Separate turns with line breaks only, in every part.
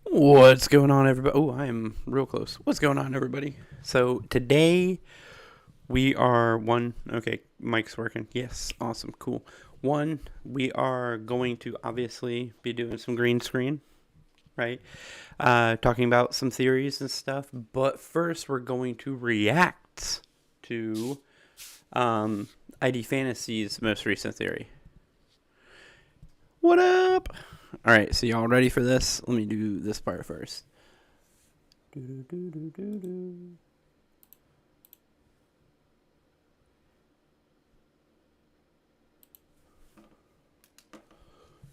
What's going on, everybody? Oh, I am real close. What's going on, everybody? So today we are one. Okay, mic's working. Yes, awesome, cool. One, we are going to obviously be doing some green screen, right? Talking about some theories and stuff. But first, we're going to react to ID Fantasy's most recent theory. What up? All right, so y'all ready for this? Let me do this part first.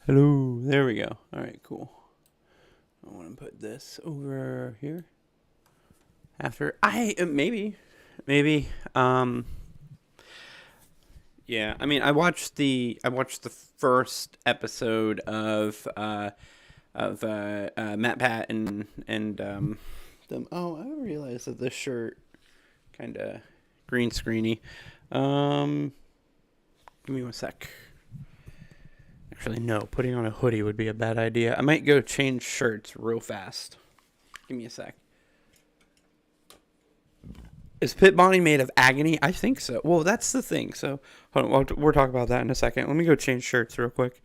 Hello, there we go. All right, cool. I want to put this over here. After maybe. Yeah, I mean, I watched the first episode of Matt Pat and them. Oh, I realized that this shirt kind of green screeny. Give me one sec. Actually, no. Putting on a hoodie would be a bad idea. I might go change shirts real fast. Give me a sec. Is Pit Bonnie made of agony? I think so. Well, that's the thing. So, hold on. We'll talk about that in a second. Let me go change shirts real quick.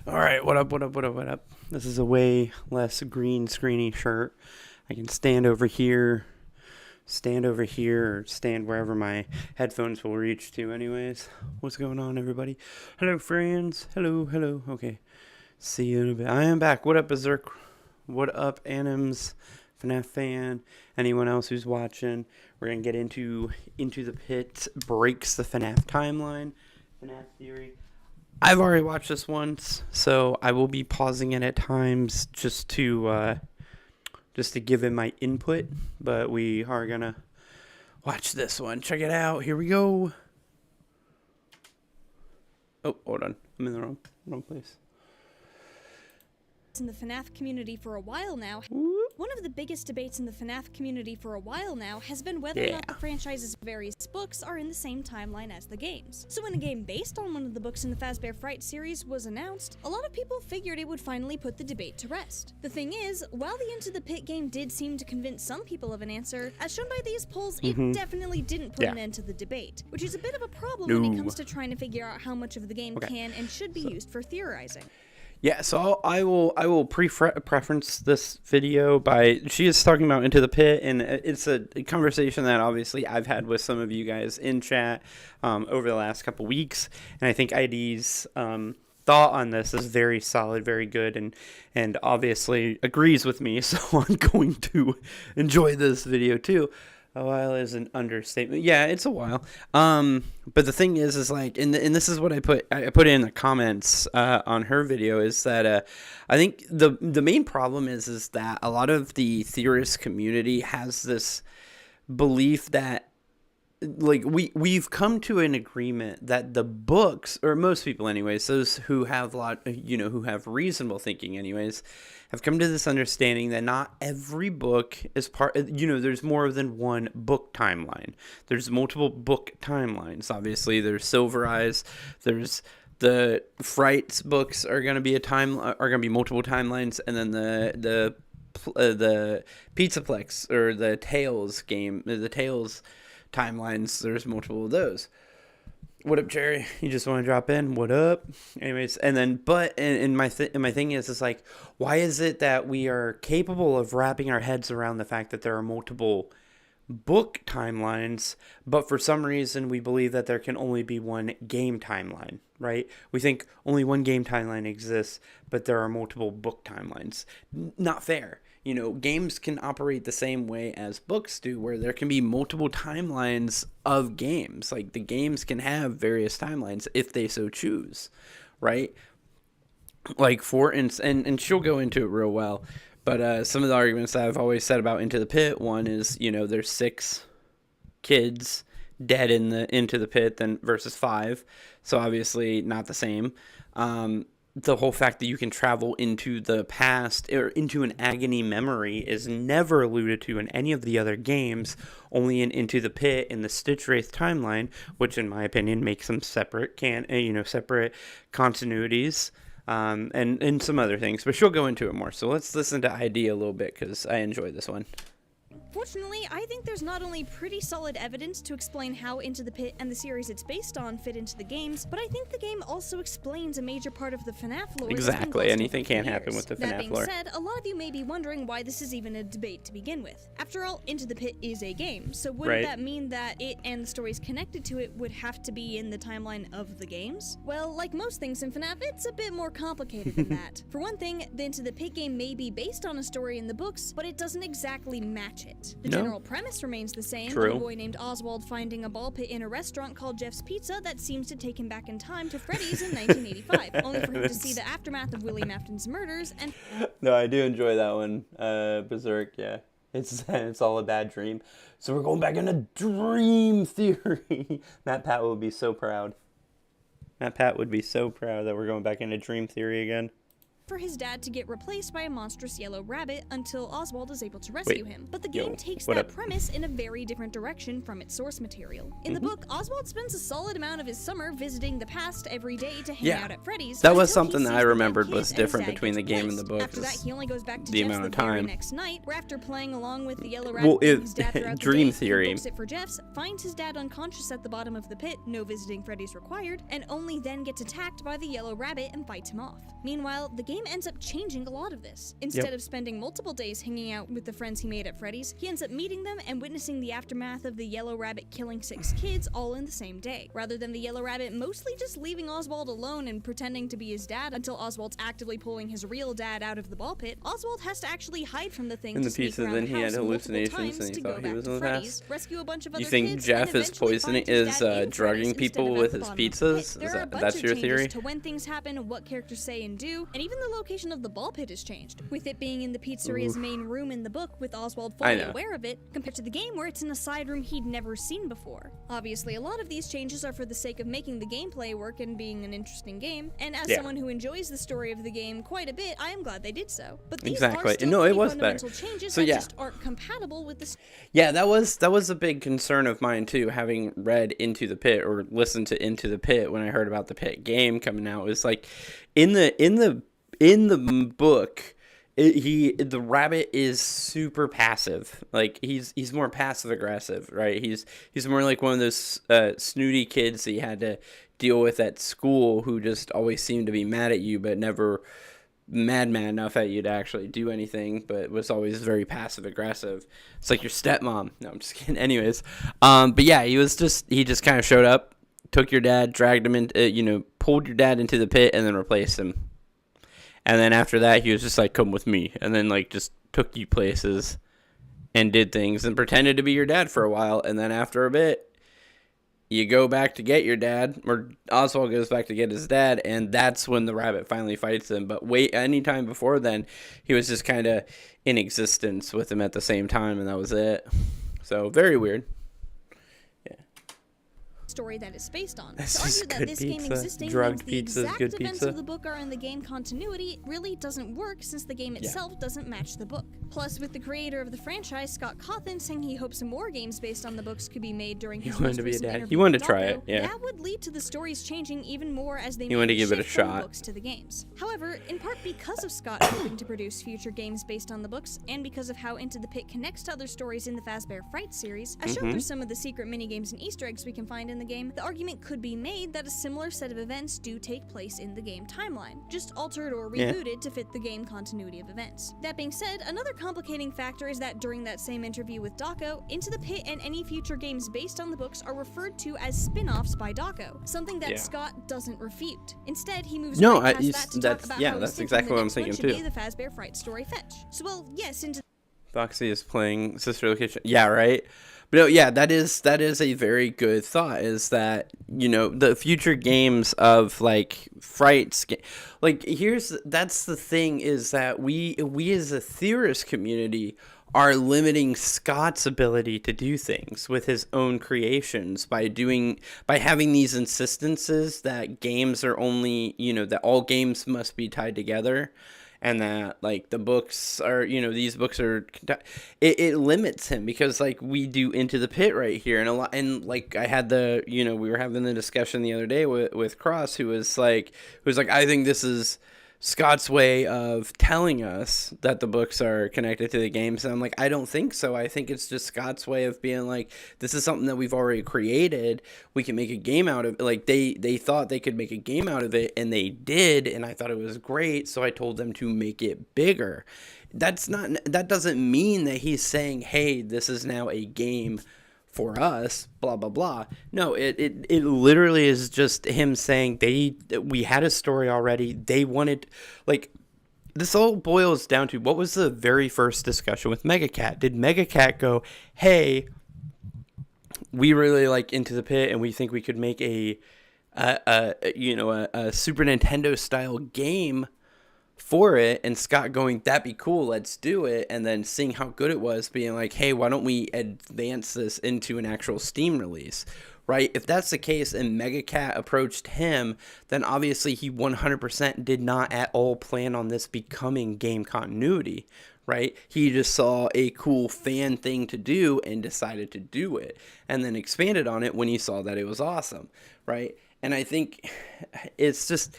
All right, what up? This is a way less green screeny shirt. I can stand over here, or stand wherever my headphones will reach to anyways. What's going on, everybody? Hello, friends. Hello. Okay, see you in a bit. I am back. What up, Berserk? What up, Anims? Fnaf fan? Anyone else who's watching? We're going to get into the Pit, breaks the Fnaf timeline, Fnaf Theory. I've already watched this once, so I will be pausing it at times just to give it my input. But we are gonna watch this one. Check it out. Here we go. Oh, hold on. I'm in the wrong place.
In the Fnaf community for a while now. One of the biggest debates in the Fnaf community for a while now has been whether or not the franchise's various books are in the same timeline as the games. So when a game based on one of the books in the Fazbear Fright series was announced, a lot of people figured it would finally put the debate to rest. The thing is, while the Into the Pit game did seem to convince some people of an answer, as shown by these polls, it definitely didn't put an end to the debate, which is a bit of a problem when it comes to trying to figure out how much of the game can and should be used for theorizing.
Yeah, so I will preference this video by, she is talking about Into the Pit, and it's a conversation that obviously I've had with some of you guys in chat over the last couple weeks, and I think ID's thought on this is very solid, very good, and obviously agrees with me, so I'm going to enjoy this video too. A while is an understatement. Yeah, it's a while. But the thing is like, and this is what I put in the comments on her video, is that I think the main problem is that a lot of the theorist community has this belief that, like, we've come to an agreement that the books, or most people anyways, those who have who have reasonable thinking anyways, have come to this understanding that not every book is there's more than one book timeline. There's multiple book timelines. Obviously, there's Silver Eyes. There's the Frights books are going to be multiple timelines, and then the Pizzaplex, or the Tales game, the Tales timelines, there's multiple of those. What up, Jerry? You just want to drop in? What up? Anyways, and then, my thing is like, why is it that we are capable of wrapping our heads around the fact that there are multiple book timelines, but for some reason we believe that there can only be one game timeline, right? We think only one game timeline exists, but there are multiple book timelines. Not fair. You know, games can operate the same way as books do, where there can be multiple timelines of games. Like, the games can have various timelines if they so choose, right? Like, for instance, and she'll go into it real well, but some of the arguments that I've always said about Into the Pit, one is, you know, there's 6 kids dead in the Into the Pit then versus 5, so obviously not the same. The whole fact that you can travel into the past or into an agony memory is never alluded to in any of the other games, only in Into the Pit in the Stitch Wraith timeline, which in my opinion makes them separate separate continuities. And some other things, but she'll go into it more. So let's listen to ID a little bit, because I enjoy this one.
Fortunately, I think there's not only pretty solid evidence to explain how Into the Pit and the series it's based on fit into the games, but I think the game also explains a major part of the FNAF lore.
Exactly, anything can happen with the FNAF lore.
That being said, a lot of you may be wondering why this is even a debate to begin with. After all, Into the Pit is a game, so wouldn't that mean that it and the stories connected to it would have to be in the timeline of the games? Well, like most things in FNAF, it's a bit more complicated than that. For one thing, the Into the Pit game may be based on a story in the books, but it doesn't exactly match it. The general premise remains the same.
True.
A boy named Oswald finding a ball pit in a restaurant called Jeff's Pizza that seems to take him back in time to Freddy's in 1985, only for him to see the aftermath of William Afton's murders and...
No, I do enjoy that one. Berserk, yeah. It's all a bad dream. So we're going back into dream theory. Matt Pat would be so proud. Matt Pat would be so proud that we're going back into dream theory again.
For his dad to get replaced by a monstrous yellow rabbit until Oswald is able to rescue him. But the game takes that premise in a very different direction from its source material. In the book, Oswald spends a solid amount of his summer visiting the past every day to hang out at Freddy's.
That was something that I remembered was different between the game and the book.
After that, he only goes back to
the
Jeff's
amount of
the very
time.
next night, where after playing along with the yellow rabbit his dad throughout
dream
the day,
theory.
he books it for Jeff's, finds his dad unconscious at the bottom of the pit, no visiting Freddy's required, and only then gets attacked by the yellow rabbit and fights him off. Meanwhile, the game ends up changing a lot of this. Instead of spending multiple days hanging out with the friends he made at Freddy's, he ends up meeting them and witnessing the aftermath of the yellow rabbit killing 6 kids all in the same day. Rather than the yellow rabbit mostly just leaving Oswald alone and pretending to be his dad until Oswald's actively pulling his real dad out of the ball pit, Oswald has to actually hide from the thing to sneak around the house multiple times to go back to Freddy's, rescue a bunch of other kids,
you think Jeff is poisoning, drugging people with his pizzas? That's your theory?
To when things happen, what characters say and do, and even the location of the ball pit has changed, with it being in the pizzeria's main room in the book with Oswald fully aware of it, compared to the game where it's in a side room he'd never seen before. Obviously, a lot of these changes are for the sake of making the gameplay work and being an interesting game, and as someone who enjoys the story of the game quite a bit, I am glad they did so. But these are still
it was
fundamental
better.
changes
So
that just aren't compatible with the
that was a big concern of mine too, having read Into the Pit or listened to Into the Pit when I heard about the Pit game coming out. It was like in the book, the rabbit is super passive. Like he's more passive aggressive, right? He's more like one of those snooty kids that you had to deal with at school who just always seemed to be mad at you, but never mad enough at you to actually do anything, but was always very passive aggressive. It's like your stepmom. No, I'm just kidding. Anyways, but yeah, he just kind of showed up, took your dad, dragged him in, pulled your dad into the pit, and then replaced him. And then after that, he was just like, come with me. And then like just took you places and did things and pretended to be your dad for a while. And then after a bit, you go back to get your dad, or Oswald goes back to get his dad. And that's when the rabbit finally fights him. But anytime before then, he was just kind of in existence with him at the same time. And that was it. So very weird.
Story that it's based on.
That's
to argue that this game existing means the exact events of the book are in the game continuity really doesn't work, since the game itself doesn't match the book. Plus, with the creator of the franchise, Scott Cawthon, saying he hopes more games based on the books could be made during his most recent interview,
he wanted to try it,
that would lead to the stories changing even more as they
wanted to give it a
from
shot.
The books to the games. However, in part because of Scott hoping to produce future games based on the books, and because of how Into the Pit connects to other stories in the Fazbear Fright series, I showed through some of the secret minigames and Easter eggs we can find in the the game, the argument could be made that a similar set of events do take place in the game timeline, just altered or rebooted to fit the game continuity of events. That being said, another complicating factor is that during that same interview with Dako, Into the Pit and any future games based on the books are referred to as spin-offs by Dako, something that Scott doesn't refute. Instead, he moves right past that to talk about how
that's exactly what I'm thinking too.
The Fazbear Fright story fetch. So, well, yes, Into
Foxy is playing Sister Location. Yeah, right. But no, yeah, that is a very good thought. Is that, you know, the future games of like Frights, like that's the thing, is that we as a theorist community are limiting Scott's ability to do things with his own creations by having these insistences that games are only, you know, that all games must be tied together. And that, like, the books are, you know, these books are, it limits him, because, like, we do Into the Pit right here. And like, I had we were having the discussion the other day with Cross, who was like, I think this is Scott's way of telling us that the books are connected to the games. And I'm like, I don't think so. I think it's just Scott's way of being like, this is something that we've already created. We can make a game out of it. Like, they thought they could make a game out of it, and they did. And I thought it was great. So I told them to make it bigger. That doesn't mean that he's saying, hey, this is now a game for us, blah blah blah. No, it literally is just him saying we had a story already. They wanted, like, this all boils down to, what was the very first discussion with Megacat? Did Megacat go, hey, we really like Into the Pit and we think we could make a Super Nintendo style game for it, and Scott going, that'd be cool, let's do it, and then seeing how good it was, being like, hey, why don't we advance this into an actual Steam release, right? If that's the case and Megacat approached him, then obviously he 100% did not at all plan on this becoming game continuity, right? He just saw a cool fan thing to do and decided to do it, and then expanded on it when he saw that it was awesome, right? And I think it's just,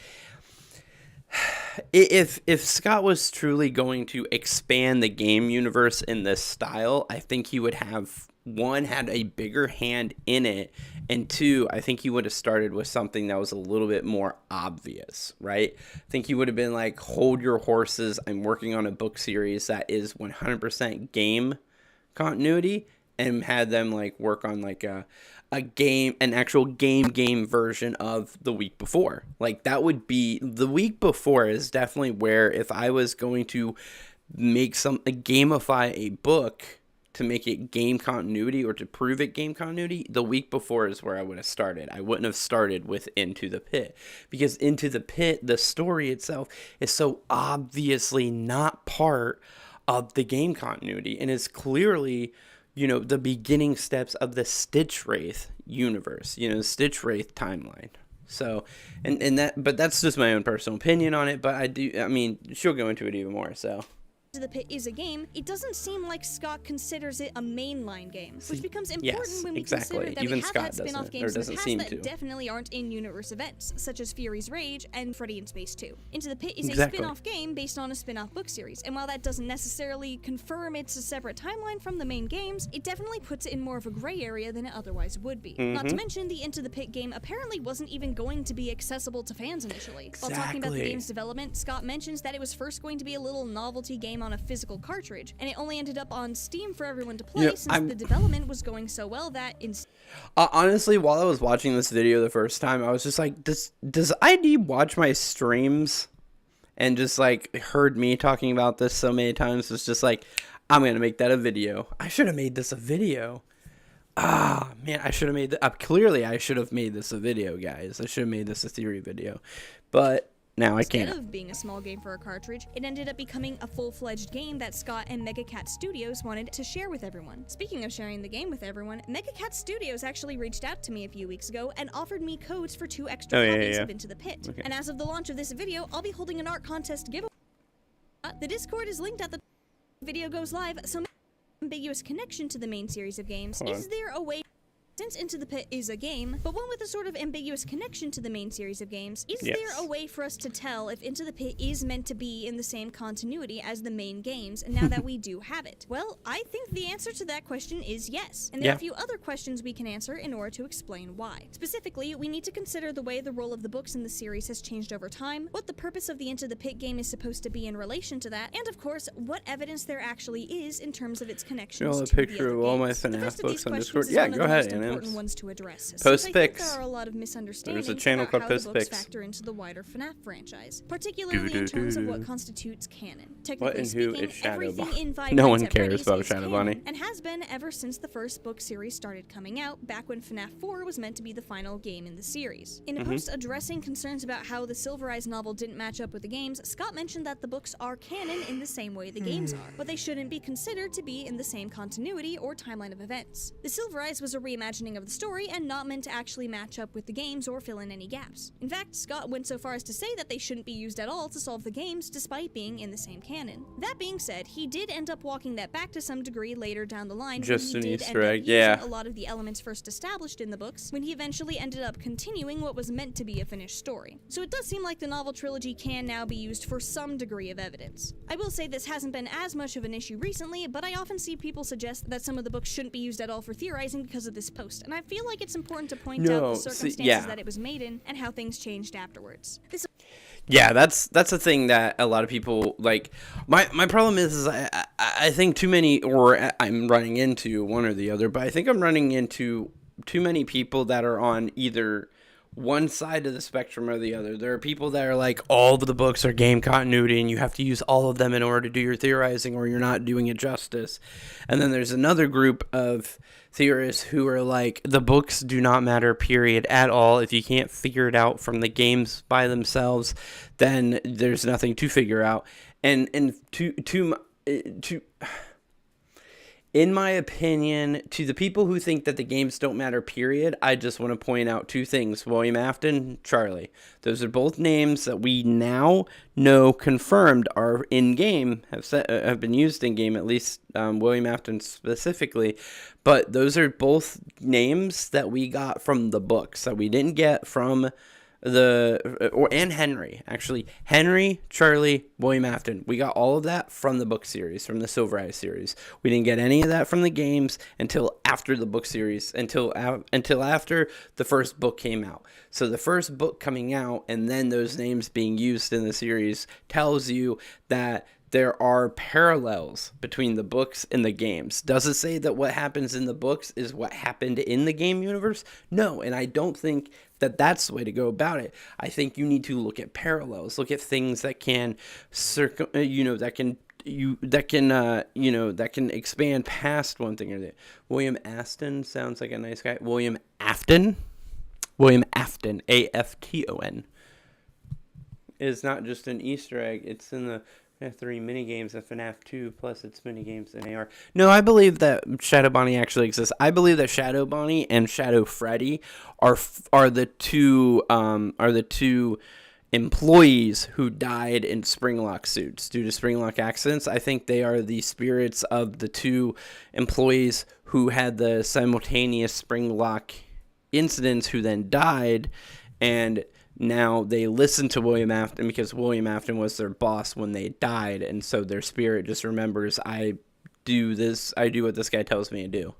if Scott was truly going to expand the game universe in this style, I think he would have, one, had a bigger hand in it, and two, I think he would have started with something that was a little bit more obvious, right? I think he would have been like, hold your horses, I'm working on a book series that is 100% game continuity, and had them like work on like an actual game version of the week before. Like, that would be, the week before is definitely where, if I was going to gamify a book to make it game continuity, or to prove it game continuity, the week before is where I would have started. I wouldn't have started with Into the Pit, because Into the Pit, the story itself, is so obviously not part of the game continuity, and is clearly, you know, the beginning steps of the Stitch Wraith universe, you know, Stitch Wraith timeline. So, but that's just my own personal opinion on it, but I mean, she'll go into it even more, so.
The Pit is a game, it doesn't seem like Scott considers it a mainline game, which becomes important when we consider that
even
we have
Scott
had spin-off
doesn't,
games in the
doesn't
past
seem
that
to.
definitely aren't in-universe events, such as Fury's Rage and Freddy in Space 2. Into the Pit is a spin-off game based on a spin-off book series, and while that doesn't necessarily confirm it's a separate timeline from the main games, it definitely puts it in more of a gray area than it otherwise would be. Not to mention, the Into the Pit game apparently wasn't even going to be accessible to fans initially. While talking about the game's development, Scott mentions that it was first going to be a little novelty game on a physical cartridge, and it only ended up on Steam for everyone to play, since the development was going so well that
honestly, while I was watching this video the first time, I was just like, does ID watch my streams and just like heard me talking about this so many times? It's just like, I'm gonna make that a video. I should have made this a video. Ah, man, I should have made that. Clearly, I should have made this a video, guys. I should have made this a theory video, but now I can't.
Instead of being a small game for a cartridge, it ended up becoming a full-fledged game that Scott and Megacat Studios wanted to share with everyone. Speaking of sharing the game with everyone, Megacat Studios actually reached out to me a few weeks ago and offered me codes for 2 extra copies of Into the Pit. Okay. And as of the launch of this video, I'll be holding an art contest giveaway. The Discord is linked at the video goes live, so ambiguous connection to the main series of games. Is there a way Since Into the Pit is a game, but one with a sort of ambiguous connection to the main series of games, is there a way for us to tell if Into the Pit is meant to be in the same continuity as the main games, and now that we do have it? Well, I think the answer to that question is yes, and there are a few other questions we can answer in order to explain why. Specifically, we need to consider the way the role of the books in the series has changed over time, what the purpose of the Into the Pit game is supposed to be in relation to that, and of course, what evidence there actually is in terms of its connections to the other games.
Picture of all my Fnaf books on Discord. Yeah, go ahead,
important ones to address.
Post pics.
There are a lot of misunderstandings
There's a channel called
about how
Post
the books
Pics.
factor into the wider FNAF franchise, particularly in terms of what constitutes canon. Technically
and who
speaking,
is Shadow
everything
Bonnie?
in Five
No
Nights
one
at
cares
Freddy's
about
is
Shadow
canon,
Bonnie.
and has been ever since the first book series started coming out, back when FNAF 4 was meant to be the final game in the series. In a post addressing concerns about how the Silver Eyes novel didn't match up with the games, Scott mentioned that the books are canon in the same way the games are, but they shouldn't be considered to be in the same continuity or timeline of events. The Silver Eyes was a reimagining of the story and not meant to actually match up with the games or fill in any gaps. In fact, Scott went so far as to say that they shouldn't be used at all to solve the games despite being in the same canon. That being said, he did end up walking that back to some degree later down the line
Just
when
an
he did
Easter
end
egg,
up using
yeah.
a lot of the elements first established in the books when he eventually ended up continuing what was meant to be a finished story. So it does seem like the novel trilogy can now be used for some degree of evidence. I will say this hasn't been as much of an issue recently, but I often see people suggest that some of the books shouldn't be used at all for theorizing because of this post, and I feel like it's important to point out the circumstances that it was made in and how things changed afterwards.
Yeah, that's a thing that a lot of people like. My problem is I think too many, or I'm running into one or the other, but I think I'm running into too many people that are on either one side of the spectrum or the other. There are people that are like, all of the books are game continuity and you have to use all of them in order to do your theorizing or you're not doing it justice. And then there's another group of theorists who are like, the books do not matter, period, at all. If you can't figure it out from the games by themselves, then there's nothing to figure out. And in my opinion, to the people who think that the games don't matter, period, I just want to point out two things. William Afton, Charlie. Those are both names that we now know confirmed are in-game, have been used in-game, at least William Afton specifically. But those are both names that we got from the books, that we didn't get from and Henry, actually. Henry, Charlie, William Afton. We got all of that from the book series, from the Silver Eyes series. We didn't get any of that from the games until after the book series, until after the first book came out. So the first book coming out and then those names being used in the series tells you that there are parallels between the books and the games. Does it say that what happens in the books is what happened in the game universe? No, and I don't think that that's the way to go about it. I think you need to look at parallels, look at things that can that can expand past one thing or the other. William Aston sounds like a nice guy. William Afton, Afton, is not just an Easter egg. It's in the FNAF 3 minigames of FNAF 2 plus its minigames in AR. No, I believe that Shadow Bonnie actually exists. I believe that Shadow Bonnie and Shadow Freddy are the two employees who died in Springlock suits due to Springlock accidents. I think they are the spirits of the two employees who had the simultaneous Springlock incidents who then died, and now they listen to William Afton because William Afton was their boss when they died, and so their spirit just remembers, I do what this guy tells me to do.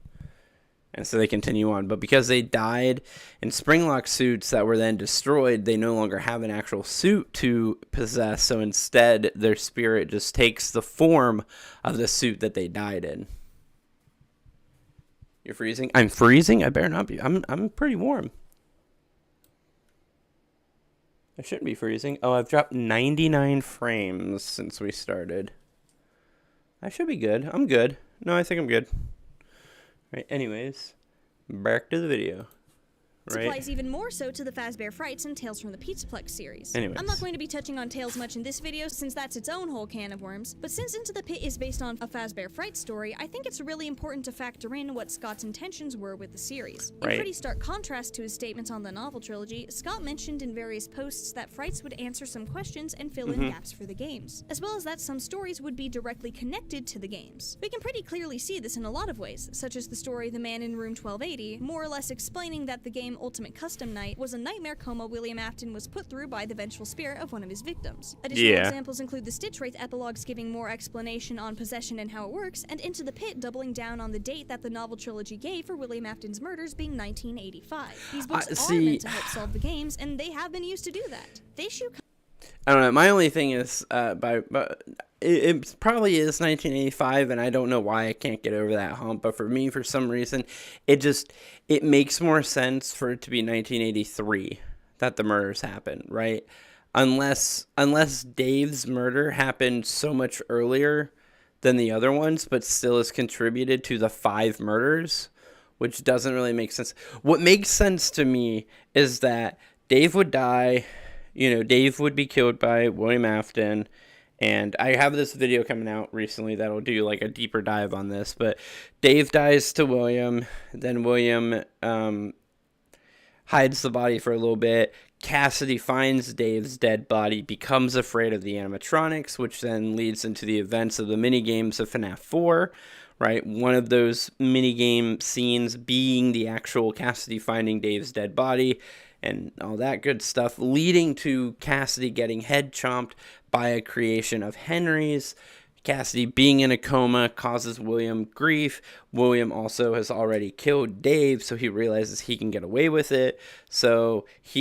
And so they continue on. But because they died in Springlock suits that were then destroyed, they no longer have an actual suit to possess, so instead their spirit just takes the form of the suit that they died in. You're freezing? I'm freezing? I better not be. I'm pretty warm. I shouldn't be freezing. Oh, I've dropped 99 frames since we started. I should be good. I'm good. No, I think I'm good. Right, anyways, back to the video.
This
right?
applies even more so to the Fazbear Frights and Tales from the Pizzaplex series.
Anyways.
I'm not going to be touching on Tales much in this video since that's its own whole can of worms, but since Into the Pit is based on a Fazbear Fright story, I think it's really important to factor in what Scott's intentions were with the series. In pretty stark contrast to his statements on the novel trilogy, Scott mentioned in various posts that Frights would answer some questions and fill in gaps for the games, as well as that some stories would be directly connected to the games. We can pretty clearly see this in a lot of ways, such as the story The Man in Room 1280, more or less explaining that the game Ultimate Custom Night was a nightmare coma William Afton was put through by the vengeful spirit of one of his victims. Additional examples include the Stitch Wraith epilogues giving more explanation on possession and how it works, and Into the Pit doubling down on the date that the novel trilogy gave for William Afton's murders being 1985. These books are meant to help solve the games, and they have been used to do that. They issue
I don't know. My only thing is, it probably is 1985, and I don't know why I can't get over that hump. But for me, for some reason, it makes more sense for it to be 1983 that the murders happened, right? Unless Dave's murder happened so much earlier than the other ones, but still has contributed to the 5 murders, which doesn't really make sense. What makes sense to me is that Dave would die. Dave would be killed by William Afton, and I have this video coming out recently that'll do like a deeper dive on this, but Dave dies to William, then William hides the body for a little bit. Cassidy finds Dave's dead body, becomes afraid of the animatronics, which then leads into the events of the minigames of FNAF 4, right? One of those minigame scenes being the actual Cassidy finding Dave's dead body, and all that good stuff, leading to Cassidy getting head chomped by a creation of Henry's. Cassidy being in a coma causes William grief. William also has already killed Dave, so he realizes he can get away with it. So now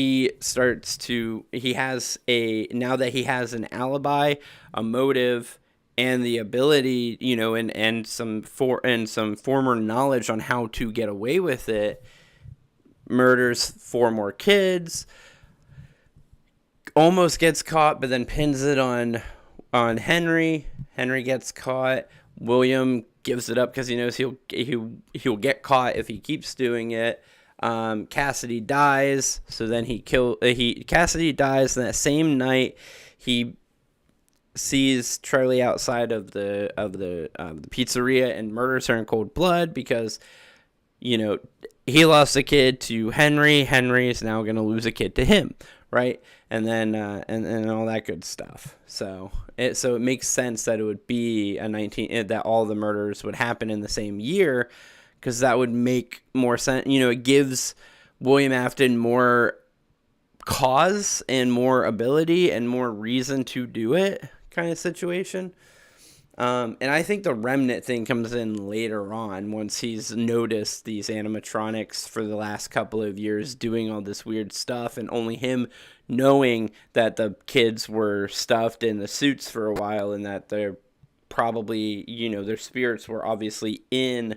that he has an alibi, a motive, and the ability, and some former knowledge on how to get away with it, murders 4 more kids, almost gets caught, but then pins it on Henry. Henry gets caught. William gives it up because he knows he'll get caught if he keeps doing it. Cassidy dies, so then Cassidy dies, and that same night he sees Charlie outside of the pizzeria and murders her in cold blood because he lost a kid to Henry. Henry is now going to lose a kid to him, right? And then and all that good stuff. So it makes sense that it would be that all the murders would happen in the same year, because that would make more sense. It gives William Afton more cause and more ability and more reason to do it, kind of situation. And I think the remnant thing comes in later on, once he's noticed these animatronics for the last couple of years doing all this weird stuff, and only him knowing that the kids were stuffed in the suits for a while, and that they're probably, their spirits were obviously in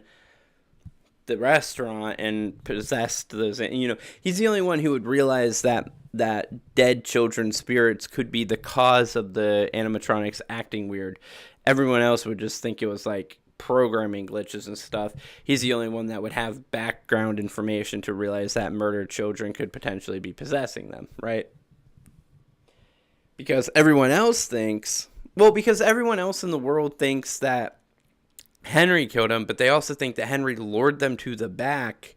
the restaurant and possessed those. He's the only one who would realize that dead children's spirits could be the cause of the animatronics acting weird. Everyone else would just think it was like programming glitches and stuff. He's the only one that would have background information to realize that murdered children could potentially be possessing them, right? Because everyone else in the world thinks that Henry killed him, but they also think that Henry lured them to the back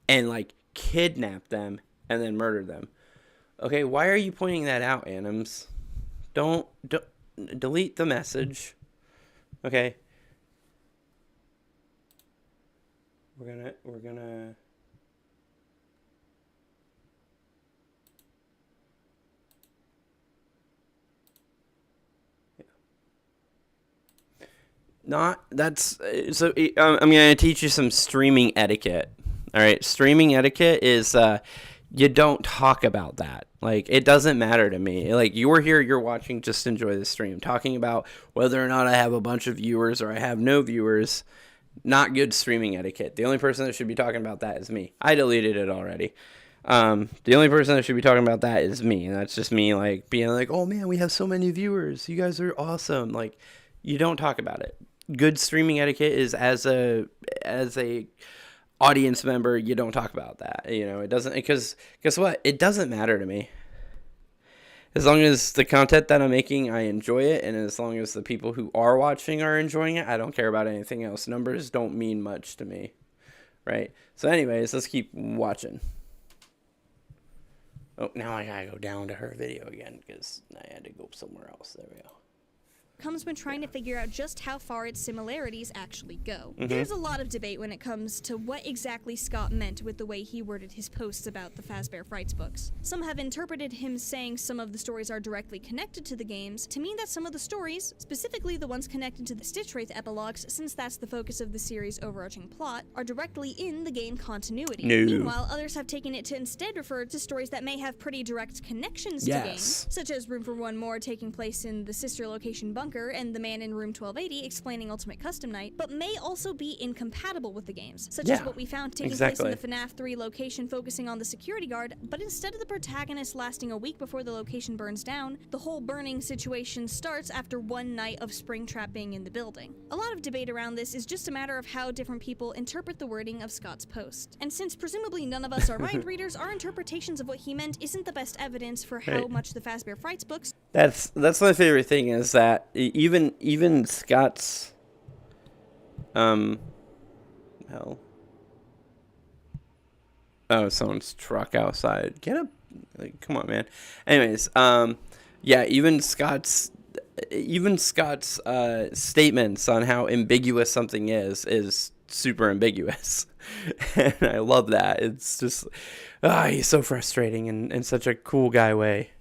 and like kidnapped them and then murdered them. Okay, why are you pointing that out, Anims? Don't delete the message. Okay. We're gonna I'm gonna teach you some streaming etiquette. All right, streaming etiquette is you don't talk about that. Like, it doesn't matter to me. Like, you're here, you're watching, just enjoy the stream. Talking about whether or not I have a bunch of viewers or I have no viewers, not good streaming etiquette. The only person that should be talking about that is me. I deleted it already. The only person that should be talking about that is me. And that's just me, like, being like, oh man, we have so many viewers. You guys are awesome. Like, you don't talk about it. Good streaming etiquette is as a audience member, you don't talk about that. You know, it doesn't, because guess what? It doesn't matter to me. As long as the content that I'm making, I enjoy it, and as long as the people who are watching are enjoying it, I don't care about anything else. Numbers don't mean much to me, right? So anyways, let's keep watching. Oh, now I gotta go down to her video again because I had to go somewhere else. There we go.
Comes when trying to figure out just how far its similarities actually go. There's a lot of debate when it comes to what exactly Scott meant with the way he worded his posts about the Fazbear Frights books. Some have interpreted him saying some of the stories are directly connected to the games to mean that some of the stories, specifically the ones connected to the Stitch Wraith epilogues, since that's the focus of the series' overarching plot, are directly in the game continuity.
No.
Meanwhile, others have taken it to instead refer to stories that may have pretty direct connections to games, such as Room for One More taking place in the sister location bunker and the man in room 1280 explaining Ultimate Custom Night, but may also be incompatible with the games, such as what we found taking place in the Fnaf 3 location focusing on the security guard, but instead of the protagonist lasting a week before the location burns down, the whole burning situation starts after one night of Springtrap being in the building. A lot of debate around this is just a matter of how different people interpret the wording of Scott's post. And since presumably none of us are mind readers, our interpretations of what he meant isn't the best evidence for how much the Fazbear Frights books.
That's my favorite thing, is that even Scott's hell. Oh, someone's truck outside. Get up. Like, come on, man. Anyways, yeah, even Scott's statements on how ambiguous something is super ambiguous. And I love that. It's just he's so frustrating in such a cool guy way.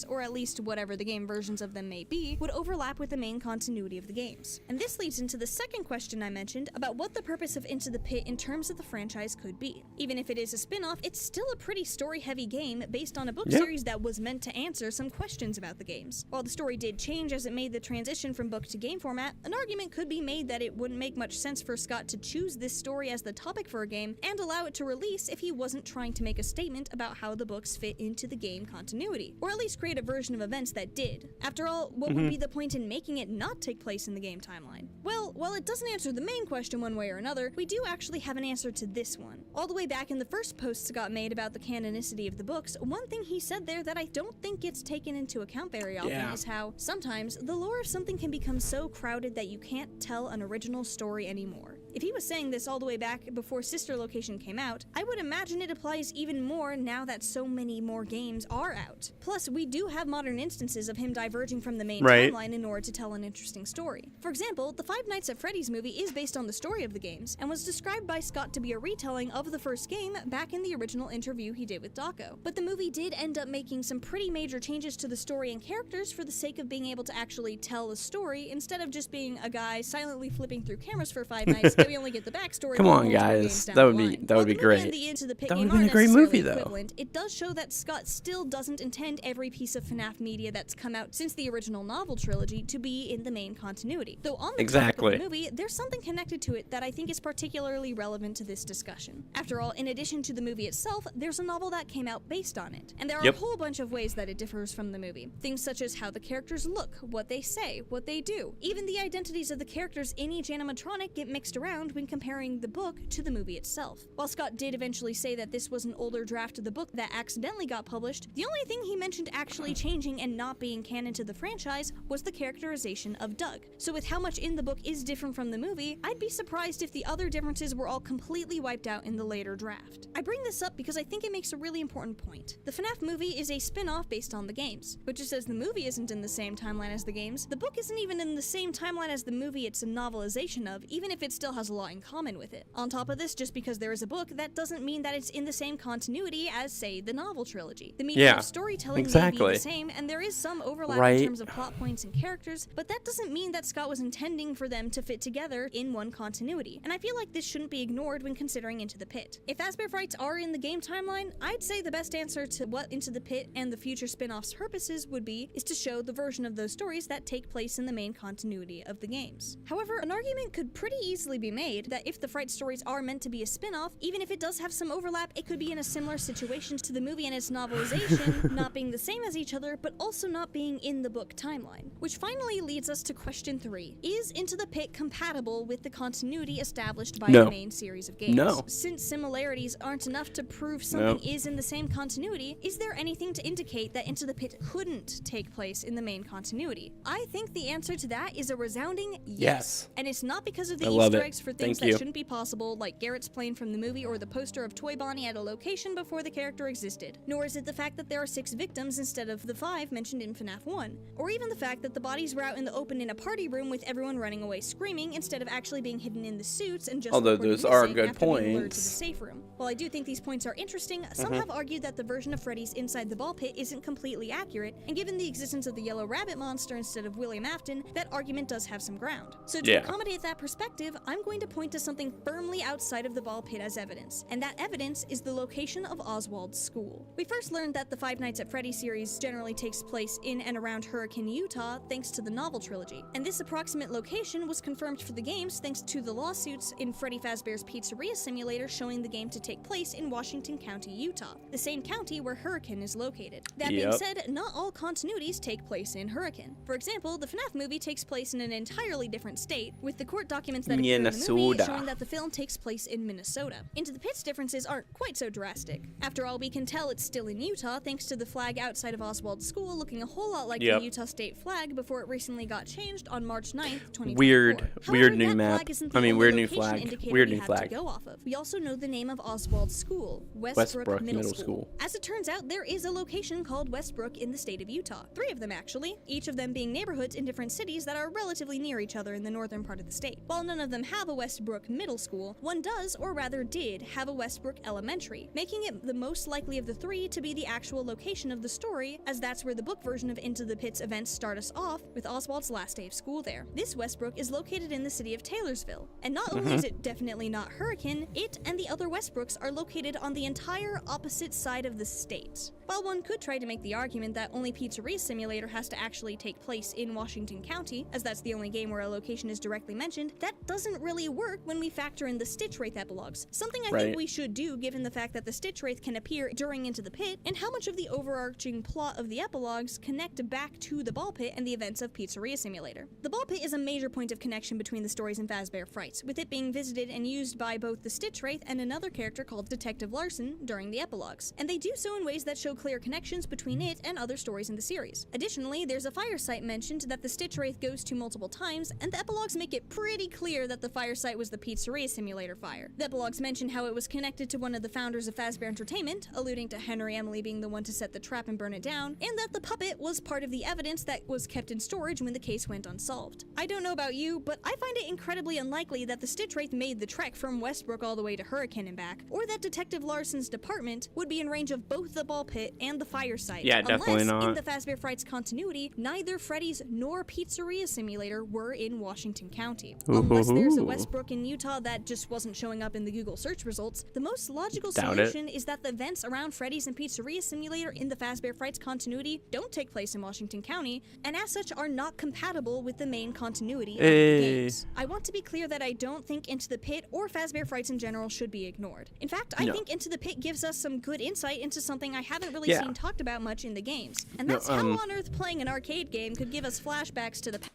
Or at least whatever the game versions of them may be, would overlap with the main continuity of the games. And this leads into the second question I mentioned about what the purpose of Into the Pit in terms of the franchise could be. Even if it is a spin-off, it's still a pretty story-heavy game based on a book series that was meant to answer some questions about the games. While the story did change as it made the transition from book to game format, an argument could be made that it wouldn't make much sense for Scott to choose this story as the topic for a game and allow it to release if he wasn't trying to make a statement about how the books fit into the game continuity, or at least create a version of events that did. After all, what would be the point in making it not take place in the game timeline? Well, while it doesn't answer the main question one way or another, we do actually have an answer to this one. All the way back in the first post Scott made about the canonicity of the books, one thing he said there that I don't think gets taken into account very often is how sometimes the lore of something can become so crowded that you can't tell an original story anymore. If he was saying this all the way back before Sister Location came out, I would imagine it applies even more now that so many more games are out. Plus, we do have modern instances of him diverging from the main timeline in order to tell an interesting story. For example, the Five Nights at Freddy's movie is based on the story of the games, and was described by Scott to be a retelling of the first game back in the original interview he did with Dawko. But the movie did end up making some pretty major changes to the story and characters for the sake of being able to actually tell a story, instead of just being a guy silently flipping through cameras for 5 nights. We only get the backstory.
Come on, guys, that would be great. That would have been a great movie, though.
It does show that Scott still doesn't intend every piece of FNAF media that's come out since the original novel trilogy to be in the main continuity. Though on the topic of the movie, there's something connected to it that I think is particularly relevant to this discussion. After all, in addition to the movie itself, there's a novel that came out based on it, and there are a whole bunch of ways that it differs from the movie. Things such as how the characters look, what they say, what they do. Even the identities of the characters in each animatronic get mixed around when comparing the book to the movie itself. While Scott did eventually say that this was an older draft of the book that accidentally got published, the only thing he mentioned actually changing and not being canon to the franchise was the characterization of Doug. So with how much in the book is different from the movie, I'd be surprised if the other differences were all completely wiped out in the later draft. I bring this up because I think it makes a really important point. The FNAF movie is a spin-off based on the games, but just as the movie isn't in the same timeline as the games, the book isn't even in the same timeline as the movie it's a novelization of, even if it still has a lot in common with it. On top of this, just because there is a book, that doesn't mean that it's in the same continuity as, say, the novel trilogy. The medium of storytelling may be the same, and there is some overlap in terms of plot points and characters, but that doesn't mean that Scott was intending for them to fit together in one continuity, and I feel like this shouldn't be ignored when considering Into the Pit. If Fazbear Frights are in the game timeline, I'd say the best answer to what Into the Pit and the future spin-offs' purposes would be is to show the version of those stories that take place in the main continuity of the games. However, an argument could pretty easily be be made that if the Fright stories are meant to be a spin-off, even if it does have some overlap, it could be in a similar situation to the movie and its novelization, not being the same as each other, but also not being in the book timeline. Which finally leads us to question 3. Is Into the Pit compatible with the continuity established by the main series of games?
No.
Since similarities aren't enough to prove something is in the same continuity, is there anything to indicate that Into the Pit couldn't take place in the main continuity? I think the answer to that is a resounding yes. And it's not because of the Easter eggs for things that shouldn't be possible, like Garrett's plane from the movie or the poster of Toy Bonnie at a location before the character existed. Nor is it the fact that there are 6 victims instead of the 5 mentioned in FNAF 1. Or even the fact that the bodies were out in the open in a party room with everyone running away screaming instead of actually being hidden in the suits and just
although those are good points.
Being lured to the safe room. While I do think these points are interesting, some have argued that the version of Freddy's inside the ball pit isn't completely accurate, and given the existence of the yellow rabbit monster instead of William Afton, that argument does have some ground. So to accommodate that perspective, I'm going to point to something firmly outside of the ball pit as evidence, and that evidence is the location of Oswald's school. We first learned that the Five Nights at Freddy's series generally takes place in and around Hurricane, Utah, thanks to the novel trilogy, and this approximate location was confirmed for the games thanks to the lawsuits in Freddy Fazbear's Pizzeria Simulator showing the game to take place in Washington County, Utah, the same county where Hurricane is located. That being said, not all continuities take place in Hurricane. For example, the FNAF movie takes place in an entirely different state, with the court documents that appear in the movie showing that the film takes place in Minnesota. Into the Pit's differences aren't quite so drastic. After all, we can tell it's still in Utah thanks to the flag outside of Oswald's school looking a whole lot like the Utah state flag before it recently got changed on March 9th, 2024.
Weird new map. Weird new flag. Weird new flag.
To go off of. We also know the name of Oswald's school, Westbrook Middle School. As it turns out, there is a location called Westbrook in the state of Utah. 3 of them actually, each of them being neighborhoods in different cities that are relatively near each other in the northern part of the state. While none of them have a Westbrook Middle School, one does, or rather did, have a Westbrook Elementary, making it the most likely of the 3 to be the actual location of the story, as that's where the book version of Into the Pit's events start us off, with Oswald's last day of school there. This Westbrook is located in the city of Taylorsville, and not only is it definitely not Hurricane, it and the other Westbrooks are located on the entire opposite side of the state. While one could try to make the argument that only Pizzeria Simulator has to actually take place in Washington County, as that's the only game where a location is directly mentioned, that doesn't really work when we factor in the Stitch Wraith epilogues, something I think we should do given the fact that the Stitch Wraith can appear during Into the Pit, and how much of the overarching plot of the epilogues connect back to the ball pit and the events of Pizzeria Simulator. The ball pit is a major point of connection between the stories in Fazbear Frights, with it being visited and used by both the Stitch Wraith and another character called Detective Larson during the epilogues, and they do so in ways that show clear connections between it and other stories in the series. Additionally, there's a fire site mentioned that the Stitch Wraith goes to multiple times, and the epilogues make it pretty clear that the fire site was the Pizzeria Simulator fire. The epilogues mention how it was connected to one of the founders of Fazbear Entertainment, alluding to Henry Emily being the one to set the trap and burn it down, and that the puppet was part of the evidence that was kept in storage when the case went unsolved. I don't know about you, but I find it incredibly unlikely that the Stitch Wraith made the trek from Westbrook all the way to Hurricane and back, or that Detective Larson's department would be in range of both the ball pit and the fire site.
Yeah, definitely not.
In the Fazbear Frights continuity, neither Freddy's nor Pizzeria Simulator were in Washington County. Unless there's a Westbrook in Utah that just wasn't showing up in the Google search results, the most logical solution is that the events around Freddy's and Pizzeria Simulator in the Fazbear Frights continuity don't take place in Washington County, and as such are not compatible with the main continuity of the games. I want to be clear that I don't think Into the Pit or Fazbear Frights in general should be ignored. In fact, I think Into the Pit gives us some good insight into something I haven't really seen talked about much in the games, and that's how on earth playing an arcade game could give us flashbacks to the past.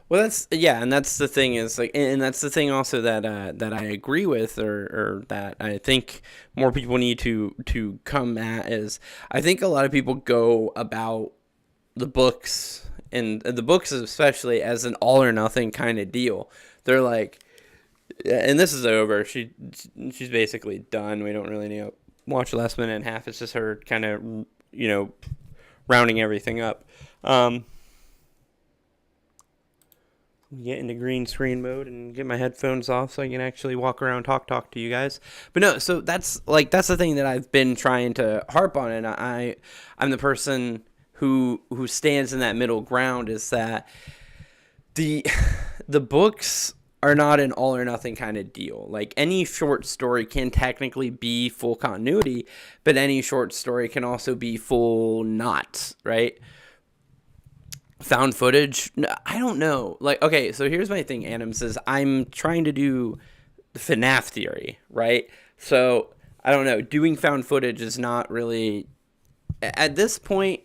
Well, and that's the thing is like, and that's the thing also that that I agree with, or that I think more people need to come at is, I think a lot of people go about the books, and the books especially, as an all or nothing kind of deal. They're like, and this is over. She's basically done. We don't really need to watch the last minute and a half. It's just her kind of, rounding everything up. Get into green screen mode and get my headphones off so I can actually walk around, talk to you guys. But no, so that's the thing that I've been trying to harp on, and I'm the person who stands in that middle ground, is that the books are not an all or nothing kind of deal. Like, any short story can technically be full continuity, but any short story can also be full not, right? Found footage? No, I don't know. Like, okay, so here's my thing, Adams, is I'm trying to do the Fnaf theory, right? So, I don't know. Doing found footage is not really at this point.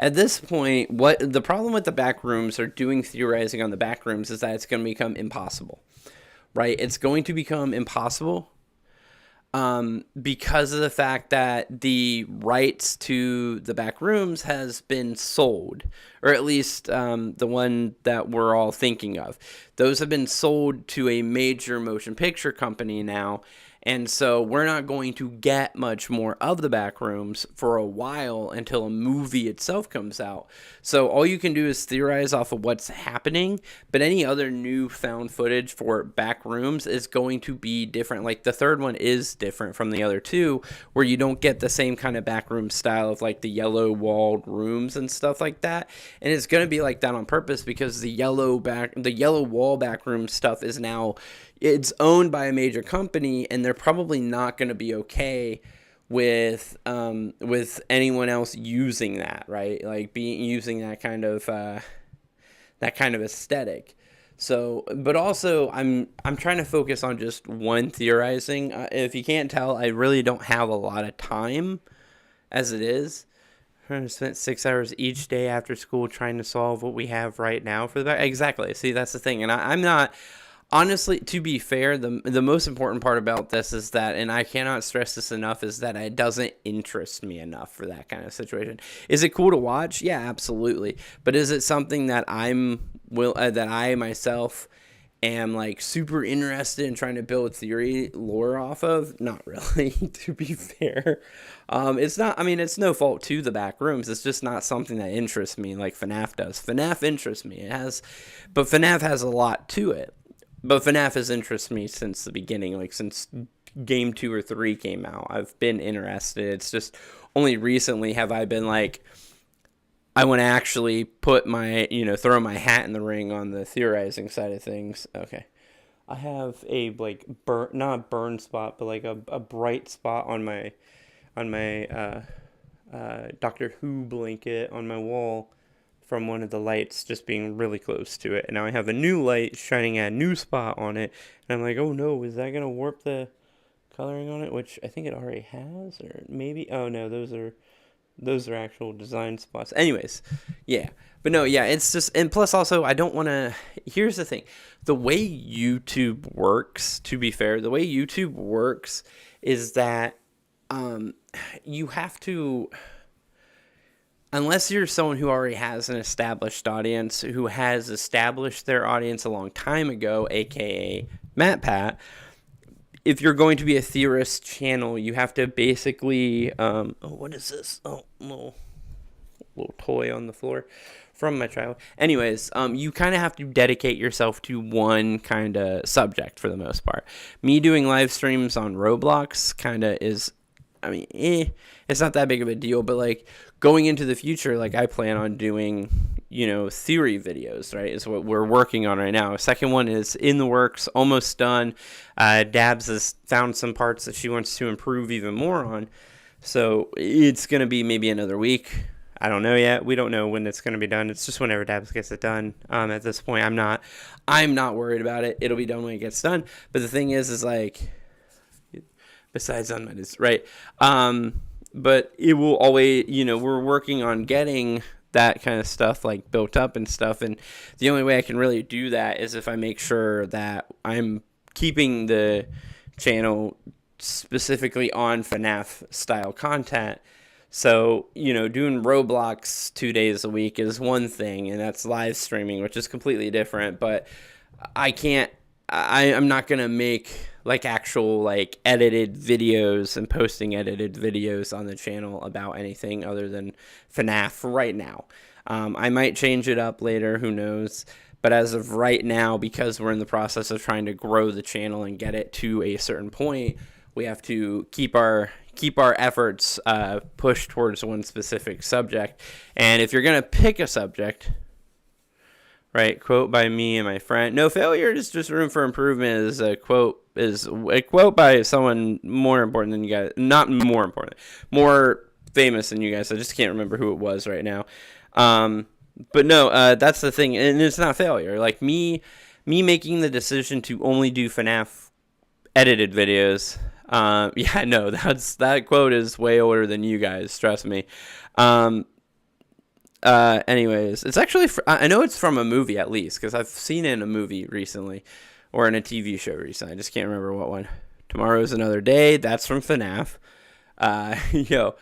At this point, what the problem with the back rooms or doing theorizing on the back rooms is that it's going to become impossible, right? It's going to become impossible because of the fact that the rights to the back rooms has been sold, or at least the one that we're all thinking of. Those have been sold to a major motion picture company now. And so we're not going to get much more of the back rooms for a while until a movie itself comes out. So all you can do is theorize off of what's happening, but any other new found footage for back rooms is going to be different. Like the third one is different from the other two, where you don't get the same kind of back room style of like the yellow walled rooms and stuff like that. And it's going to be like that on purpose because the yellow wall back room stuff is now, it's owned by a major company, and they're probably not going to be okay with anyone else using that, right? Like using that kind of aesthetic. So, but also I'm trying to focus on just one theorizing. If you can't tell, I really don't have a lot of time as it is. I spent 6 hours each day after school trying to solve what we have right now for the back. Exactly. See, that's the thing, and I'm not. Honestly, to be fair, the most important part about this is that, and I cannot stress this enough, is that it doesn't interest me enough for that kind of situation. Is it cool to watch? Yeah, absolutely. But is it something that that I myself am like super interested in trying to build theory lore off of? Not really, to be fair. It's not. I mean, it's no fault to the back rooms. It's just not something that interests me like FNAF does. FNAF interests me. But FNAF has a lot to it. But FNAF has interested me since the beginning, like since game 2 or 3 came out. I've been interested. It's just only recently have I been like, I want to actually put my, throw my hat in the ring on the theorizing side of things. Okay. I have a like not a burn spot, but like a bright spot on my Doctor Who blanket on my wall from one of the lights just being really close to it. And now I have a new light shining at a new spot on it. And I'm like, oh no, is that going to warp the coloring on it? Which I think it already has, or maybe, oh no, those are actual design spots. Anyways, yeah. But no, yeah, it's just, and plus also, I don't want to, here's the thing. The way YouTube works, to be fair, the way YouTube works is that you have to, unless you're someone who already has an established audience, who has established their audience a long time ago, aka MatPat, if you're going to be a theorist channel, you have to basically, what is this? Oh, little toy on the floor from my child. Anyways, you kind of have to dedicate yourself to one kind of subject for the most part. Me doing live streams on Roblox kind of is, I mean, it's not that big of a deal, but like going into the future, like I plan on doing, theory videos, right? Is what we're working on right now. Second one is in the works, almost done. Dabs has found some parts that she wants to improve even more on. So it's going to be maybe another week. I don't know yet. We don't know when it's going to be done. It's just whenever Dabs gets it done. At this point, I'm not worried about it. It'll be done when it gets done. But the thing is like, besides unmet, right? But it will always, we're working on getting that kind of stuff like built up and stuff. And the only way I can really do that is if I make sure that I'm keeping the channel specifically on FNAF style content. So, doing Roblox 2 days a week is one thing, and that's live streaming, which is completely different. But I'm not going to make like actual like edited videos and posting edited videos on the channel about anything other than FNAF right now. I might change it up later, who knows. But as of right now, because we're in the process of trying to grow the channel and get it to a certain point, we have to keep our efforts pushed towards one specific subject. And if you're going to pick a subject, right, quote by me and my friend, no failure is just room for improvement, is a quote by someone more important than you guys, not more important, more famous than you guys. I just can't remember who it was right now. But no, that's the thing, and it's not failure. Like me making the decision to only do FNAF edited videos. Yeah, no, that quote is way older than you guys. Trust me. Um, anyways, it's actually I know it's from a movie at least because I've seen it in a movie recently, or in a TV show recently. I just can't remember what one. Tomorrow's Another Day. That's from FNAF. Yo.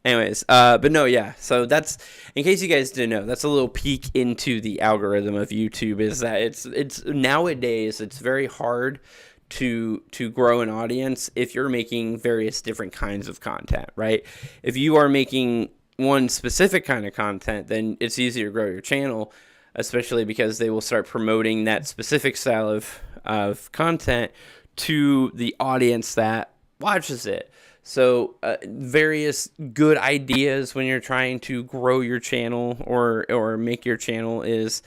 Anyways, but no, yeah. So that's, in case you guys didn't know, that's a little peek into the algorithm of YouTube. Is that it's nowadays it's very hard to grow an audience if you're making various different kinds of content, right? If you are making one specific kind of content, then it's easier to grow your channel, especially because they will start promoting that specific style of content to the audience that watches it. So various good ideas when you're trying to grow your channel or make your channel is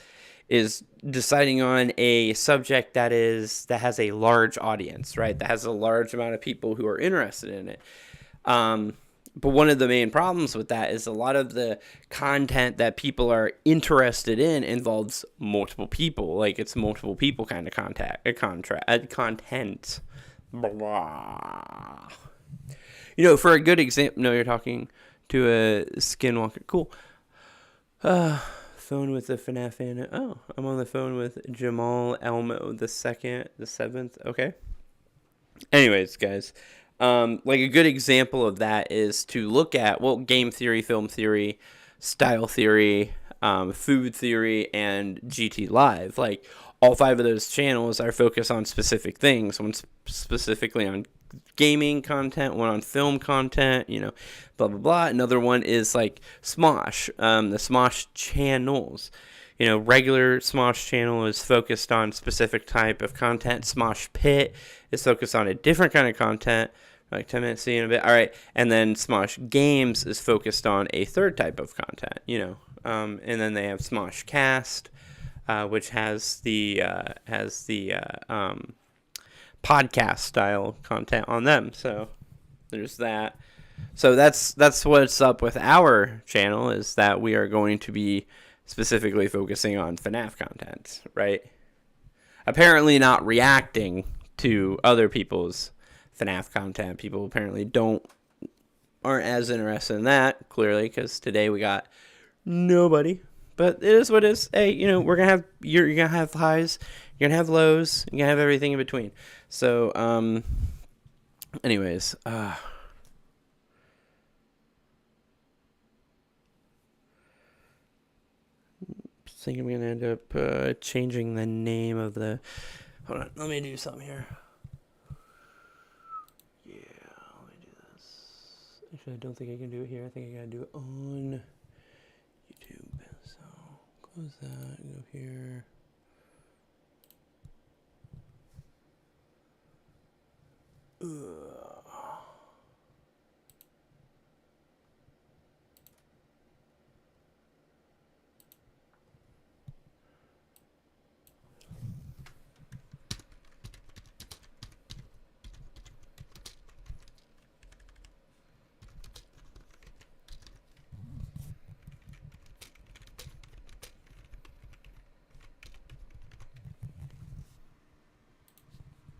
deciding on a subject that has a large audience, right? That has a large amount of people who are interested in it. But one of the main problems with that is a lot of the content that people are interested in involves multiple people. Like it's multiple people kind of content. Blah. For a good example, no, you're talking to a skinwalker. Cool. Phone with the FNAF fan. Oh, I'm on the phone with Jamal Elmo the 7th. Okay. Anyways, guys, like a good example of that is to look at, well, game theory, film theory, style theory, food theory, and GT Live. Like all 5 of those channels are focused on specific things. One's specifically on gaming content, one on film content, blah blah blah. Another one is like Smosh, the Smosh channels. Regular Smosh channel is focused on specific type of content. Smosh Pit is focused on a different kind of content. Like 10 minutes, see you in a bit. All right, and then Smosh Games is focused on a third type of content. And then they have Smosh Cast, which has the podcast style content on them. So there's that. So that's what's up with our channel, is that we are going to be specifically focusing on FNAF content, right? Apparently not reacting to other people's FNAF content. People apparently aren't as interested in that, clearly, because today we got nobody. But it is what it is. Hey, you're gonna have highs, you're gonna have lows, you're gonna have everything in between. So, anyways, I think I'm gonna end up changing the name of the. Hold on, let me do something here. Yeah, let me do this. Actually, I don't think I can do it here. I think I gotta do it on YouTube. So close that. Go here.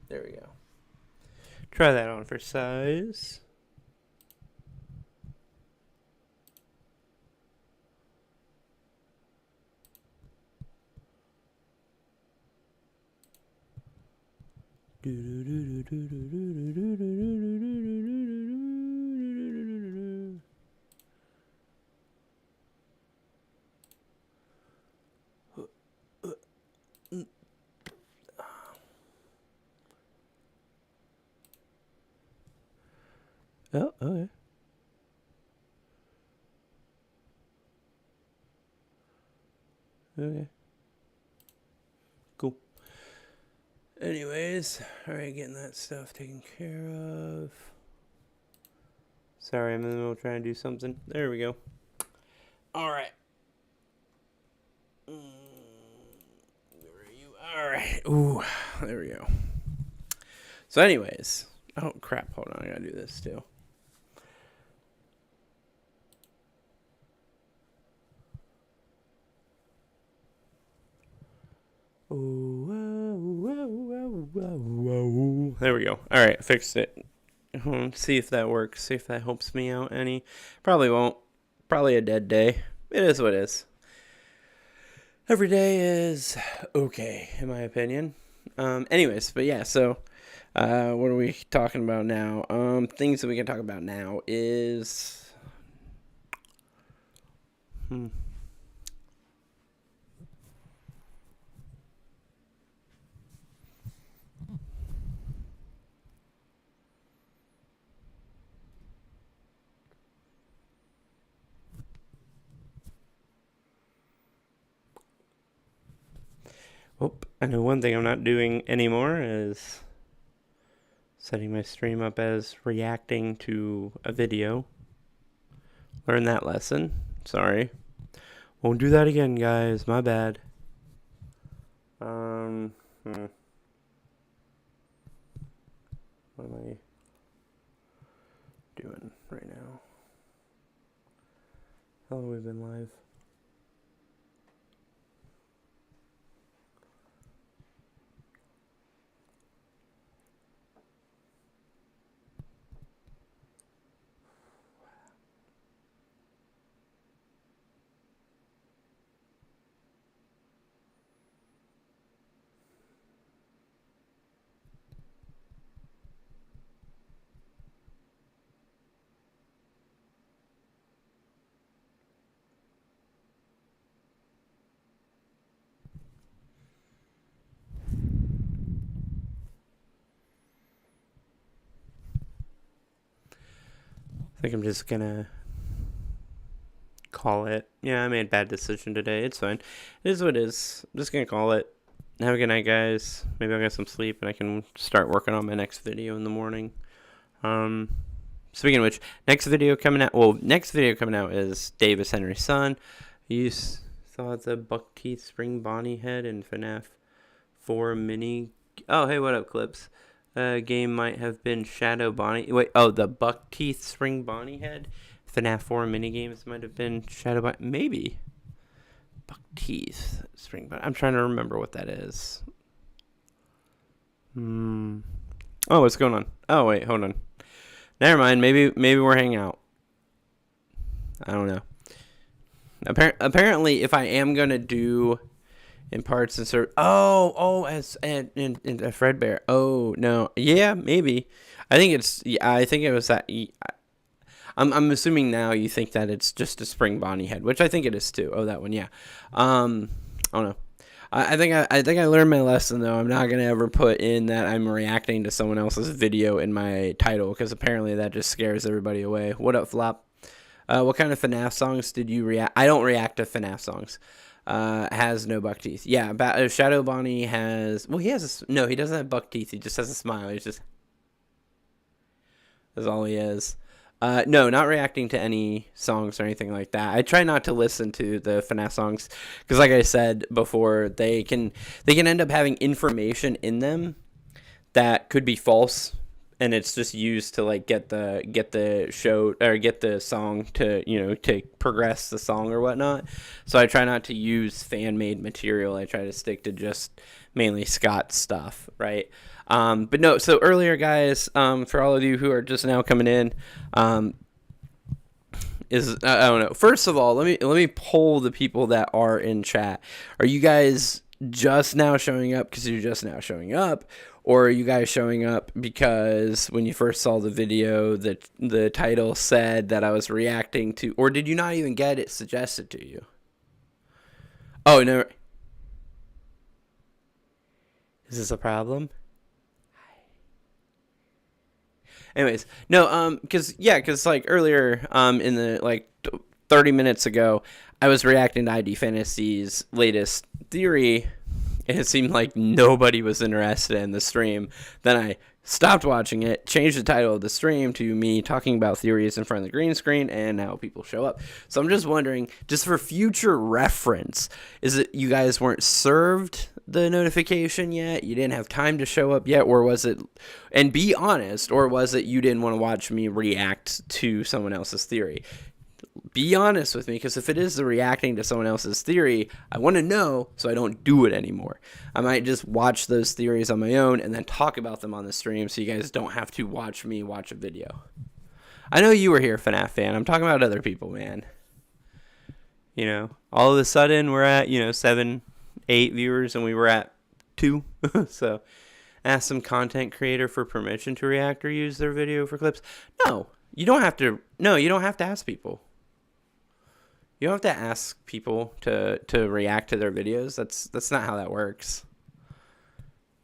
There we go. Try that on for size. Oh, okay. Okay. Cool. Anyways, alright, getting that stuff taken care of. Sorry, I'm in the middle of trying to do something. There we go. Alright. Where are you? Alright. Ooh, there we go. So anyways. Oh, crap. Hold on. I gotta do this too. There we go. All right, fixed it. See if that works. See if that helps me out any. Probably won't. Probably a dead day. It is what it is. Every day is okay, in my opinion. Anyways, but yeah, so what are we talking about now? Things that we can talk about now is... Oh, I know one thing I'm not doing anymore is setting my stream up as reacting to a video. Learn that lesson. Sorry. Won't do that again, guys. My bad. What am I doing right now? How long have we been live? I think I'm just gonna call it. Yeah, I made a bad decision today. It's fine. It is what it is. I'm just gonna call it. Have a good night, guys. Maybe I'll get some sleep and I can start working on my next video in the morning. Speaking of which, next video coming out is Davis Henry's son. You saw the buck teeth spring Bonnie head in Fnaf 4 mini. Oh, hey, what up, Clips? Game might have been Shadow Bonnie. Wait, the buck teeth spring Bonnie head. Fnaf 4 mini games might have been Shadow Bonnie. Maybe. Buck teeth spring Bonnie. I'm trying to remember what that is. Oh, what's going on? Oh, wait, hold on. Never mind. Maybe we're hanging out. I don't know. Apparently, if I am gonna do in parts and sort. As in Fredbear. Oh no. Yeah, maybe. I think it's. Yeah, I think it was that. I'm assuming now you think that it's just a spring Bonnie head, which I think it is too. Oh, that one. Yeah. I don't know. I think I learned my lesson though. I'm not gonna ever put in that I'm reacting to someone else's video in my title because apparently that just scares everybody away. What up, Flop? What kind of FNAF songs did you react? I don't react to FNAF songs. Has no buck teeth. Yeah, Shadow Bonnie has. Well, he has. No, he doesn't have buck teeth. He just has a smile. He's just. That's all he is. No, not reacting to any songs or anything like that. I try not to listen to the FNAF songs because, like I said before, they can end up having information in them that could be false, and it's just used to like get the show or get the song to to progress the song or whatnot. So I try not to use fan made material. I try to stick to just mainly Scott stuff, right? But no, so earlier, guys, for all of you who are just now coming in, I don't know. First of all, let me poll the people that are in chat. Are you guys just now showing up because you're just now showing up, or are you guys showing up because when you first saw the video, the title said that I was reacting to, or did you not even get it suggested to you? Oh no. Is this a problem? Anyways, no, because like earlier, in the 30 minutes ago, I was reacting to ID Fantasy's latest theory, and it seemed like nobody was interested in the stream. Then I stopped watching it, changed the title of the stream to me talking about theories in front of the green screen, and now people show up. So I'm just wondering, just for future reference, is it you guys weren't served the notification yet? You didn't have time to show up yet? Or was it, and be honest, or was it you didn't want to watch me react to someone else's theory? be honest with me, because if it is the reacting to someone else's theory, I want to know so I don't do it anymore. I might just watch those theories on my own and then talk about them on the stream so you guys don't have to watch me watch a video. I know you were here, Fnaf fan. I'm talking about other people, man. You know, all of a sudden we're at, 7, 8 viewers and we were at 2. So ask some content creator for permission to react or use their video for clips. No, you don't have to ask people. You don't have to ask people to react to their videos. That's not how that works.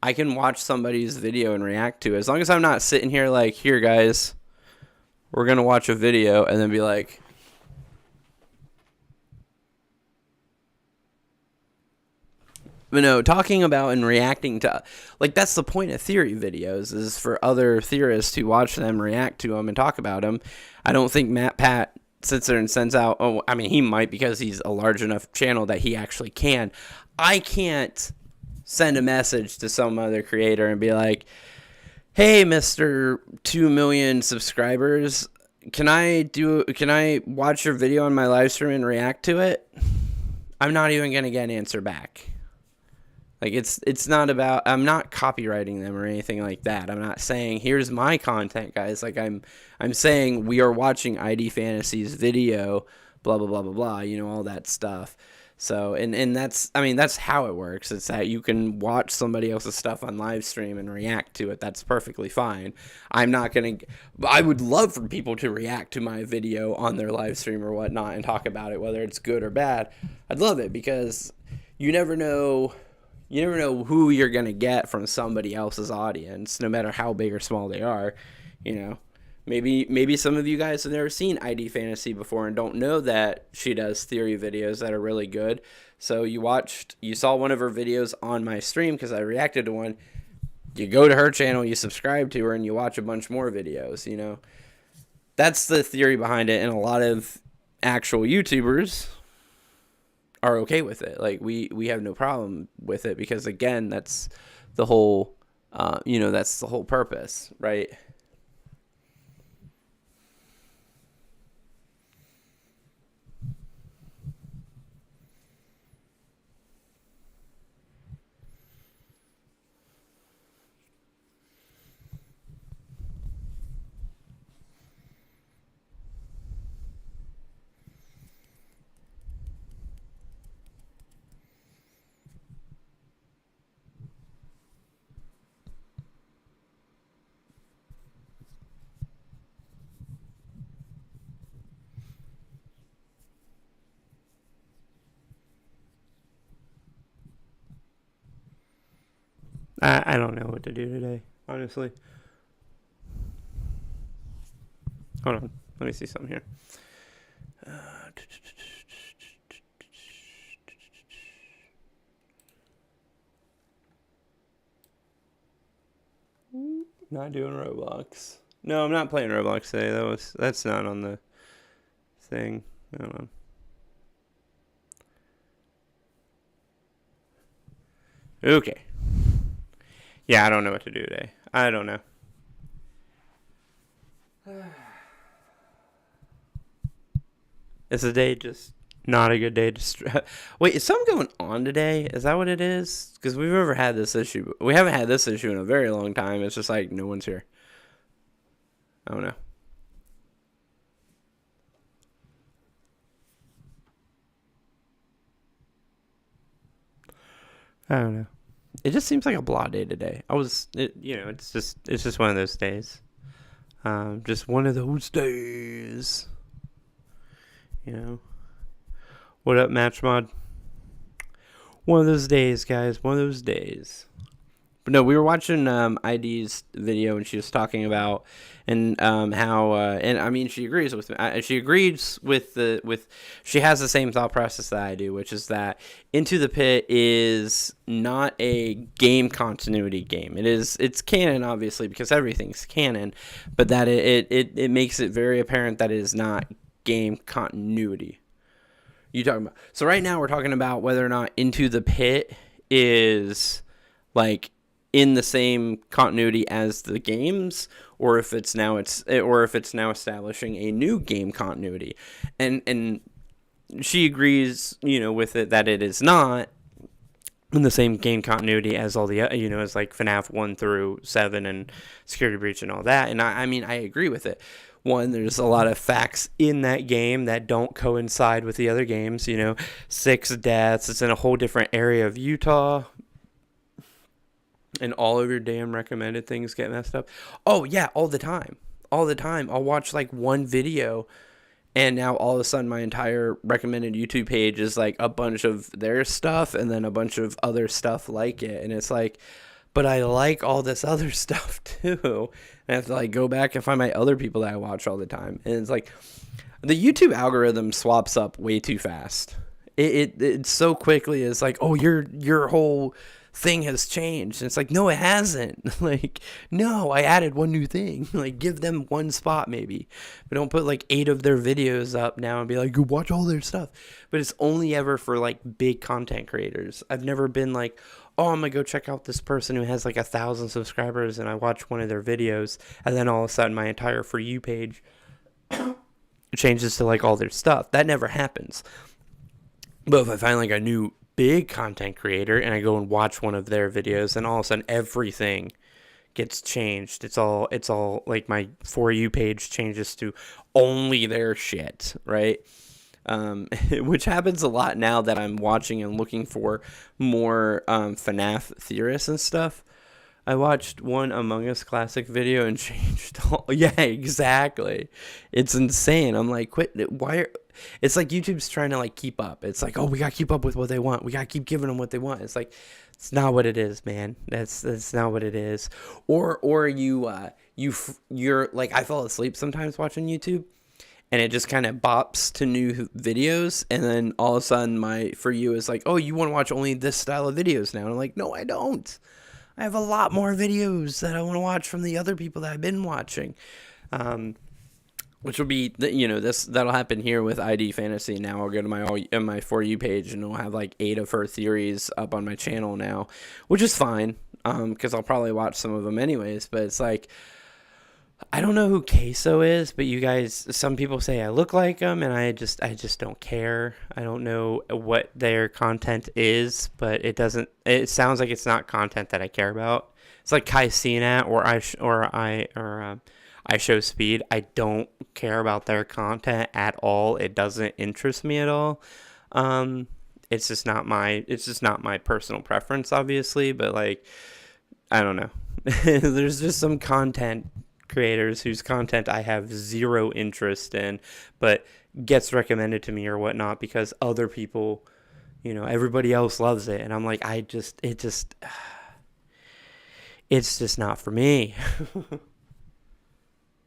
I can watch somebody's video and react to it. As long as I'm not sitting here like, here guys, we're going to watch a video and then be like, but no, talking about and reacting to, like, that's the point of theory videos, is for other theorists to watch them, react to them, and talk about them. I don't think Pat sits there and sends out, he might, because he's a large enough channel that he actually can. I can't send a message to some other creator and be like, hey, Mr. 2 million subscribers, can I watch your video on my live stream and react to it? I'm not even going to get an answer back. Like, it's not about, I'm not copywriting them or anything like that. I'm not saying, here's my content, guys. Like, I'm saying we are watching ID Fantasy's video, blah, blah, blah, blah, blah, all that stuff. So, and that's how it works. It's that you can watch somebody else's stuff on live stream and react to it. That's perfectly fine. I would love for people to react to my video on their live stream or whatnot and talk about it, whether it's good or bad. I'd love it, because you never know who you're going to get from somebody else's audience, no matter how big or small they are. Maybe some of you guys have never seen ID Fantasy before and don't know that she does theory videos that are really good. So you saw one of her videos on my stream because I reacted to one. You go to her channel, you subscribe to her, and you watch a bunch more videos, That's the theory behind it, and a lot of actual YouTubers are okay with it. Like, we have no problem with it, because again, that's the whole that's the whole purpose, right? I don't know what to do today, honestly. Hold on. Let me see something here. Not doing Roblox. No, I'm not playing Roblox today. That's not on the thing. Hold on. Okay. Yeah, I don't know what to do today. I don't know. Is the day just not a good day to wait, is something going on today? Is that what it is? Because we've never had this issue. We haven't had this issue in a very long time. It's just like no one's here. I don't know. I don't know. It just seems like a blah day today. It's just one of those days. Just one of those days. What up, Match Mod? One of those days, guys. One of those days. But no, we were watching ID's video, and she was talking about how she agrees with me. She agrees with she has the same thought process that I do, which is that Into the Pit is not a game continuity game. It's canon, obviously, because everything's canon, but that it makes it very apparent that it is not game continuity. You talking about? So right now we're talking about whether or not Into the Pit is like in the same continuity as the games, or if it's now establishing a new game continuity. And she agrees, with it, that it is not in the same game continuity as all the, as like FNAF 1 through 7 and Security Breach and all that. And I mean, I agree with it. One, there's a lot of facts in that game that don't coincide with the other games. 6 deaths. It's in a whole different area of Utah. And all of your damn recommended things get messed up. Oh, yeah, all the time. All the time. I'll watch like one video, and now all of a sudden my entire recommended YouTube page is like a bunch of their stuff and then a bunch of other stuff like it. And it's like, but I like all this other stuff too. And I have to like go back and find my other people that I watch all the time. And it's like the YouTube algorithm swaps up way too fast. It so quickly is like, oh, your whole thing has changed. And it's like, no, it hasn't. Like, no, I added one new thing. Like, give them one spot maybe, but don't put like 8 of their videos up now and be like, go watch all their stuff. But it's only ever for like big content creators. I've never been like, oh, I'm gonna go check out this person who has like 1,000 subscribers and I watch one of their videos, and then all of a sudden my entire For You page changes to like all their stuff. That never happens. But if I find like a new big content creator and I go and watch one of their videos, and all of a sudden everything gets changed. It's all like my For You page changes to only their shit, right? Which happens a lot now that I'm watching and looking for more Fnaf Theorists and stuff. I watched one Among Us classic video and changed all. Yeah, exactly. It's insane. I'm like, quit. It's like YouTube's trying to like keep up. It's like, oh, we gotta keep up with what they want. We gotta keep giving them what they want. It's like, it's not what it is, man. That's not what it is. Or you're like, I fall asleep sometimes watching YouTube, and it just kind of bops to new videos, and then all of a sudden my For You is like, oh, you want to watch only this style of videos now? And I'm like, no, I don't. I have a lot more videos that I want to watch from the other people that I've been watching. Which will be, that'll happen here with ID Fantasy. Now I'll go to my For You page, and it'll have like 8 of her theories up on my channel now, which is fine, because I'll probably watch some of them anyways. But it's like, I don't know who Queso is, but you guys, some people say I look like him, and I just don't care. I don't know what their content is, but it sounds like it's not content that I care about. It's like Kai Cenat or I Show Speed. I don't care about their content at all. It doesn't interest me at all. It's just not my personal preference, obviously, but like, I don't know. There's just some content creators whose content I have zero interest in, but gets recommended to me or whatnot because other people, everybody else loves it, and I'm like, it's just not for me.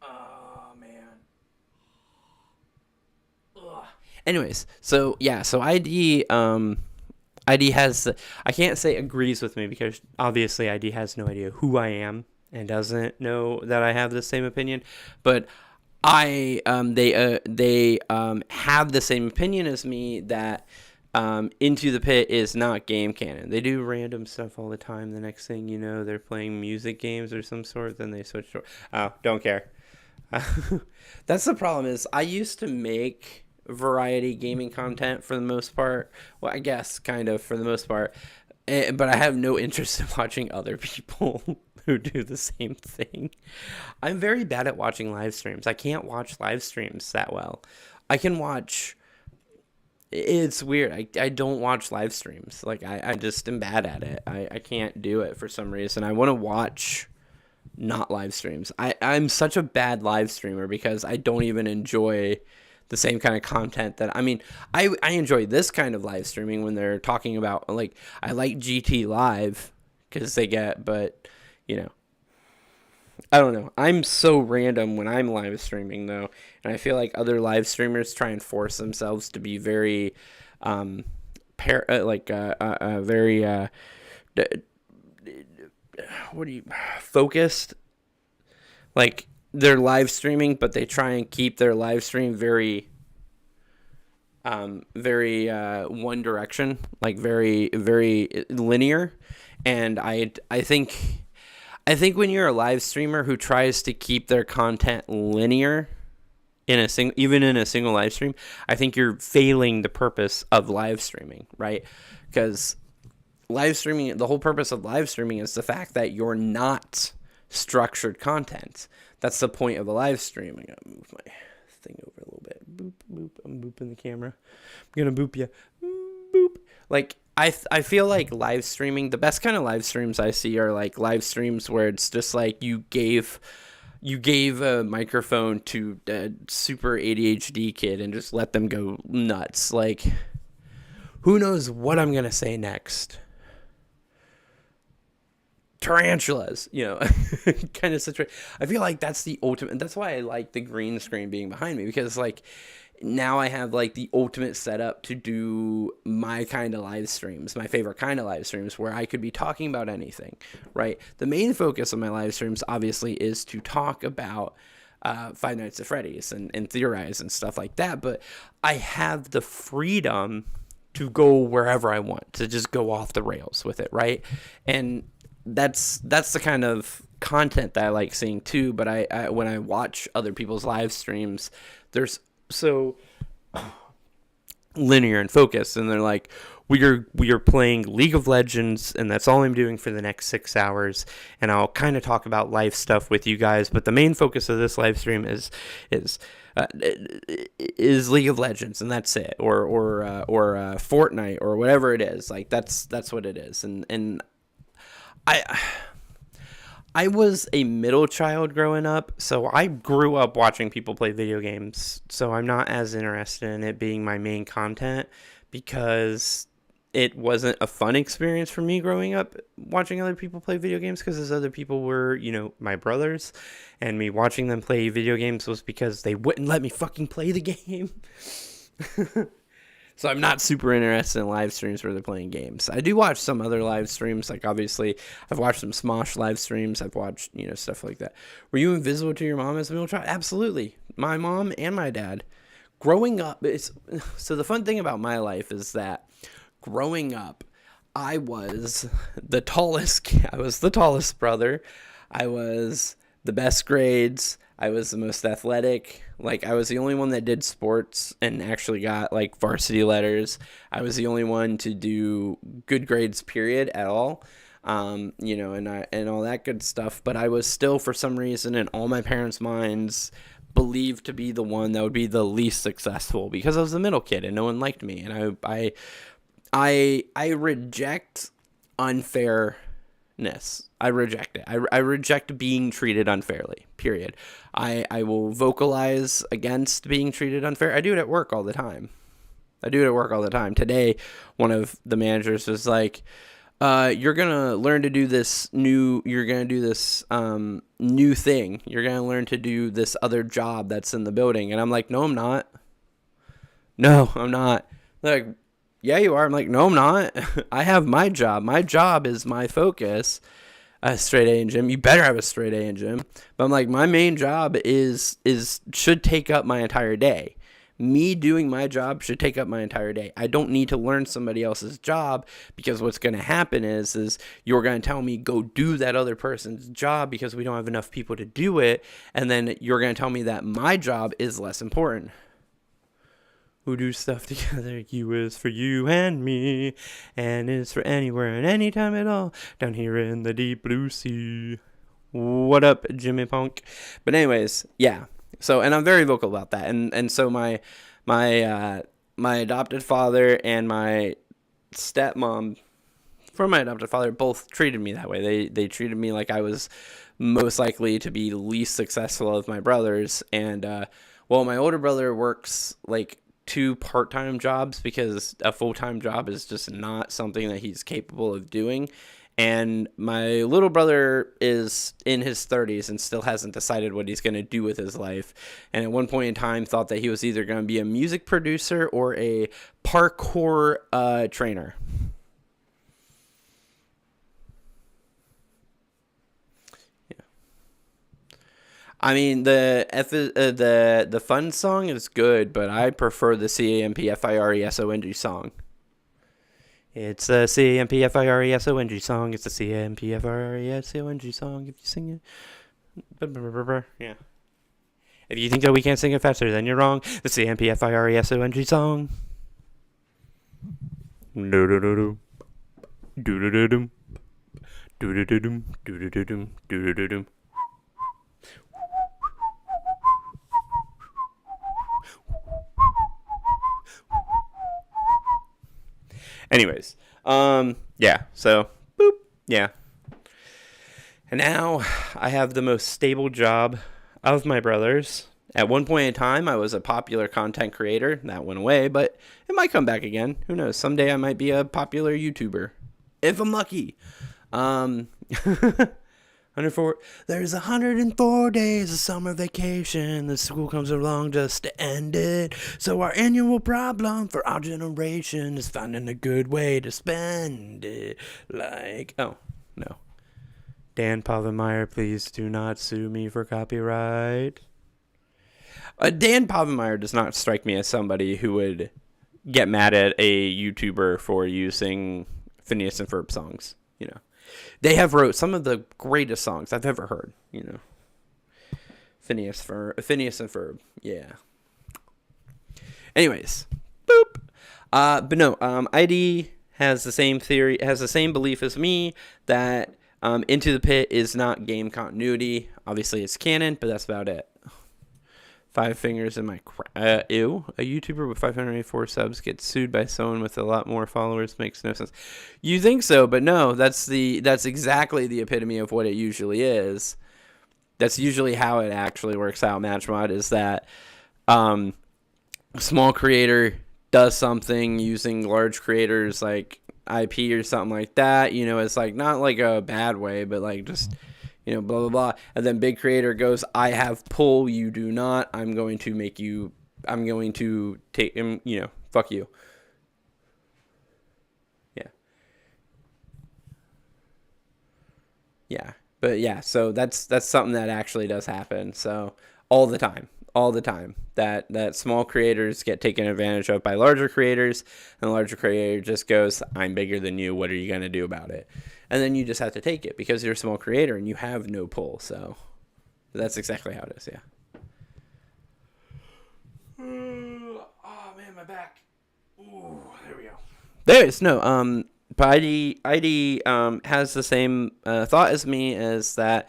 Oh man. Ugh. Anyways, so ID has, I can't say agrees with me because obviously ID has no idea who I am and doesn't know that I have the same opinion, but they have the same opinion as me that Into the Pit is not game canon. They do random stuff all the time. The next thing you know, they're playing music games or some sort, then they switch to, oh, don't care. That's the problem, is I used to make variety gaming content for the most part. Well, I guess kind of for the most part, but I have no interest in watching other people who do the same thing. I'm very bad at watching live streams. I can't watch live streams that well. I can watch, it's weird. I don't watch live streams. Like, I just am bad at it. I can't do it for some reason. I want to watch not live streams. I'm such a bad live streamer because I don't even enjoy the same kind of content that, I mean, I enjoy this kind of live streaming when they're talking about, like, I like GT Live because they get, but, I don't know. I'm so random when I'm live streaming, though, and I feel like other live streamers try and force themselves to be very, focused. Like, they're live streaming, but they try and keep their live stream very, very one direction, like very very linear, and I think when you're a live streamer who tries to keep their content linear even in a single live stream, I think you're failing the purpose of live streaming, right? Because live streaming, the whole purpose of live streaming is the fact that you're not structured content. That's the point of a live stream. I gotta move my thing over a little bit. Boop, boop. I'm booping the camera. I'm gonna boop you. Boop. Like, I feel like live streaming, the best kind of live streams I see are like live streams where it's just like you gave a microphone to a super ADHD kid and just let them go nuts. Like, who knows what I'm gonna say next? Tarantulas, kind of situation. I feel like that's the ultimate. That's why I like the green screen being behind me, because like now I have like the ultimate setup to do my kind of live streams, my favorite kind of live streams, where I could be talking about anything, right? The main focus of my live streams obviously is to talk about Five Nights at Freddy's and theorize and stuff like that, but I have the freedom to go wherever I want, to just go off the rails with it, right? And that's the kind of content that I like seeing too. But I when I watch other people's live streams, there's so linear and focused, and they're like, we are playing League of Legends, and that's all I'm doing for the next 6 hours, and I'll kind of talk about life stuff with you guys, but the main focus of this live stream is League of Legends, and that's it, or Fortnite, or whatever it is. Like, that's what it is. And I was a middle child growing up, so I grew up watching people play video games, so I'm not as interested in it being my main content, because it wasn't a fun experience for me growing up watching other people play video games, because those other people were, my brothers, and me watching them play video games was because they wouldn't let me fucking play the game. So I'm not super interested in live streams where they're playing games. I do watch some other live streams. Like, obviously, I've watched some Smosh live streams. I've watched, stuff like that. Were you invisible to your mom as a middle child? Absolutely. My mom and my dad. Growing up, so the fun thing about my life is that growing up, I was the tallest. I was the tallest brother. I was the best grades. I was the most athletic. Like, I was the only one that did sports and actually got like varsity letters. I was the only one to do good grades, period, at all. And all that good stuff. But I was still, for some reason, in all my parents' minds, believed to be the one that would be the least successful, because I was the middle kid and no one liked me. And I reject unfairness. I reject it. I reject being treated unfairly, period. I will vocalize against being treated unfair. I do it at work all the time. Today, one of the managers was like, you're going to learn to do this new thing. You're going to learn to do this other job that's in the building. And I'm like, no, I'm not. They're like, yeah, you are. I'm like, no, I'm not. I have my job. My job is my focus. A straight A in gym. You better have a straight A in gym. But I'm like, my main job should take up my entire day. Me doing my job should take up my entire day. I don't need to learn somebody else's job, because what's going to happen is you're going to tell me go do that other person's job because we don't have enough people to do it, and then you're going to tell me that my job is less important. Who do stuff together. You is for you and me, and is for anywhere and anytime at all, down here in the deep blue sea. What up, Jimmy Punk? But anyways, yeah. So, and I'm very vocal about that. And so my adopted father and my stepmom for my adopted father both treated me that way. They treated me like I was most likely to be least successful of my brothers. And my older brother works like 2 part-time jobs, because a full-time job is just not something that he's capable of doing. And my little brother is in his 30s and still hasn't decided what he's going to do with his life. And at one point in time thought that he was either going to be a music producer or a parkour trainer. I mean, the fun song is good, but I prefer the CAMPFIRESONG song. It's a CAMPFIRESONG song. It's a CAMPFIRESONG song. If you sing it, yeah. If you think that we can't sing it faster, then you're wrong. The CAMPFIRESONG song. Do do do do do do do do do do do do do do do do. Anyways, yeah, so, boop, yeah. And now I have the most stable job of my brothers. At one point in time, I was a popular content creator. That went away, but it might come back again. Who knows? Someday I might be a popular YouTuber. If I'm lucky. 104. There's 104 days of summer vacation. The school comes along just to end it. So our annual problem for our generation is finding a good way to spend it. Like, oh, no. Dan Povenmire, please do not sue me for copyright. Dan Povenmire does not strike me as somebody who would get mad at a YouTuber for using Phineas and Ferb songs, you know. They have wrote some of the greatest songs I've ever heard, you know. Phineas and Ferb, yeah. Anyways, boop. But no, ID has the same theory, has the same belief as me that Into the Pit is not game continuity. Obviously, it's canon, but that's about it. 5 fingers in my ew. A YouTuber with 584 subs gets sued by someone with a lot more followers. Makes no sense. You think so, but no. That's exactly the epitome of what it usually is. That's usually how it actually works out. Matchmod is that a small creator does something using large creators like IP or something like that. You know, it's like not like a bad way, but like just, you know, blah, blah, blah. And then big creator goes, I have pull, you do not. I'm going to take him, you know, fuck you. Yeah. Yeah. But yeah, so that's something that actually does happen. So all the time that small creators get taken advantage of by larger creators, and the larger creator just goes, I'm bigger than you. What are you going to do about it? And then you just have to take it because you're a small creator and you have no pull. So that's exactly how it is. Yeah. Oh man, my back. Ooh, there we go. There is no, but ID has the same thought as me, as that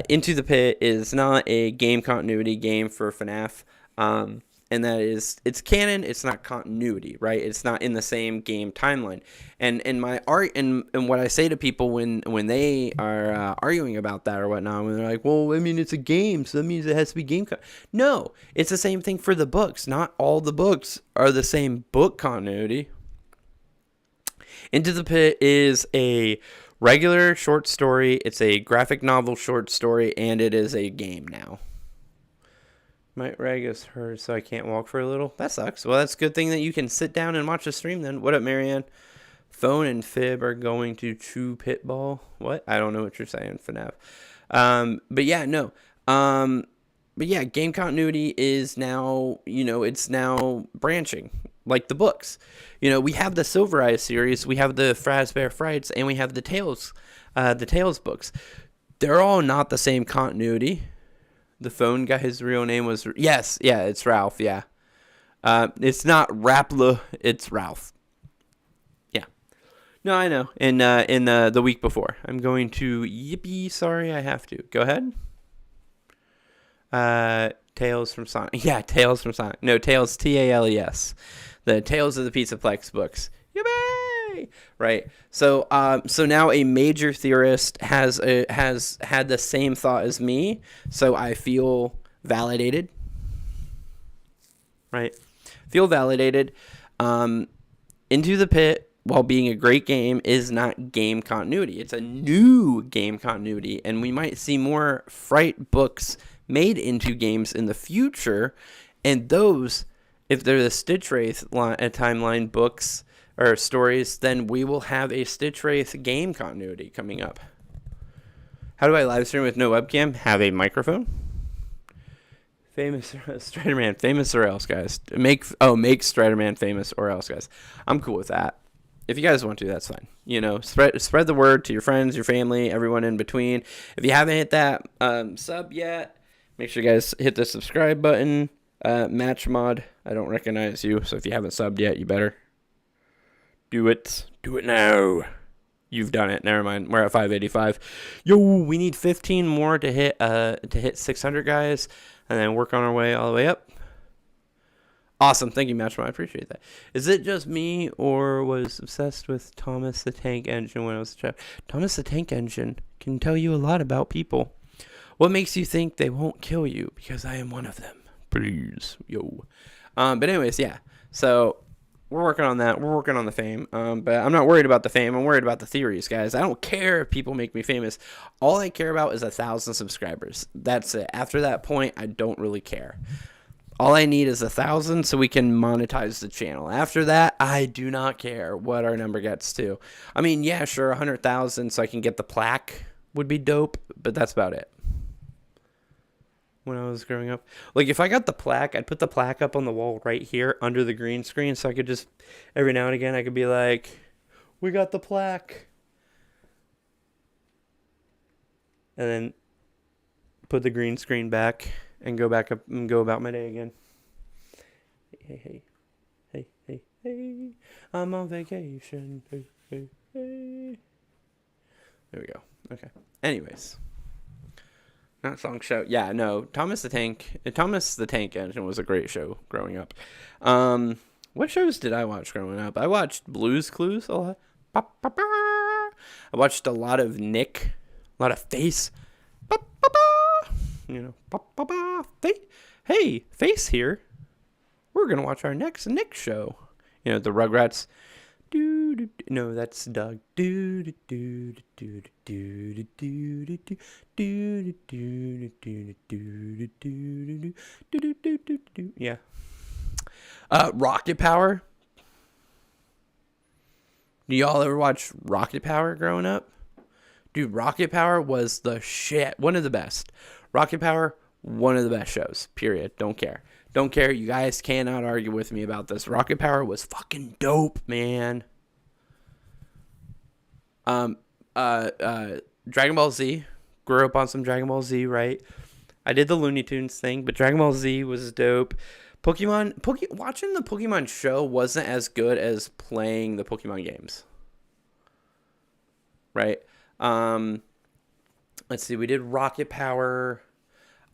Into the Pit is not a game continuity game for FNAF, and that is, it's canon, it's not continuity, right? It's not in the same game timeline. And my art and what I say to people when they are arguing about that or whatnot, when they're like, well, I mean, it's a game, so that means it has to be game. No, it's the same thing for the books. Not all the books are the same book continuity. Into the Pit is a regular short story. It's a graphic novel short story, and it is a game now. My reg is hurt, so I can't walk for a little. That sucks. Well, that's a good thing that you can sit down and watch the stream then. What up, Marianne? Phone and Fib are going to chew pitball. What? I don't know what you're saying, FNAF. But yeah, no. But yeah, game continuity is now, you know, it's now branching. Like the books. You know, we have the Silver Eyes series, we have the Fazbear Frights, and we have the Tales books. They're all not the same continuity. The phone guy, his real name was, yes, yeah, it's Ralph, yeah. It's not Rapla, it's Ralph. Yeah. No, I know. In the week before. I'm going to, yippee, sorry, I have to. Go ahead. Tales from Sonic. Yeah, Tales from Sonic. No, Tales, Tales. The Tales of the Pizzaplex books. Yippee! Right. So now a major theorist has had the same thought as me. So I feel validated. Right. Feel validated. Into the Pit, while being a great game, is not game continuity. It's a new game continuity, and we might see more Fright books made into games in the future, and those, if they're the Stitch Wraith timeline books or stories, then we will have a Stitch Wraith game continuity coming up. How do I live stream with no webcam? Have a microphone. Famous Striderman, famous or else, guys. Make Striderman famous or else, guys. I'm cool with that. If you guys want to, that's fine. Spread the word to your friends, your family, everyone in between. If you haven't hit that sub yet, make sure you guys hit the subscribe button. Match mod, I don't recognize you, so if you haven't subbed yet, you better do it. Do it now. You've done it. Never mind. We're at 585. Yo, we need 15 more to hit 600, guys, and then work on our way all the way up. Awesome. Thank you, Matchmo. I appreciate that. Is it just me, or was obsessed with Thomas the Tank Engine when I was a child? Thomas the Tank Engine can tell you a lot about people. What makes you think they won't kill you? Because I am one of them. Please. Yo. But anyways, yeah. So we're working on that. We're working on the fame. But I'm not worried about the fame. I'm worried about the theories, guys. I don't care if people make me famous. All I care about is 1,000 subscribers. That's it. After that point, I don't really care. All I need is 1,000 so we can monetize the channel. After that, I do not care what our number gets to. I mean, yeah, sure, 100,000 so I can get the plaque would be dope, but that's about it. When I was growing up, like, if I got the plaque, I'd put the plaque up on the wall right here under the green screen, so I could just, every now and again, I could be like, we got the plaque. And then put the green screen back and go back up and go about my day again. Hey, I'm on vacation. Hey. There we go. Okay. Anyways. Not song show. Yeah, no. Thomas the Tank Engine was a great show growing up. What shows did I watch growing up? I watched Blue's Clues a lot. I watched a lot of Nick, a lot of Face. Hey, Face here. We're gonna watch our next Nick show. The Rugrats. No, that's Doug. Yeah. Rocket Power. Do y'all ever watch Rocket Power growing up? Dude, Rocket Power was the shit. One of the best. Rocket Power, one of the best shows. Period. Don't care. Don't care. You guys cannot argue with me about this. Rocket Power was fucking dope, man. Dragon Ball Z. Grew up on some Dragon Ball Z, right? I did the Looney Tunes thing, but Dragon Ball Z was dope. Watching the Pokemon show wasn't as good as playing the Pokemon games. Right? Let's see. We did Rocket Power.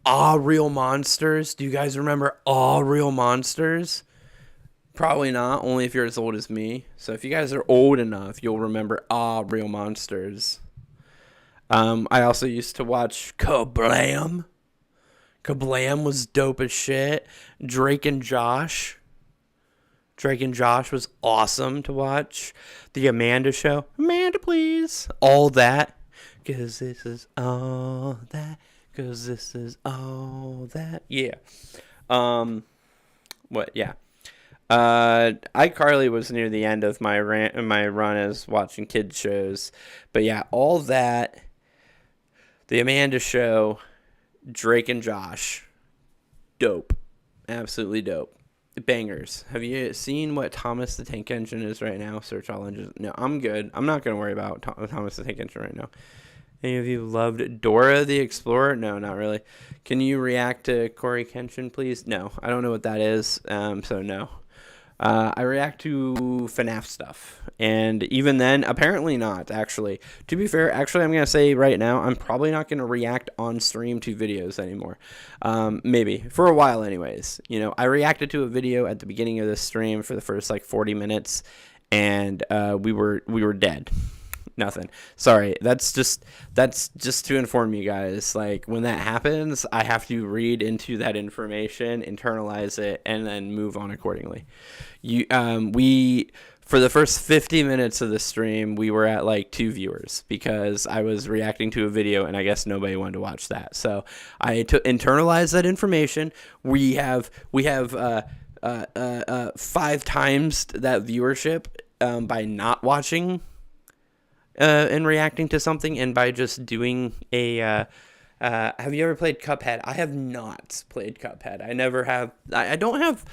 Real Monsters. Do you guys remember Real Monsters? Probably not, only if you're as old as me. So if you guys are old enough, you'll remember Real Monsters. I also used to watch Kablam. Kablam was dope as shit. Drake and Josh was awesome to watch. The Amanda Show. Amanda, please. All that. 'Cause this is all that. 'Cause this is all that. Yeah. What? Yeah. iCarly was near the end of my run as watching kids shows. But yeah, all that. The Amanda Show. Drake and Josh. Dope. Absolutely dope. Bangers. Have you seen what Thomas the Tank Engine is right now? Search all engines. No, I'm good. I'm not going to worry about Thomas the Tank Engine right now. Any of you loved Dora the Explorer? No, not really. Can you react to Corey Kenshin, please? No, I don't know what that is, so no. I react to FNAF stuff, and even then, apparently not, actually. To be fair, actually, I'm going to say right now, I'm probably not going to react on stream to videos anymore. Maybe. For a while, anyways. I reacted to a video at the beginning of this stream for the first, 40 minutes, and we were dead. Nothing. Sorry. That's just to inform you guys. When that happens, I have to read into that information, internalize it, and then move on accordingly. For the first 50 minutes of the stream, we were at 2 viewers because I was reacting to a video and I guess nobody wanted to watch that. So I internalized that information. We have 5 times that viewership by not watching and reacting to something, and by just doing a Have you ever played Cuphead? I have not played Cuphead. I never have. I don't have.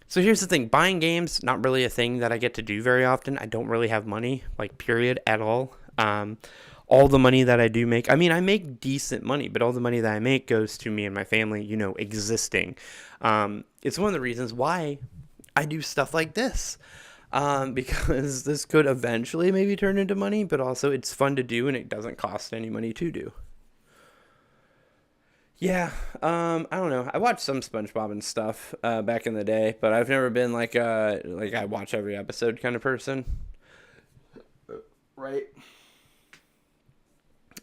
So here's the thing. Buying games, not really a thing that I get to do very often. I don't really have money, like, period, at all. All the money that I do make, I mean, I make decent money, but all the money that I make goes to me and my family, existing. It's one of the reasons why I do stuff like this. Because this could eventually maybe turn into money, but also it's fun to do and it doesn't cost any money to do. Yeah, I don't know. I watched some SpongeBob and stuff back in the day, but I've never been like I watch every episode kind of person. Right.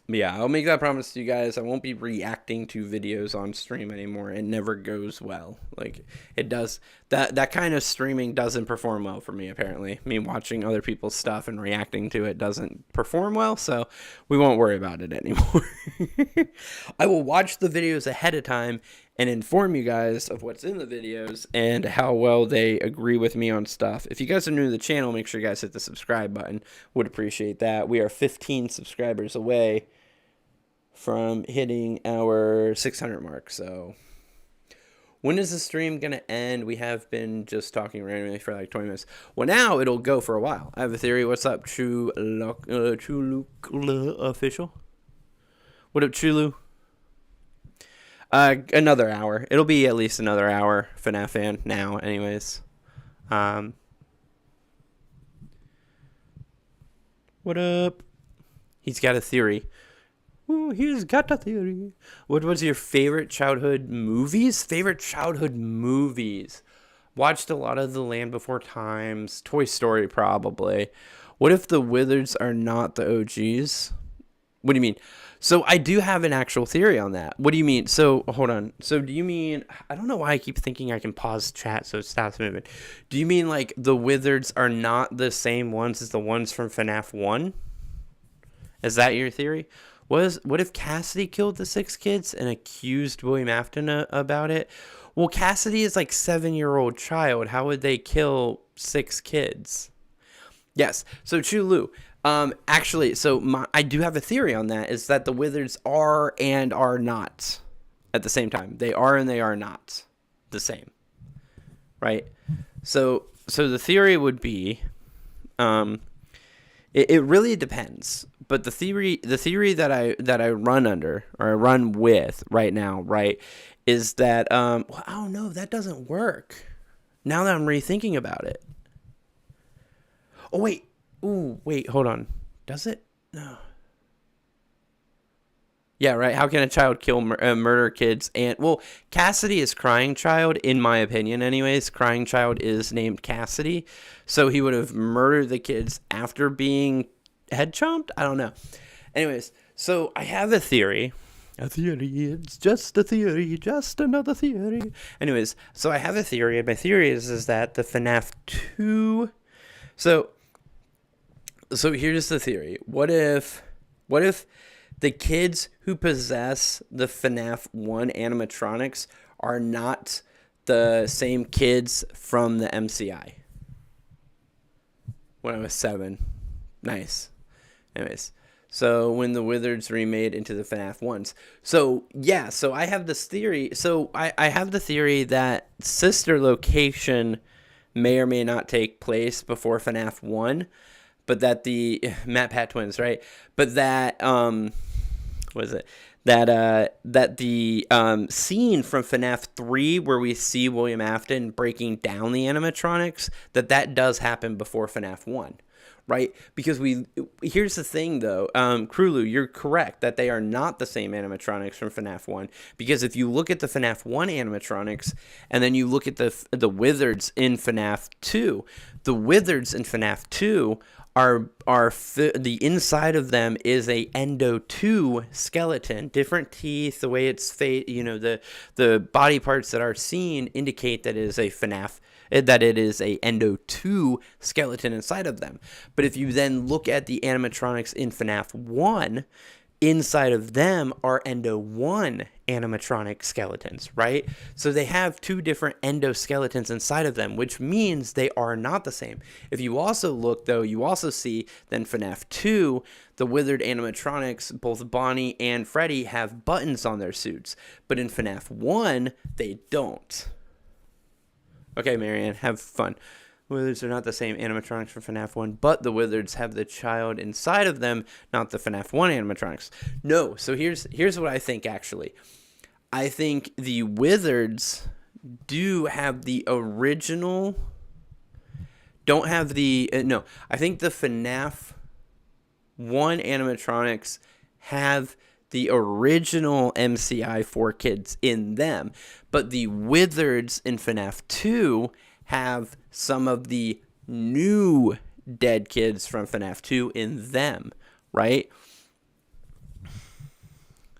Yeah, I'll make that promise to you guys. I won't be reacting to videos on stream anymore. It never goes well. Like, it does. That kind of streaming doesn't perform well for me, apparently. Me watching other people's stuff and reacting to it doesn't perform well, so we won't worry about it anymore. I will watch the videos ahead of time and inform you guys of what's in the videos and how well they agree with me on stuff. If you guys are new to the channel, make sure you guys hit the subscribe button. Would appreciate that. We are 15 subscribers away from hitting our 600 mark. So when is the stream going to end? We have been just talking randomly for like 20 minutes. Well, now it'll go for a while. I have a theory. What's up, Chulu official? What up, Chulu? Another hour. It'll be at least another hour, FNAF fan, now, anyways. What up? He's got a theory. Ooh, he's got a theory. What was your favorite childhood movies? Favorite childhood movies. Watched a lot of The Land Before Times. Toy Story, probably. What if the Wizards are not the OGs? What do you mean? So I do have an actual theory on that. What do you mean? So hold on. So do you mean, I don't know why I keep thinking I can pause chat so it stops moving. Do you mean like the Wizards are not the same ones as the ones from FNAF 1? Is that your theory? What if Cassidy killed the 6 kids and accused William Afton about it? Well, Cassidy is like 7-year-old child. How would they kill 6 kids? Yes. So Chulu. Actually, so I do have a theory on that, is that the Wizards are and are not at the same time. They are and they are not the same, right? So the theory would be, it really depends. But the theory that I run under, or I run with right now, right, is that well, I don't know, that doesn't work. Now that I'm rethinking about it. Oh wait. Ooh, wait, hold on. Does it? No. Yeah, right. How can a child kill murder kids? And well, Cassidy is Crying Child, in my opinion. Anyways, Crying Child is named Cassidy, so he would have murdered the kids after being head chomped. I don't know. Anyways, so I have a theory. A theory. It's just a theory. Just another theory. Anyways, so I have a theory, and my theory is that the FNAF 2. So here's the theory. What if the kids who possess the FNAF 1 animatronics are not the same kids from the MCI? When I was 7. Nice. Anyways, so when the Wizards remade into the FNAF 1s. So, yeah, so I have this theory. So I have the theory that sister location may or may not take place before FNAF 1. But that the Matt Pat twins, right? But that what is it? That the scene from FNAF 3 where we see William Afton breaking down the animatronics, that does happen before FNAF 1, right? Because here's the thing though, Krulu, you're correct that they are not the same animatronics from FNAF 1, because if you look at the FNAF 1 animatronics and then you look at the Wizards in FNAF 2, the Wizards in FNAF 2 are the inside of them is a Endo 2 skeleton, different teeth, the way it's the body parts that are seen indicate that it is a Endo 2 skeleton inside of them. But if you then look at the animatronics in FNAF 1, inside of them are Endo 1 animatronic skeletons, right? So they have 2 different endoskeletons inside of them, which means they are not the same. If you also look, though, you also see then FNAF 2, the withered animatronics, both Bonnie and Freddy, have buttons on their suits. But in FNAF 1, they don't. Okay, Marianne, have fun. Wizards are not the same animatronics from FNAF 1, but the Wizards have the child inside of them, not the FNAF 1 animatronics. No, so here's what I think, actually. I think the Wizards do have the original... Don't have the... no, I think the FNAF 1 animatronics have the original MCI 4 kids in them, but the Wizards in FNAF 2 have some of the new dead kids from FNAF 2 in them, right?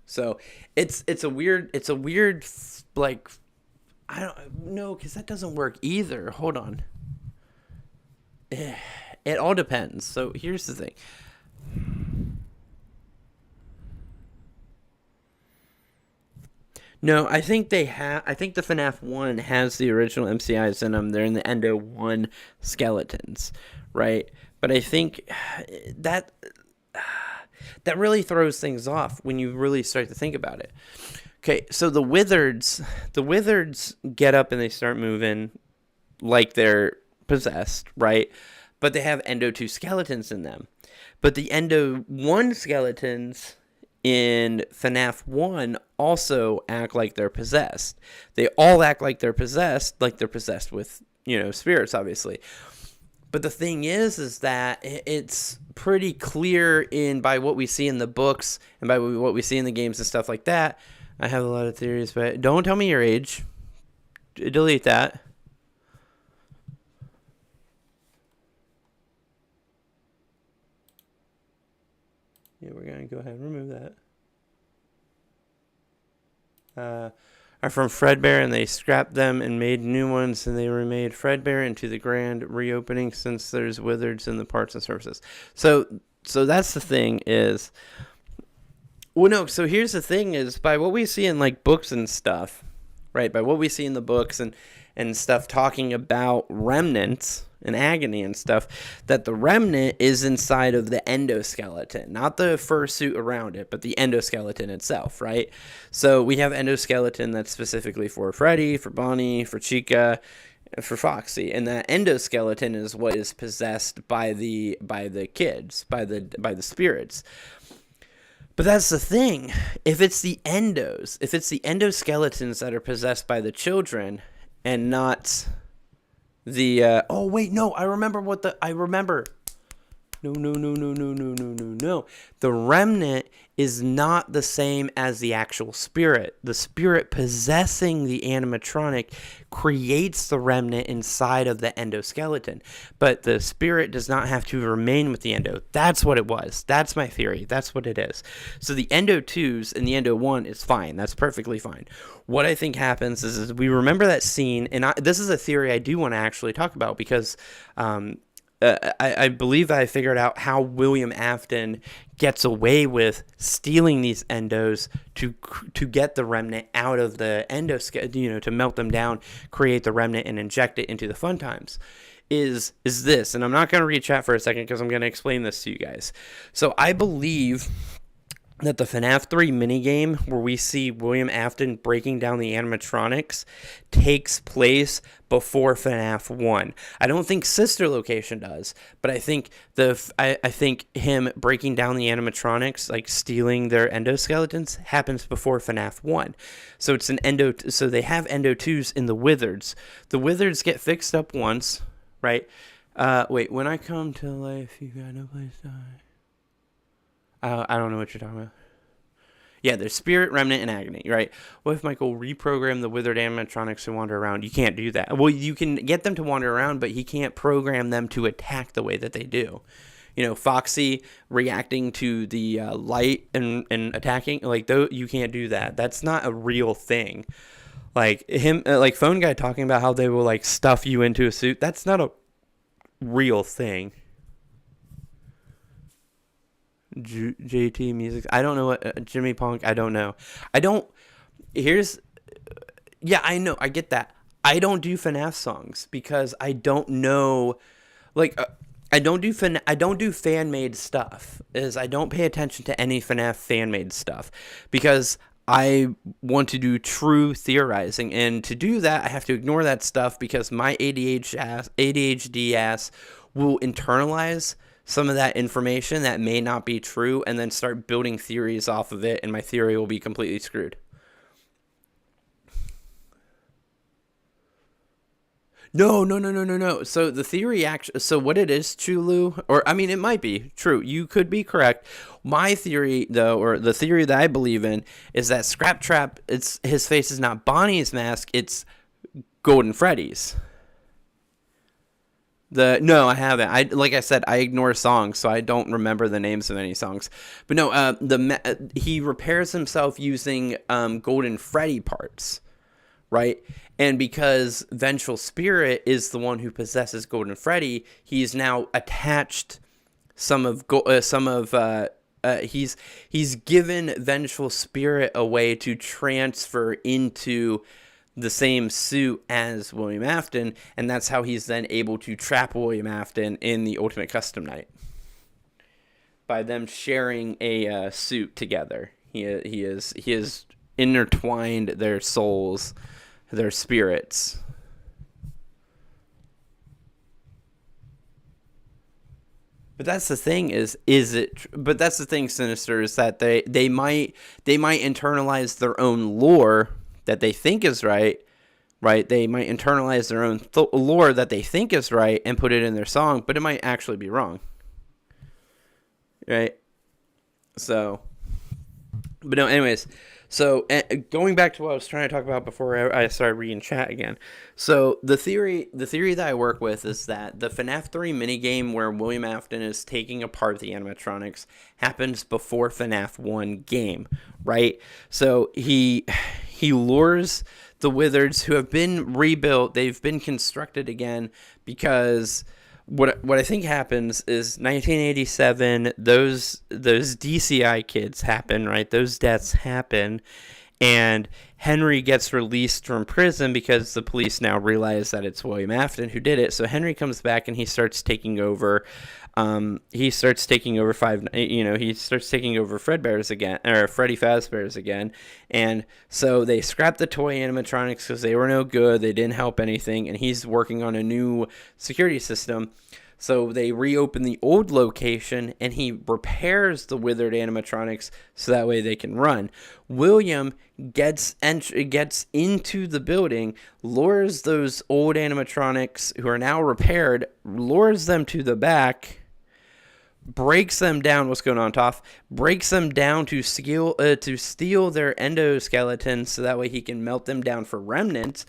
So it's a weird like, I don't know, because that doesn't work either. Hold on. It all depends. So here's the thing. No, I think they have. I think the FNAF 1 has the original MCIs in them. They're in the Endo 1 skeletons, right? But I think that really throws things off when you really start to think about it. Okay, so the Wizards get up and they start moving like they're possessed, right? But they have Endo 2 skeletons in them. But the Endo 1 skeletons in FNAF 1 also act like they're possessed. They all act like they're possessed with, spirits, obviously. But the thing is that it's pretty clear by what we see in the books and by what we see in the games and stuff like that. I have a lot of theories, but don't tell me your age. Delete that. Yeah, we're going to go ahead and remove that. Are from Fredbear, and they scrapped them and made new ones, and they remade Fredbear into the grand reopening since there's Wizards in the parts and services. So that's the thing is... Well, no, so here's the thing is, by what we see in, like, books and stuff, right, by what we see in the books and stuff talking about remnants and agony and stuff, that the remnant is inside of the endoskeleton, not the fursuit around it, but the endoskeleton itself, right? So we have endoskeleton that's specifically for Freddy, for Bonnie, for Chica, for Foxy, and that endoskeleton is what is possessed by the kids, by the spirits. But that's the thing. If it's the endoskeletons that are possessed by the children and not the oh wait, no, I remember. No. The remnant is not the same as the actual spirit. The spirit possessing the animatronic creates the remnant inside of the endoskeleton. But the spirit does not have to remain with the endo. That's what it was. That's my theory. That's what it is. So the Endo 2s and the Endo 1 is fine. That's perfectly fine. What I think happens is we remember that scene, and this is a theory I do want to actually talk about because I believe that I figured out how William Afton gets away with stealing these endos to get the remnant out of the endoskeleton, to melt them down, create the remnant, and inject it into the fun times. Is this, and I'm not going to read chat for a second because I'm going to explain this to you guys. So I believe that the FNAF 3 minigame where we see William Afton breaking down the animatronics takes place before FNAF 1. I don't think Sister Location does, but I think I think him breaking down the animatronics, like stealing their endoskeletons, happens before FNAF 1. So it's so they have Endo 2s in the Wizards. The Wizards get fixed up once, right? Wait, when I come to life, you got no place to hide. I don't know what you're talking about. Yeah, there's Spirit, Remnant, and Agony, right? What if Michael reprogrammed the withered animatronics to wander around? You can't do that. Well, you can get them to wander around, but he can't program them to attack the way that they do. Foxy reacting to the light and attacking, like, you can't do that. That's not a real thing. Like, like Phone Guy talking about how they will, like, stuff you into a suit. That's not a real thing. JT Music. I don't know what Jimmy Punk. I don't know. I don't. Here's. Yeah, I know. I get that. I don't do FNAF songs because I don't know. Like, I don't do fan made stuff. I don't pay attention to any FNAF fan made stuff because I want to do true theorizing, and to do that, I have to ignore that stuff because my ADHD ass will internalize some of that information that may not be true, and then start building theories off of it, and my theory will be completely screwed. No. So the theory so what it is, Chulu, or I mean, it might be true. You could be correct. My theory, though, or the theory that I believe in, is that Scrap Trap, his face is not Bonnie's mask, it's Golden Freddy's. No, I haven't. Like I said, I ignore songs, so I don't remember the names of any songs. But no, he repairs himself using Golden Freddy parts, right? And because Vengeful Spirit is the one who possesses Golden Freddy, he's now attached he's given Vengeful Spirit a way to transfer into the same suit as William Afton, and that's how he's then able to trap William Afton in the Ultimate Custom Night, by them sharing a suit together. He has intertwined their souls, their spirits. But that's the thing but that's the thing, Sinister, is that they might internalize their own lore that they think is right? They might internalize their own lore that they think is right and put it in their song, but it might actually be wrong. Right? So, but no, anyways. So, going back to what I was trying to talk about before I started reading chat again. So, the theory that I work with is that the Fnaf 3 minigame where William Afton is taking apart the animatronics happens before Fnaf 1 game, right? So, he lures the Wizards, who have been rebuilt. They've been constructed again because what I think happens is 1987, those DCI kids happen, right? Those deaths happen, and Henry gets released from prison because the police now realize that it's William Afton who did it. So Henry comes back and he starts taking over. He starts taking over Fredbear's again, or Freddy Fazbear's again, and so they scrapped the toy animatronics because they were no good. They didn't help anything, and he's working on a new security system. So they reopen the old location, and he repairs the withered animatronics so that way they can run. William gets into the building, lures those old animatronics who are now repaired, lures them to the back, breaks them down. What's going on, Toph? Breaks them down to steal their endoskeletons so that way he can melt them down for remnants.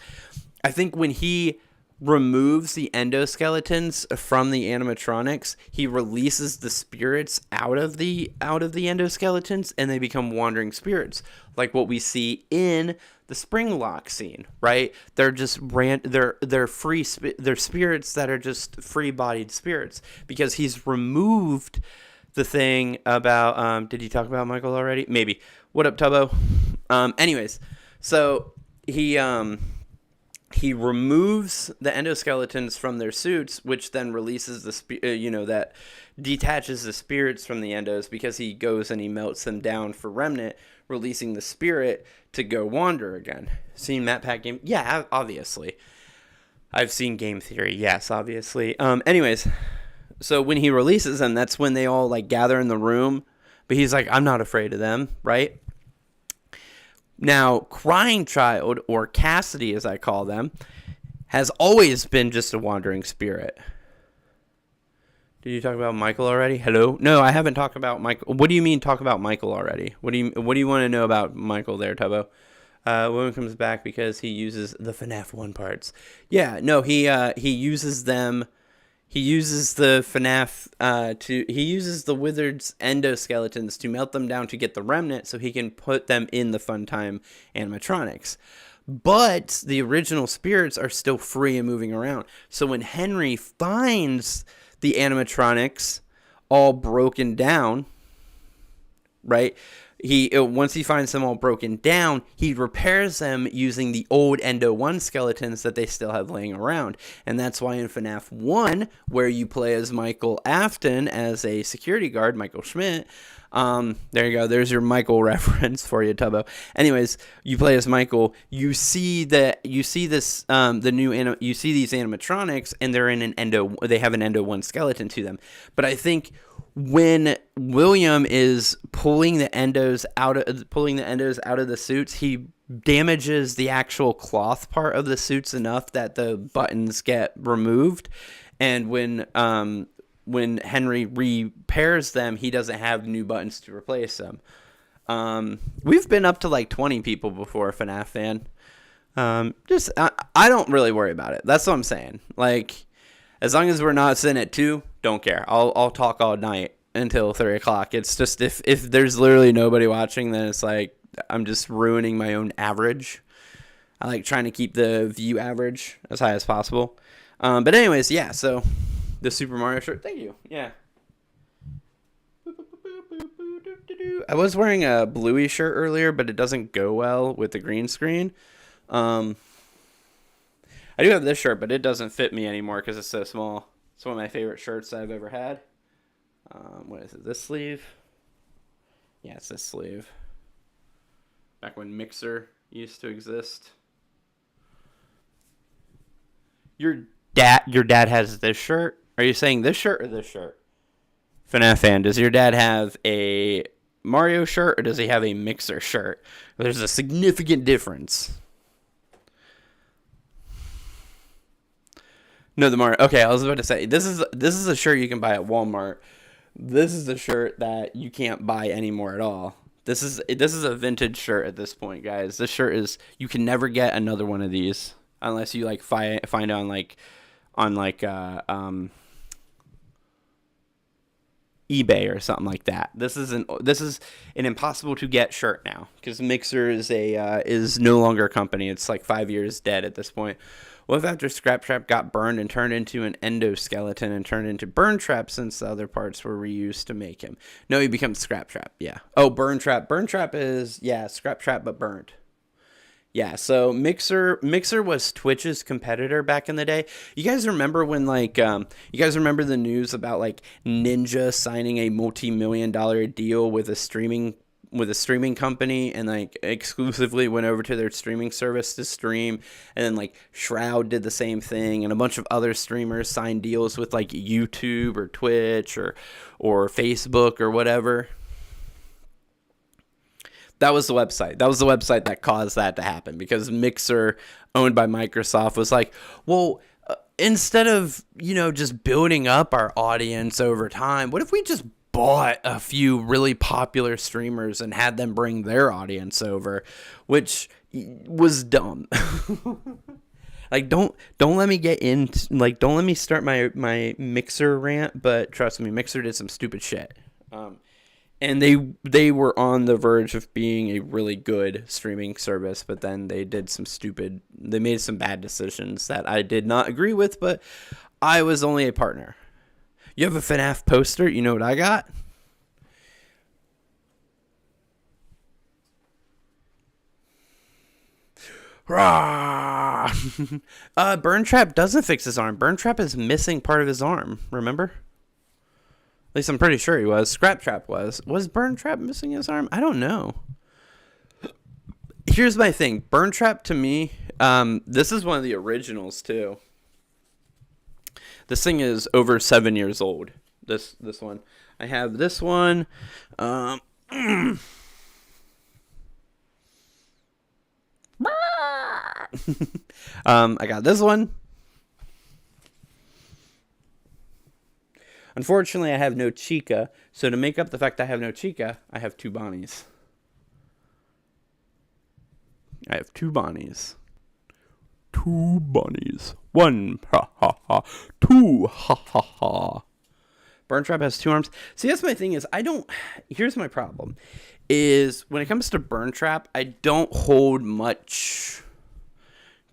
I think when he removes the endoskeletons from the animatronics, he releases the spirits out of the endoskeletons, and they become wandering spirits, like what we see in the spring lock scene, right? They're just they're spirits that are just free-bodied spirits because he's removed the thing about did he talk about Michael already? Maybe. What up, Tubbo? Anyways, so he removes the endoskeletons from their suits, which then releases that detaches the spirits from the endos, because he goes and he melts them down for remnant, releasing the spirit to go wander again. Seen Matt Pack game? Yeah, obviously. I've seen Game Theory. Yes, obviously. Anyways, so when he releases them, that's when they all like gather in the room, but he's like, I'm not afraid of them, right? Now, Crying Child, or Cassidy as I call them, has always been just a wandering spirit. Did you talk about Michael already? Hello? No, I haven't talked about Michael. What do you mean talk about Michael already? What do you want to know about Michael there, Tubbo? William comes back because he uses the FNAF 1 parts. Yeah, no, he uses them. He uses the FNAF he uses the Wizard's endoskeletons to melt them down to get the remnant so he can put them in the Funtime animatronics. But the original spirits are still free and moving around. So when Henry finds the animatronics all broken down, right? Once he finds them all broken down, he repairs them using the old Endo 1 skeletons that they still have laying around. And that's why in FNAF 1, where you play as Michael Afton as a security guard, Michael Schmidt, there you go. There's your Michael reference for you, Tubbo. Anyways, you play as Michael. You see these animatronics, and they're in an Endo. They have an Endo 1 skeleton to them. But I think when William is pulling the endos out of the suits, he damages the actual cloth part of the suits enough that the buttons get removed. And when Henry repairs them, he doesn't have new buttons to replace them. We've been up to like 20 people before, FNAF fan. I don't really worry about it. That's what I'm saying. Like, as long as we're not sitting at 2, don't care. I'll talk all night until 3 o'clock. It's just if there's literally nobody watching, then it's like I'm just ruining my own average. I like trying to keep the view average as high as possible. But anyways, yeah, so the Super Mario shirt. Thank you. Yeah. I was wearing a bluey shirt earlier, but it doesn't go well with the green screen. I do have this shirt, but it doesn't fit me anymore because it's so small. It's one of my favorite shirts I've ever had. What is it? This sleeve? Yeah, it's this sleeve. Back when Mixer used to exist. Your dad has this shirt? Are you saying this shirt or this shirt? FNAF fan, does your dad have a Mario shirt or does he have a Mixer shirt? There's a significant difference. No, the Mario. Okay, I was about to say this is a shirt you can buy at Walmart. This is a shirt that you can't buy anymore at all. This is a vintage shirt at this point, guys. This shirt is, you can never get another one of these unless you like find on eBay or something like that. This is an impossible to get shirt now because Mixer is no longer a company. It's like 5 years dead at this point. What if after Scrap Trap got burned and turned into an endoskeleton and turned into Burn Trap since the other parts were reused to make him? No, he becomes Scrap Trap. Yeah. Oh, Burn Trap. Burn Trap is, yeah, Scrap Trap but burned. Yeah, so Mixer was Twitch's competitor back in the day. You guys remember when you guys remember the news about like Ninja signing a multi-million-dollar deal with a streaming company and like exclusively went over to their streaming service to stream, and then like Shroud did the same thing, and a bunch of other streamers signed deals with like YouTube or Twitch or Facebook or whatever. That was the website. That was the website that caused that to happen because Mixer, owned by Microsoft, was like, well, instead of, just building up our audience over time, what if we just bought a few really popular streamers and had them bring their audience over, which was dumb. Like, don't let me get into, like, don't let me start my Mixer rant, but trust me, Mixer did some stupid shit. And they were on the verge of being a really good streaming service, but then they made some bad decisions that I did not agree with, but I was only a partner. You have a FNAF poster? You know what I got? Burn Trap doesn't fix his arm. Burn Trap is missing part of his arm, remember? At least I'm pretty sure he was. Scrap Trap was. Was Burn Trap missing his arm? I don't know. Here's my thing. Burn Trap to me, this is one of the originals too. This thing is over 7 years old. This one. I have this one. I got this one. Unfortunately, I have no Chica, so to make up the fact I have no Chica, I have two Bonnies. I have two Bonnies. Two Bonnies. One, ha ha ha. Two, ha ha ha. Burn Trap has two arms. See, that's my thing is, here's my problem. Is when it comes to Burn Trap, I don't hold much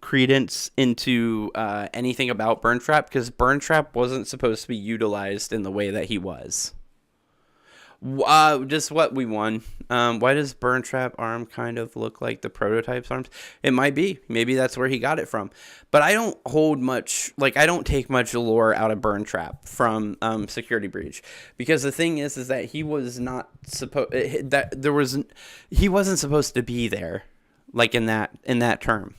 credence into anything about Burn Trap because Burn Trap wasn't supposed to be utilized in the way that he was. Just what we won. Why does Burn Trap arm kind of look like the prototype's arms? It might be. Maybe that's where he got it from. But I don't hold much, like, I don't take much lore out of Burn Trap from Security Breach. Because the thing is that he was not supposed, he wasn't supposed to be there, like, in that term.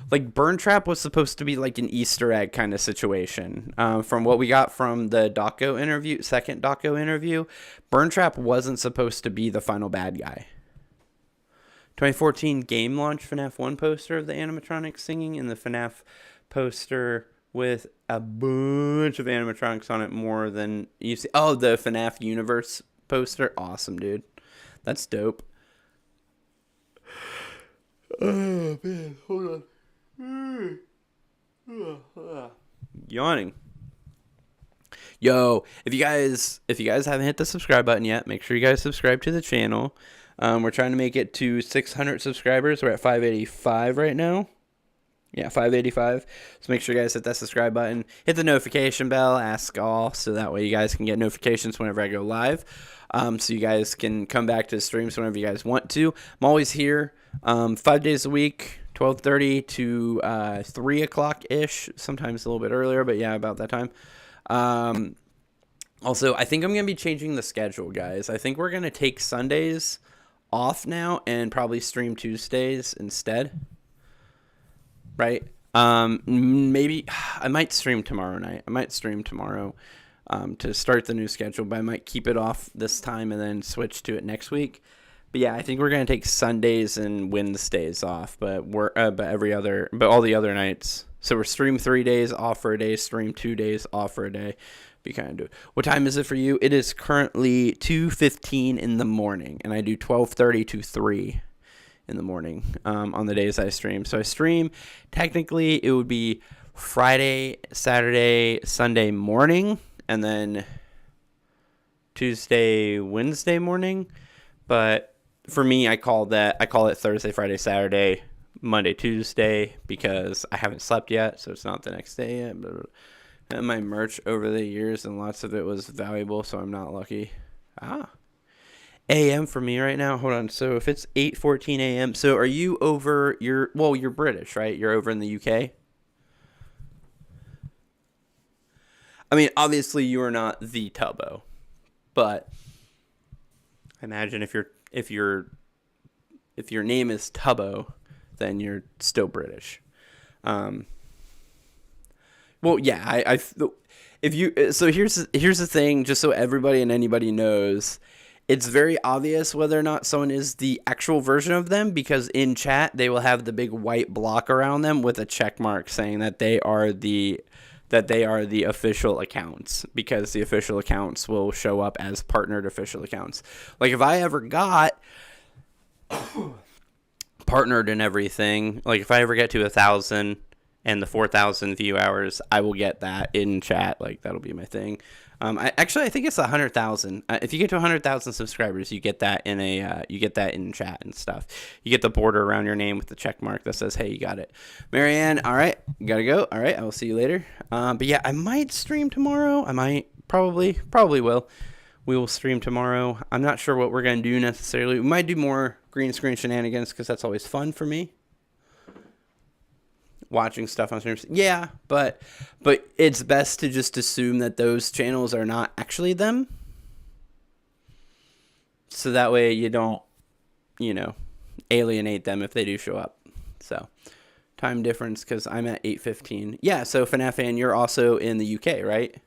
Like, Burn Trap was supposed to be like an Easter egg kind of situation. From what we got from the second Doco interview, Burn Trap wasn't supposed to be the final bad guy. 2014 game launch FNAF 1 poster of the animatronics singing, and the FNAF poster with a bunch of animatronics on it, more than you see. Oh, the FNAF universe poster. Awesome, dude. That's dope. Oh, man. Hold on. Yawning. Yo, if you guys haven't hit the subscribe button yet, make sure you guys subscribe to the channel. We're trying to make it to 600 subscribers. We're at 585 right now. Yeah, 585. So make sure you guys hit that subscribe button. Hit the notification bell, ask all, so that way you guys can get notifications whenever I go live. So you guys can come back to the streams whenever you guys want to. I'm always here 5 days a week. 12:30 to 3 o'clock ish, sometimes a little bit earlier, but yeah, about that time. Also, I think I'm gonna be changing the schedule, guys. I think we're gonna take Sundays off now and probably stream Tuesdays instead. Right? Maybe I might stream tomorrow night. I might stream tomorrow to start the new schedule, but I might keep it off this time and then switch to it next week. But yeah, I think we're gonna take Sundays and Wednesdays off, but all the other nights. So we're stream 3 days, off for a day, stream 2 days, off for a day. Be kind of. What time is it for you? It is currently 2:15 in the morning, and I do 12:30 to 3 in the morning on the days I stream. So I stream. Technically, it would be Friday, Saturday, Sunday morning, and then Tuesday, Wednesday morning, but for me, I call it Thursday, Friday, Saturday, Monday, Tuesday, because I haven't slept yet, so it's not the next day yet. And my merch over the years, and lots of it was valuable, so I'm not lucky. AM for me right now. Hold on. So if it's 8:14 AM, so are you over? You're British, right? You're over in the UK. I mean, obviously you are not the Tubbo, but I imagine if your name is Tubbo, then you're still British. Well, yeah, so here's the thing, just so everybody and anybody knows, it's very obvious whether or not someone is the actual version of them, because in chat they will have the big white block around them with a check mark saying that they are the official accounts, because the official accounts will show up as partnered official accounts. Like, if I ever got partnered and everything, like if I ever get to 1,000 and the 4,000 view hours, I will get that in chat. Like, that'll be my thing. I think it's 100,000. If you get to 100,000 subscribers, you get that in chat and stuff. You get the border around your name with the check mark that says, "Hey, you got it." Marianne, all right, gotta go. All right, I will see you later. But yeah, I might stream tomorrow. I might probably will. We will stream tomorrow. I'm not sure what we're gonna do necessarily. We might do more green screen shenanigans, because that's always fun for me. Watching stuff on streams. Yeah, but it's best to just assume that those channels are not actually them. So that way you don't, alienate them if they do show up. So, time difference, because I'm at 8:15. Yeah, so FNAF fan, you're also in the UK, right?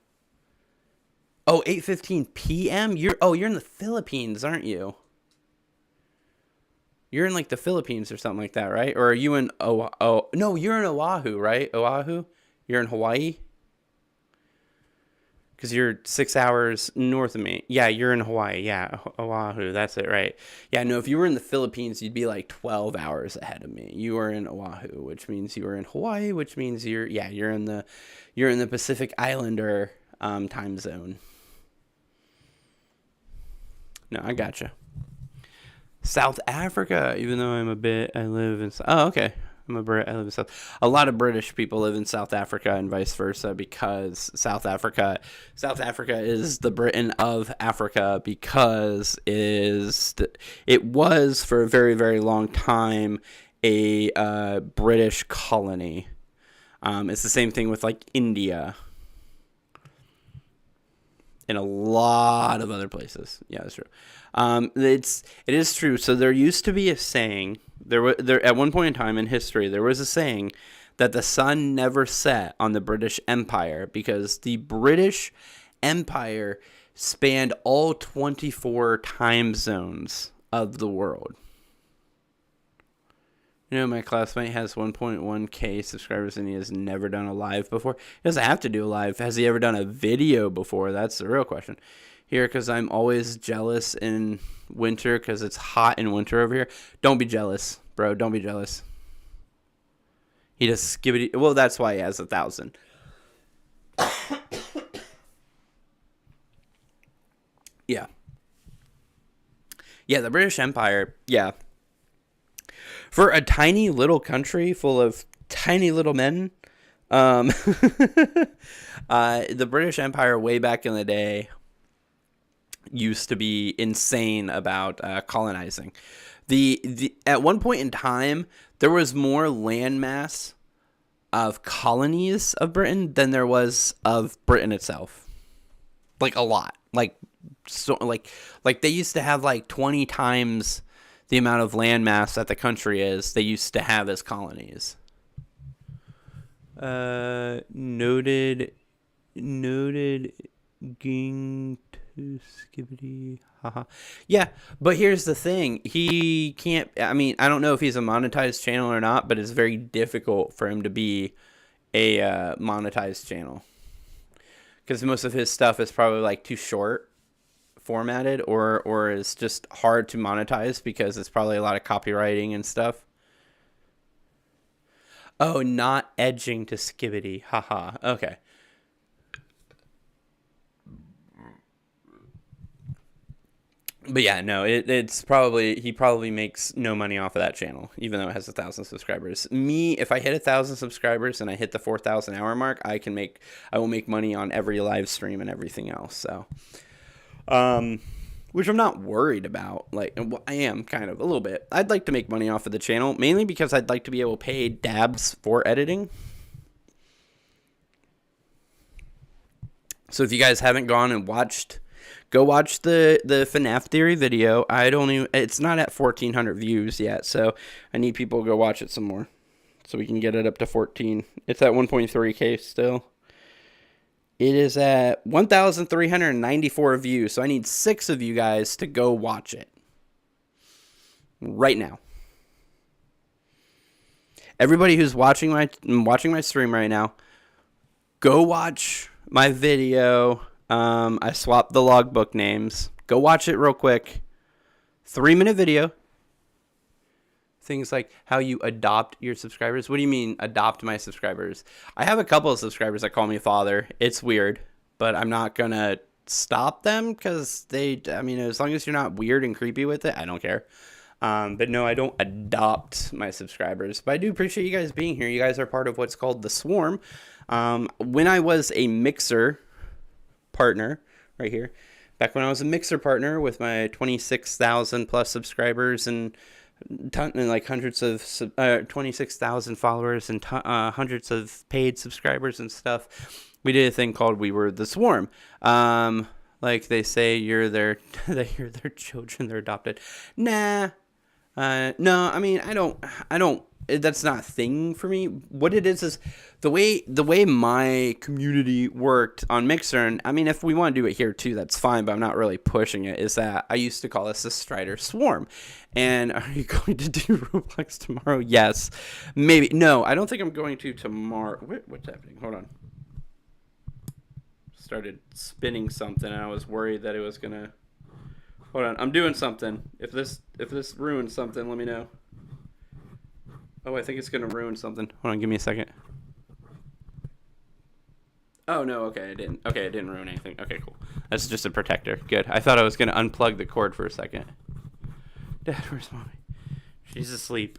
Oh, 8:15 p.m.? You're in the Philippines, aren't you? You're in, like, the Philippines or something like that, right? Or are you in... no, you're in Oahu, right? Oahu? You're in Hawaii? Because you're 6 hours north of me. Yeah, you're in Hawaii. Yeah, Oahu. That's it, right? Yeah, no, if you were in the Philippines, you'd be, like, 12 hours ahead of me. You are in Oahu, which means you are in Hawaii, which means you're in the Pacific Islander time zone. No, I gotcha. South Africa, even though I live in... Oh, okay. I'm a Brit. I live in South. A lot of British people live in South Africa and vice versa because South Africa is the Britain of Africa because it was for a very, very long time a British colony. It's the same thing with like India and a lot of other places. Yeah, that's true. It is true. So there used to be a saying. There at one point in time in history there was a saying that the sun never set on the British Empire because the British Empire spanned all 24 time zones of the world. You know, my classmate has 1.1k subscribers and he has never done a live before. He doesn't have to do a live. Has he ever done a video before? That's the real question. Here, because I'm always jealous in winter because it's hot in winter over here. Don't be jealous, bro. Don't be jealous. He does skibbity. Well, that's why he has 1,000. Yeah. Yeah, the British Empire, yeah. For a tiny little country full of tiny little men, the British Empire way back in the day used to be insane about colonizing. At one point in time, there was more landmass of colonies of Britain than there was of Britain itself. Like a lot. Like they used to have like 20 times the amount of landmass that the country is they used to have as colonies. Noted ging to skibbity haha. Yeah, but here's the thing. He can't, I mean, I don't know if he's a monetized channel or not, but it's very difficult for him to be a monetized channel. Because most of his stuff is probably like too short formatted or is just hard to monetize because it's probably a lot of copywriting and stuff. Oh, not edging to skibbity. Haha. Okay. But yeah, no, it's probably, he probably makes no money off of that channel, even though it has 1,000 subscribers. Me, if I hit 1,000 subscribers and I hit the 4,000 hour mark, I will make money on every live stream and everything else. So, which I'm not worried about. Like, I am kind of a little bit. I'd like to make money off of the channel, mainly because I'd like to be able to pay dabs for editing. So if you guys haven't gone and watched, go watch the Fnaf Theory video. It's not at 1,400 views yet, so I need people to go watch it some more so we can get it up to 14. It's at 1.3k still. It is at 1,394 views, so I need 6 of you guys to go watch it right now. Everybody who's watching my stream right now, go watch my video. I swapped the logbook names. Go watch it real quick. 3-minute video. Things like how you adopt your subscribers. What do you mean, adopt my subscribers? I have a couple of subscribers that call me father. It's weird, but I'm not going to stop them because as long as you're not weird and creepy with it, I don't care. But no, I don't adopt my subscribers. But I do appreciate you guys being here. You guys are part of what's called the Swarm. When I was a Mixer partner, right here, back when I was a Mixer partner with my 26,000 plus subscribers and like hundreds of 26,000 followers and hundreds of paid subscribers and stuff, we did a thing called We Were the Swarm. Like they say, you're their children, they're adopted. Nah. No, I mean, I don't, that's not a thing for me. What it is the way my community worked on Mixer, and I mean, if we want to do it here too, that's fine, but I'm not really pushing it, is that I used to call us the Strider Swarm. And are you going to do Roblox tomorrow? Yes. Maybe. No, I don't think I'm going to tomorrow. What's happening? Hold on. Started spinning something, and I was worried that it was going to... Hold on. I'm doing something. If this ruins something, let me know. Oh, I think it's going to ruin something. Hold on, give me a second. Oh, no, okay, it didn't. Okay, it didn't ruin anything. Okay, cool. That's just a protector. Good. I thought I was going to unplug the cord for a second. Dad, where's Mommy? She's asleep.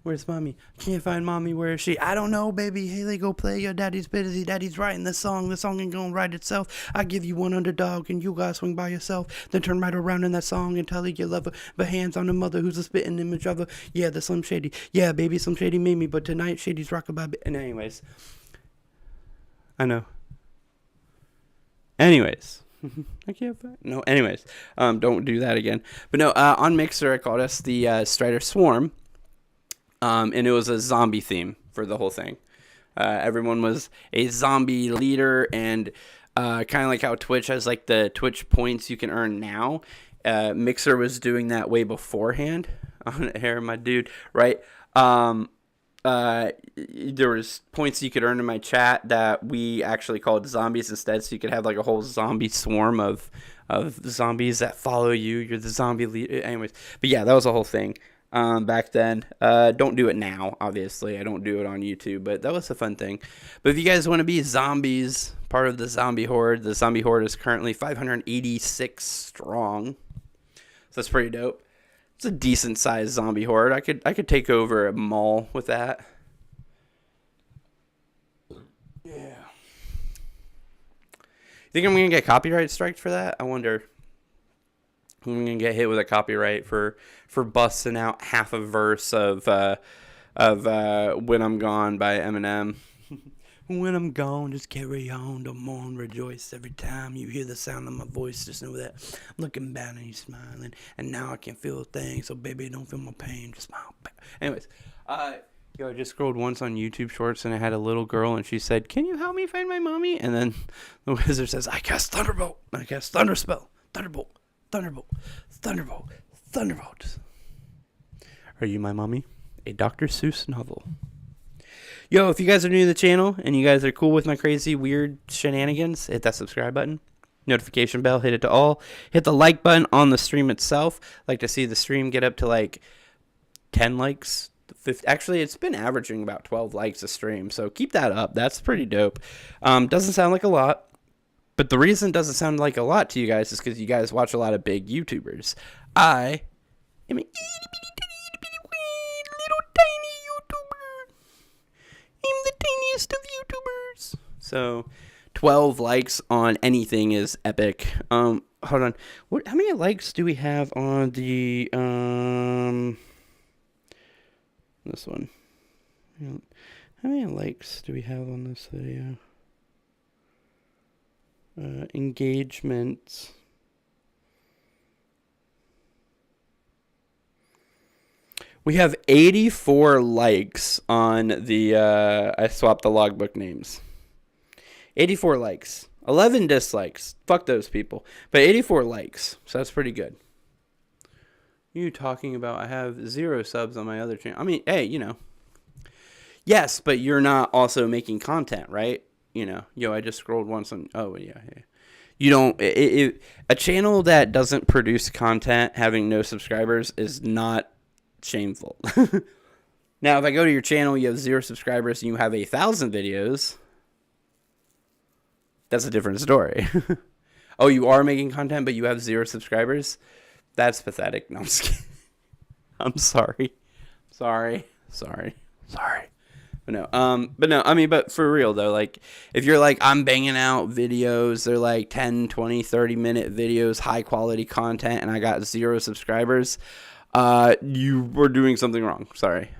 Where's mommy? Can't find mommy. Where is she? I don't know, baby. Haley, go play. Your daddy's busy. Daddy's writing this song. The song ain't gonna write itself. I give you one underdog and you gotta swing by yourself. Then turn right around in that song and tell her you love her. But hands on the mother who's a spitting image of her. Yeah, the Slim Shady. Yeah, baby, Slim Shady made me. But tonight, Shady's rockin' by. And anyways. I know. Anyways. I can't find. No, anyways. Don't do that again. But no, on Mixer, I called us the Strider Swarm. And it was a zombie theme for the whole thing. Everyone was a zombie leader, and kind of like how Twitch has like the Twitch points you can earn now. Mixer was doing that way beforehand. On air, my dude, right? There was points you could earn in my chat that we actually called zombies instead, so you could have like a whole zombie swarm of zombies that follow you. You're the zombie leader. Anyways, but yeah, that was a whole thing. Back then. Don't do it now, obviously. I don't do it on YouTube, but that was a fun thing. But if you guys want to be zombies, part of the zombie horde, the zombie horde is currently 586 strong. So that's pretty dope. It's a decent sized zombie horde. I could take over a mall with that. Yeah. You think I'm gonna get copyright striked for that? I wonder. I'm gonna get hit with a copyright for busting out half a verse of "When I'm Gone" by Eminem. When I'm gone, just carry on, don't mourn, rejoice. Every time you hear the sound of my voice, just know that I'm looking down and you smiling, and now I can feel things. So baby, don't feel my pain, just smile. Anyways, yo, I just scrolled once on YouTube Shorts, and I had a little girl, and she said, "Can you help me find my mommy?" And then the wizard says, "I cast Thunderbolt. I cast Thunderspell. Thunderbolt. Thunderbolt, Thunderbolt, Thunderbolt." Are you my mommy? A Dr. Seuss novel. Yo, if you guys are new to the channel and you guys are cool with my crazy, weird shenanigans, hit that subscribe button. Notification bell, hit it to all. Hit the like button on the stream itself. Like to see the stream get up to like 10 likes. 50. Actually, it's been averaging about 12 likes a stream, so keep that up. That's pretty dope. Doesn't sound like a lot. But the reason it doesn't sound like a lot to you guys is because you guys watch a lot of big YouTubers. I am an little tiny YouTuber. I'm the tiniest of YouTubers. So, 12 likes on anything is epic. Hold on. How many likes do we have on the this one? How many likes do we have on this video? Engagements. We have 84 likes on the I swapped the logbook names. 84 likes. 11 dislikes. Fuck those people. But 84 likes. So that's pretty good. You talking about I have 0 subs on my other channel. I mean, hey, you know. Yes, but you're not also making content, right? You know, yo, I just scrolled once on. Oh yeah. You don't. A channel that doesn't produce content having no subscribers is not shameful. Now, if I go to your channel, you have 0 subscribers, and you have 1,000 videos. That's a different story. Oh, you are making content, but you have 0 subscribers. That's pathetic. No, I'm just kidding. I'm sorry. Sorry. But no, I mean, but for real though, like, if you're like, I'm banging out videos, they're like 10, 20, 30-minute videos, high quality content, and I got 0 subscribers, you were doing something wrong. Sorry.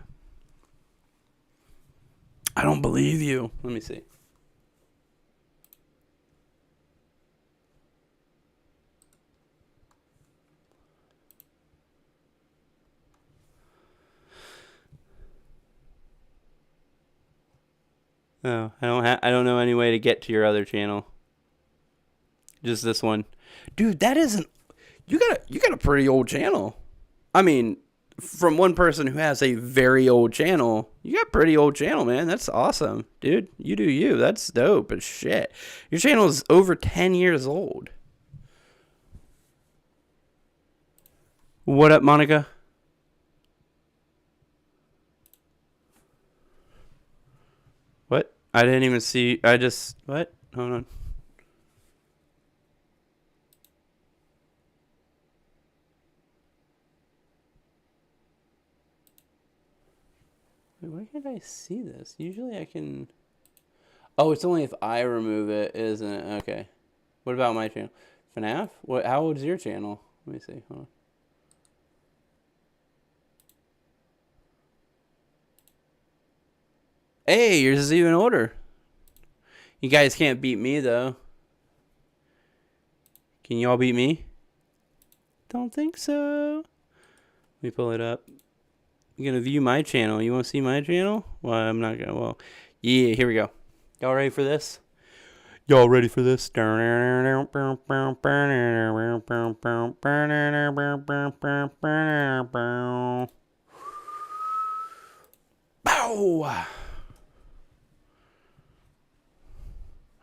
I don't believe you. Let me see. Oh, I don't know any way to get to your other channel. Just this one. Dude, that isn't you got a pretty old channel. I mean, from one person who has a very old channel, you got a pretty old channel, man. That's awesome. Dude, you do you. That's dope as shit. Your channel is over 10 years old. What up, Monica? What? I didn't even see. What? Hold on. Wait, why can't I see this? Usually I can... Oh, it's only if I remove it, isn't it? Okay. What about my channel? Fnaf? What? How old is your channel? Let me see. Hold on. Hey, yours is even older. You guys can't beat me, though. Can y'all beat me? Don't think so. Let me pull it up. You're going to view my channel. You want to see my channel? Well, I'm not going to. Well, yeah, here we go. Y'all ready for this? Y'all ready for this? Bow!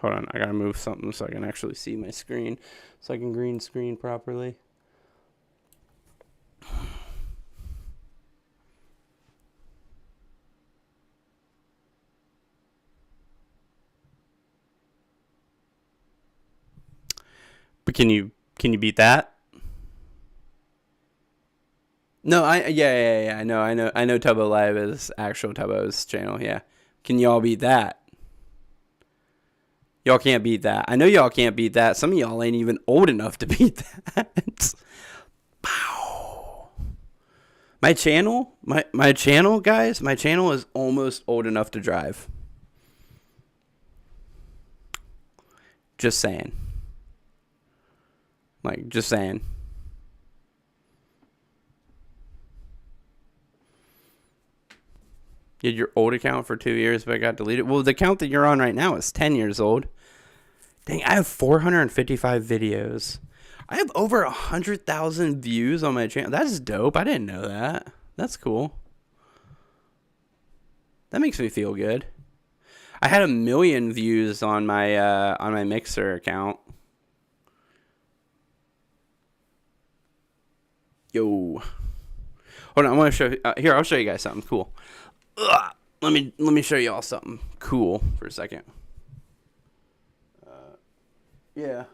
Hold on, I gotta move something so I can actually see my screen, so I can green screen properly. But can you beat that? No, yeah. I know Tubbo Live is actual Tubbo's channel. Yeah, can y'all beat that? Y'all can't beat that. I know y'all can't beat that. Some of y'all ain't even old enough to beat that. Pow. My channel, guys, my channel is almost old enough to drive. Just saying. Like, just saying. You had your old account for 2 years, but I got deleted. Well, the account that you're on right now is 10 years old. Dang, I have 455 videos. I have over 100,000 views on my channel. That's dope. I didn't know that. That's cool. That makes me feel good. I had 1 million views on my Mixer account. Yo. Hold on, I want to show here, I'll show you guys something cool. Ugh. Let me show you all something cool for a second. Yeah.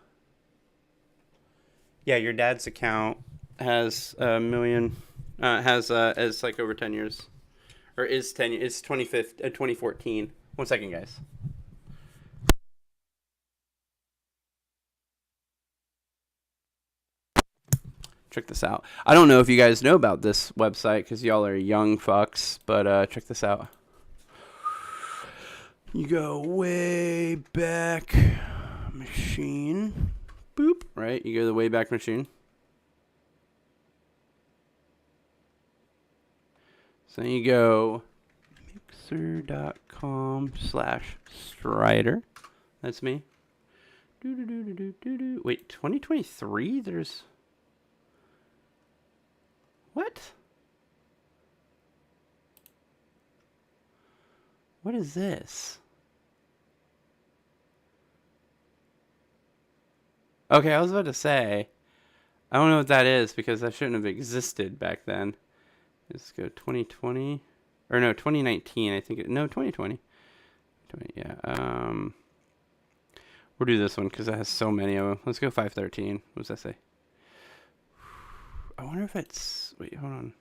Yeah, your dad's account has 1 million. Is like over 10 years, or is 10. It's 2014. 1 second, guys. Check this out. I don't know if you guys know about this website because y'all are young fucks, but check this out. You go way back machine. Boop. Right? You go to the way back machine. So you go mixer.com/Strider. That's me. Wait, 2023? There's... What? What is this? Okay, I was about to say, I don't know what that is because that shouldn't have existed back then. Let's go 2020, or no, 2019. I think no, 2020. Yeah. We'll do this one because it has so many of them. Let's go 513. What does that say? I wonder if it's... Wait, hold on.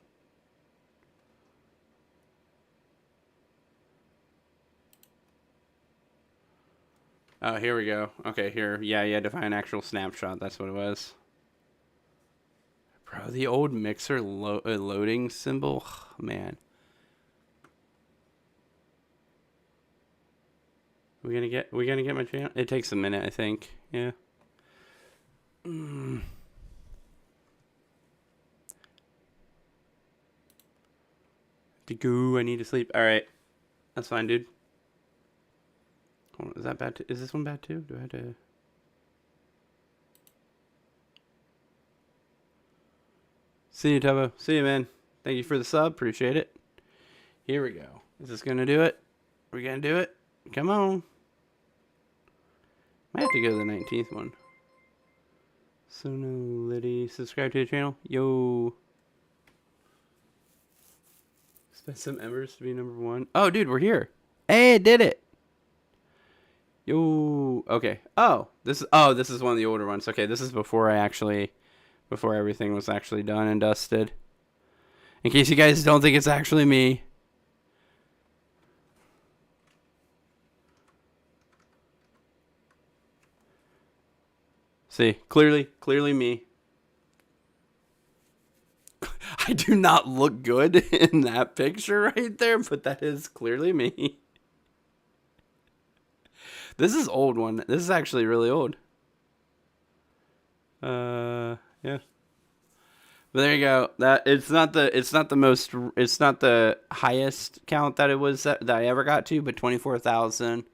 Oh, here we go. Okay, here. Yeah, you had to find an actual snapshot. That's what it was. Bro, the old Mixer loading symbol. Man. We gonna get my channel? It takes a minute, I think. Yeah. To go, I need to sleep. All right, that's fine, dude. Hold on, is that bad? Is this one bad too? Do I have to? See you, Tubbo. See you, man. Thank you for the sub. Appreciate it. Here we go. Is this gonna do it? Are we gonna do it? Come on. Might have to go to the 19th one. Sono Liddy, subscribe to the channel. Yo. Spend some embers to be number 1. Oh, dude, we're here. Hey, I did it. Yo. Okay. Oh, this is one of the older ones. Okay, this is before everything was actually done and dusted. In case you guys don't think it's actually me. See, clearly me. I do not look good in that picture right there, but that is clearly me. This is old one. This is actually really old. Yeah. But there you go. That it's not the highest count that it was that I ever got to, but 24,000.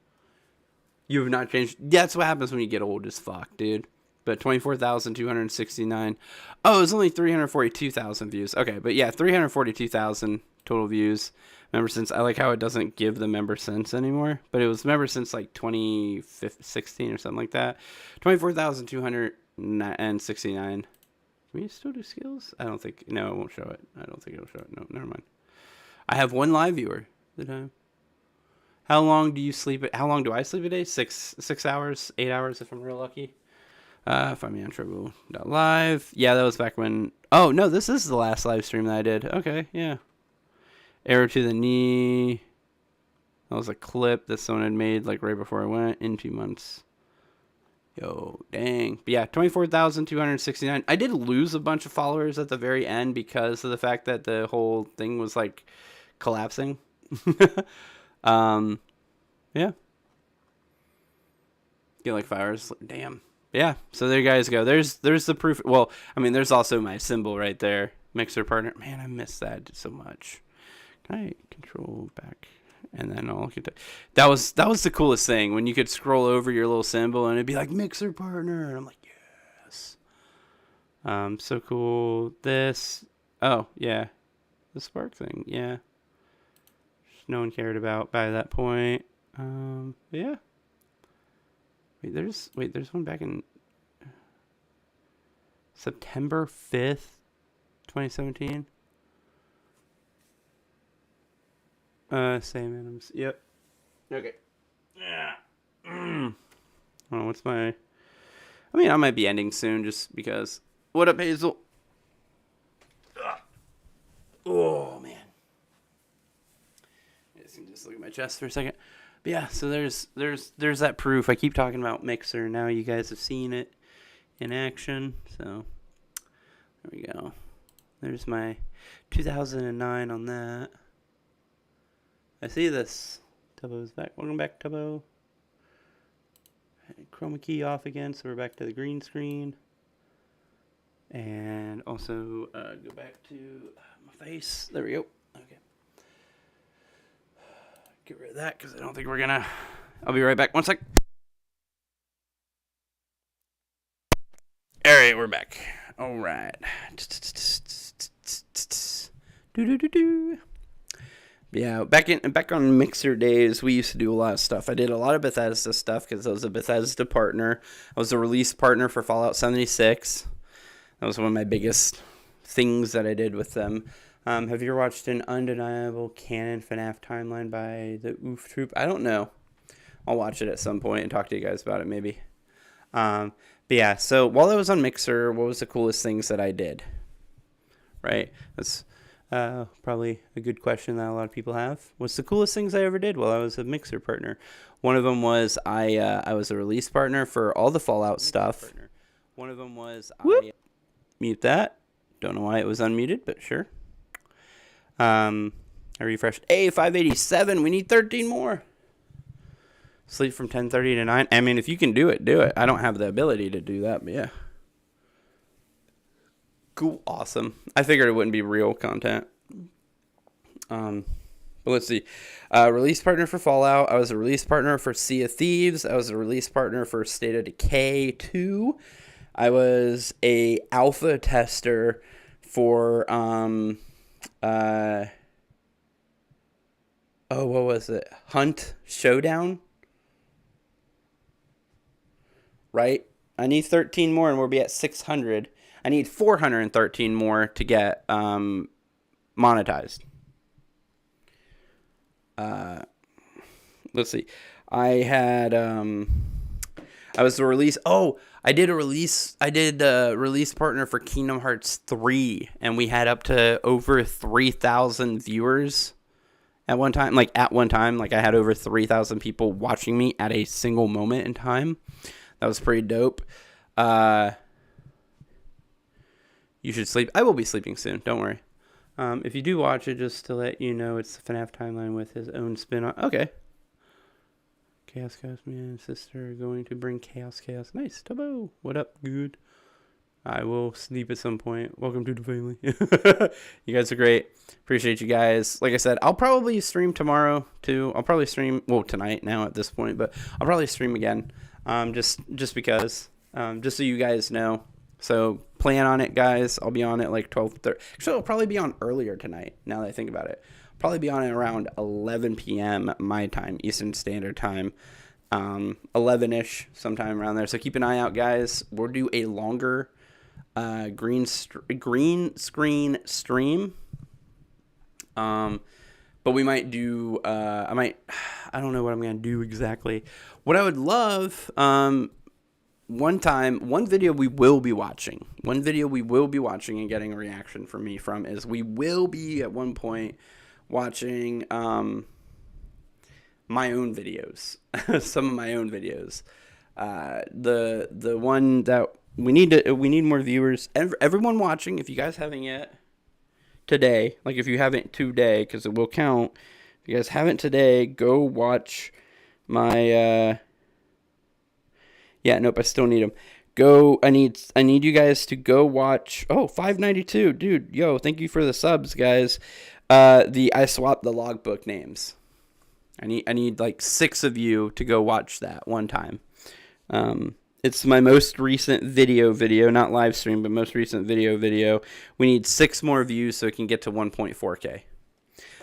You have not changed. That's what happens when you get old as fuck, dude. But 24,269. Oh, it was only 342,000 views. Okay, but yeah, 342,000 total views. Member since, I like how it doesn't give the member since anymore, but it was member since like 2016 or something like that. 24,269. Can we still do skills? I don't think. No, it won't show it. I don't think it'll show it. No, never mind. I have one live viewer at the time. How long do you sleep? How long do I sleep a day? 6 hours, 8 hours if I'm real lucky. Find me on Trouble.live. Yeah, that was back when. Oh no, this is the last live stream that I did. Okay, yeah. Arrow to the knee. That was a clip that someone had made like right before I went in 2 months. Yo, dang. But yeah, 24,269. I did lose a bunch of followers at the very end because of the fact that the whole thing was like collapsing. Yeah. Get like 5 hours. Damn. Yeah. So there you guys go. There's the proof. Well, I mean, there's also my symbol right there. Mixer partner. Man, I miss that so much. Can I control back? And then I'll get to, that was the coolest thing when you could scroll over your little symbol and it'd be like mixer partner, and I'm like, yes. So cool. This, oh yeah, the spark thing, yeah. No one cared about by that point. Yeah. There's one back in September 5th, 2017. Same items. Yep. Okay. Yeah. Oh, what's my... I mean, I might be ending soon just because... What up, Hazel? Oh, man. I just can just look at my chest for a second. But yeah, so there's that proof. I keep talking about Mixer. Now you guys have seen it in action. So, there we go. There's my 2009 on that. I see this. Tubbo's back. Welcome back, Tubbo. Chroma key off again, so we're back to the green screen. And also go back to my face. There we go. Okay. Get rid of that because I don't think we're gonna. I'll be right back. 1 sec. All right, we're back. All right. Do. Yeah, back on Mixer days, we used to do a lot of stuff. I did a lot of Bethesda stuff because I was a Bethesda partner. I was a release partner for Fallout 76. That was one of my biggest things that I did with them. Have you ever watched an undeniable canon FNAF timeline by the Oof Troop? I don't know. I'll watch it at some point and talk to you guys about it maybe. But yeah, so while I was on Mixer, what was the coolest things that I did? Right? That's... probably a good question that a lot of people have. What's the coolest things I ever did while I was a Mixer partner? One of them was I was a release partner for all the Fallout stuff. One of them was mute that. Don't know why it was unmuted, but sure. I refreshed. Hey, 587. We need 13 more. Sleep from 10:30 to 9. I mean, if you can do it, do it. I don't have the ability to do that, but yeah. Cool, awesome. I figured it wouldn't be real content. But let's see. Release partner for Fallout. I was a release partner for Sea of Thieves. I was a release partner for State of Decay 2. I was a alpha tester for what was it? Hunt Showdown. Right? I need 13 more and we'll be at 600. I need 413 more to get monetized. Let's see. I had I was the release. Oh, I did a release partner for Kingdom Hearts 3, and we had up to over 3,000 viewers at one time. Like I had over 3,000 people watching me at a single moment in time. That was pretty dope. Uh, you should sleep. I will be sleeping soon. Don't worry. If you do watch it, just to let you know, it's the FNAF timeline with his own spin on. Okay. Chaos, me and sister are going to bring chaos. Nice, Tubbo. What up, good? I will sleep at some point. Welcome to the family. You guys are great. Appreciate you guys. Like I said, I'll probably stream tomorrow too. I'll probably stream, well, tonight now at this point, but I'll probably stream again. Just because, just so you guys know. So plan on it, guys. I'll be on at like 12:30. Actually, I'll probably be on earlier tonight. Now that I think about it, probably be on at around 11 p.m. my time, Eastern Standard Time. 11ish, sometime around there. So keep an eye out, guys. We'll do a longer green screen stream. But we might do. I don't know what I'm gonna do exactly. What I would love. One video we will be watching and getting a reaction from me from is we will be at one point watching my own videos, some of my own videos. The one that we need more viewers. Everyone watching, if you guys haven't yet today, like if you haven't today, because it will count. If you guys haven't today, go watch my. Yeah, nope, I still need them. I need you guys to go watch. Oh, 592, dude. Yo, thank you for the subs, guys. I swapped the logbook names. I need like 6 of you to go watch that one time. It's my most recent video, not live stream, but most recent video. We need 6 more views so it can get to 1.4K.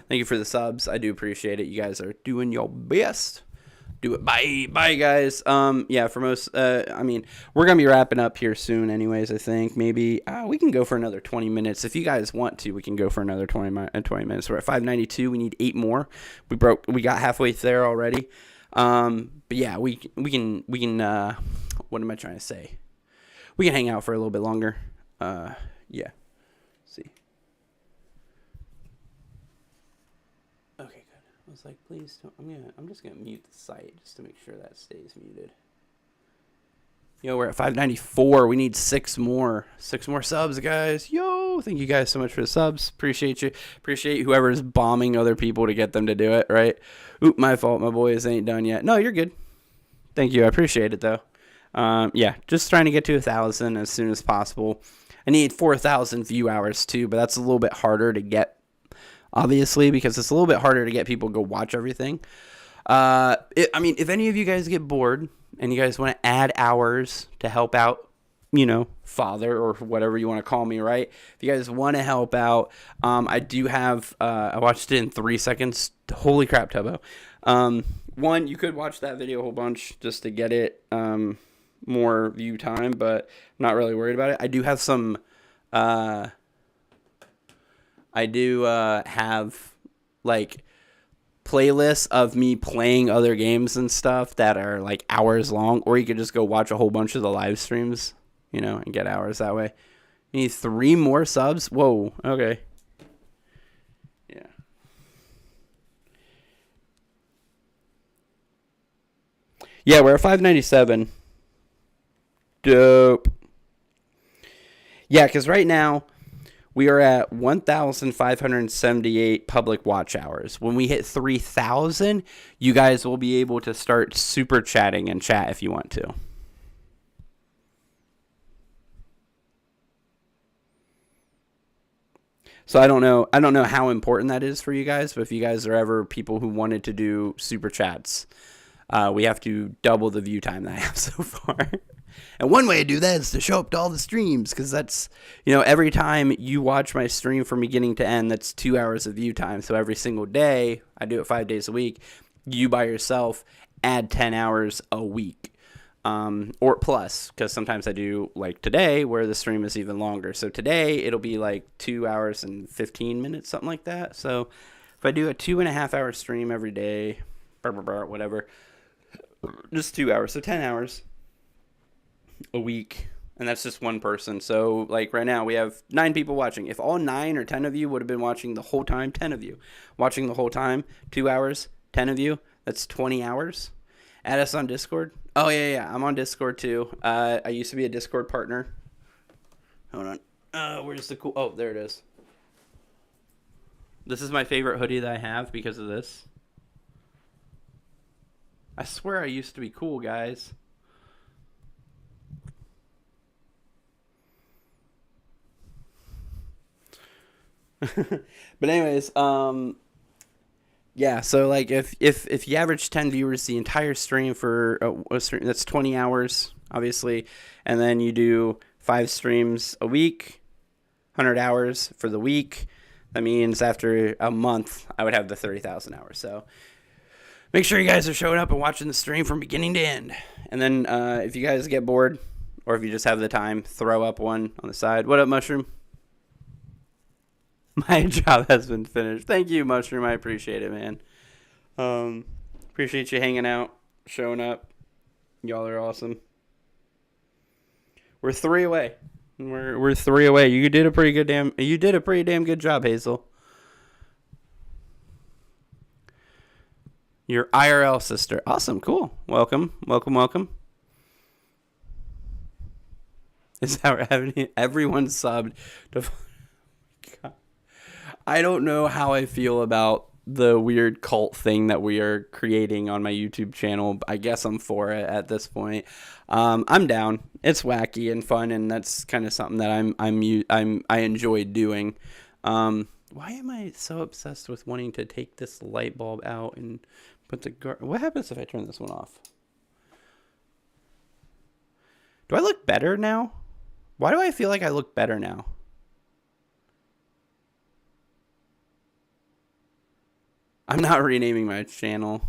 Thank you for the subs. I do appreciate it. You guys are doing your best. Do it. Bye, guys. Yeah, for most, I mean, we're going to be wrapping up here soon anyways, I think. Maybe, we can go for another 20 minutes. If you guys want to, we can go for another 20 minutes. We're at 592. We need 8 more. We got halfway there already. But yeah, we can, what am I trying to say? We can hang out for a little bit longer. Yeah. Let's see. Okay, good. I was like, please don't. I'm just gonna mute the site just to make sure that stays muted. Yo, we're at 594. We need 6 more. 6 more subs, guys. Yo, thank you guys so much for the subs. Appreciate you. Appreciate whoever's bombing other people to get them to do it, right? Oop, my fault. My boys ain't done yet. No, you're good. Thank you. I appreciate it, though. Yeah, just trying to get to 1,000 as soon as possible. I need 4,000 view hours, too, but that's a little bit harder to get, obviously, because it's a little bit harder to get people to go watch everything. I mean, if any of you guys get bored and you guys want to add hours to help out, father or whatever you want to call me, right? If you guys want to help out, I do have, I watched it in 3 seconds. Holy crap, Tubbo. One, you could watch that video a whole bunch just to get it more view time, but I'm not really worried about it. I do have some, have like playlists of me playing other games and stuff that are like hours long, or you could just go watch a whole bunch of the live streams, and get hours that way. You need 3 more subs? Whoa, okay. Yeah. Yeah, we're at 597. Dope. Yeah, because right now we are at 1,578 public watch hours. When we hit 3,000, you guys will be able to start super chatting and chat if you want to. So I don't know how important that is for you guys, but if you guys are ever people who wanted to do super chats, we have to double the view time that I have so far. And one way to do that is to show up to all the streams, because that's, every time you watch my stream from beginning to end, that's 2 hours of view time. So every single day, I do it 5 days a week, you by yourself add 10 hours a week. Or plus, because sometimes I do like today where the stream is even longer. So today it'll be like 2 hours and 15 minutes, something like that. So if I do a 2.5 hour stream every day, whatever, just 2 hours, so 10 hours a week, and that's just one person. So like right now we have 9 people watching. If all 9 or 10 of you would have been watching the whole time, 10 of you watching the whole time, 2 hours, 10 of you, that's 20 hours. Add us on Discord. Oh, yeah. I'm on Discord, too. I used to be a Discord partner. Hold on. Where's the cool... Oh, there it is. This is my favorite hoodie that I have because of this. I swear I used to be cool, guys. But anyways, yeah, so like if you average 10 viewers the entire stream for a stream, that's 20 hours, obviously, and then you do 5 streams a week, 100 hours for the week. That means after a month, I would have the 30,000 hours. So make sure you guys are showing up and watching the stream from beginning to end. And then if you guys get bored, or if you just have the time, throw up one on the side. What up, Mushroom? My job has been finished. Thank you, Mushroom. I appreciate it, man. Appreciate you hanging out, showing up. Y'all are awesome. We're 3 away. We're 3 away. You did a pretty damn good job, Hazel. Your IRL sister. Awesome, cool. Welcome. Is that everyone subbed to... God. I don't know how I feel about the weird cult thing that we are creating on my YouTube channel. I guess I'm for it at this point. I'm down. It's wacky and fun, and that's kind of something that I enjoy doing. Why am I so obsessed with wanting to take this light bulb out and put the what happens if I turn this one off? Do I look better now? Why do I feel like I look better now? I'm not renaming my channel.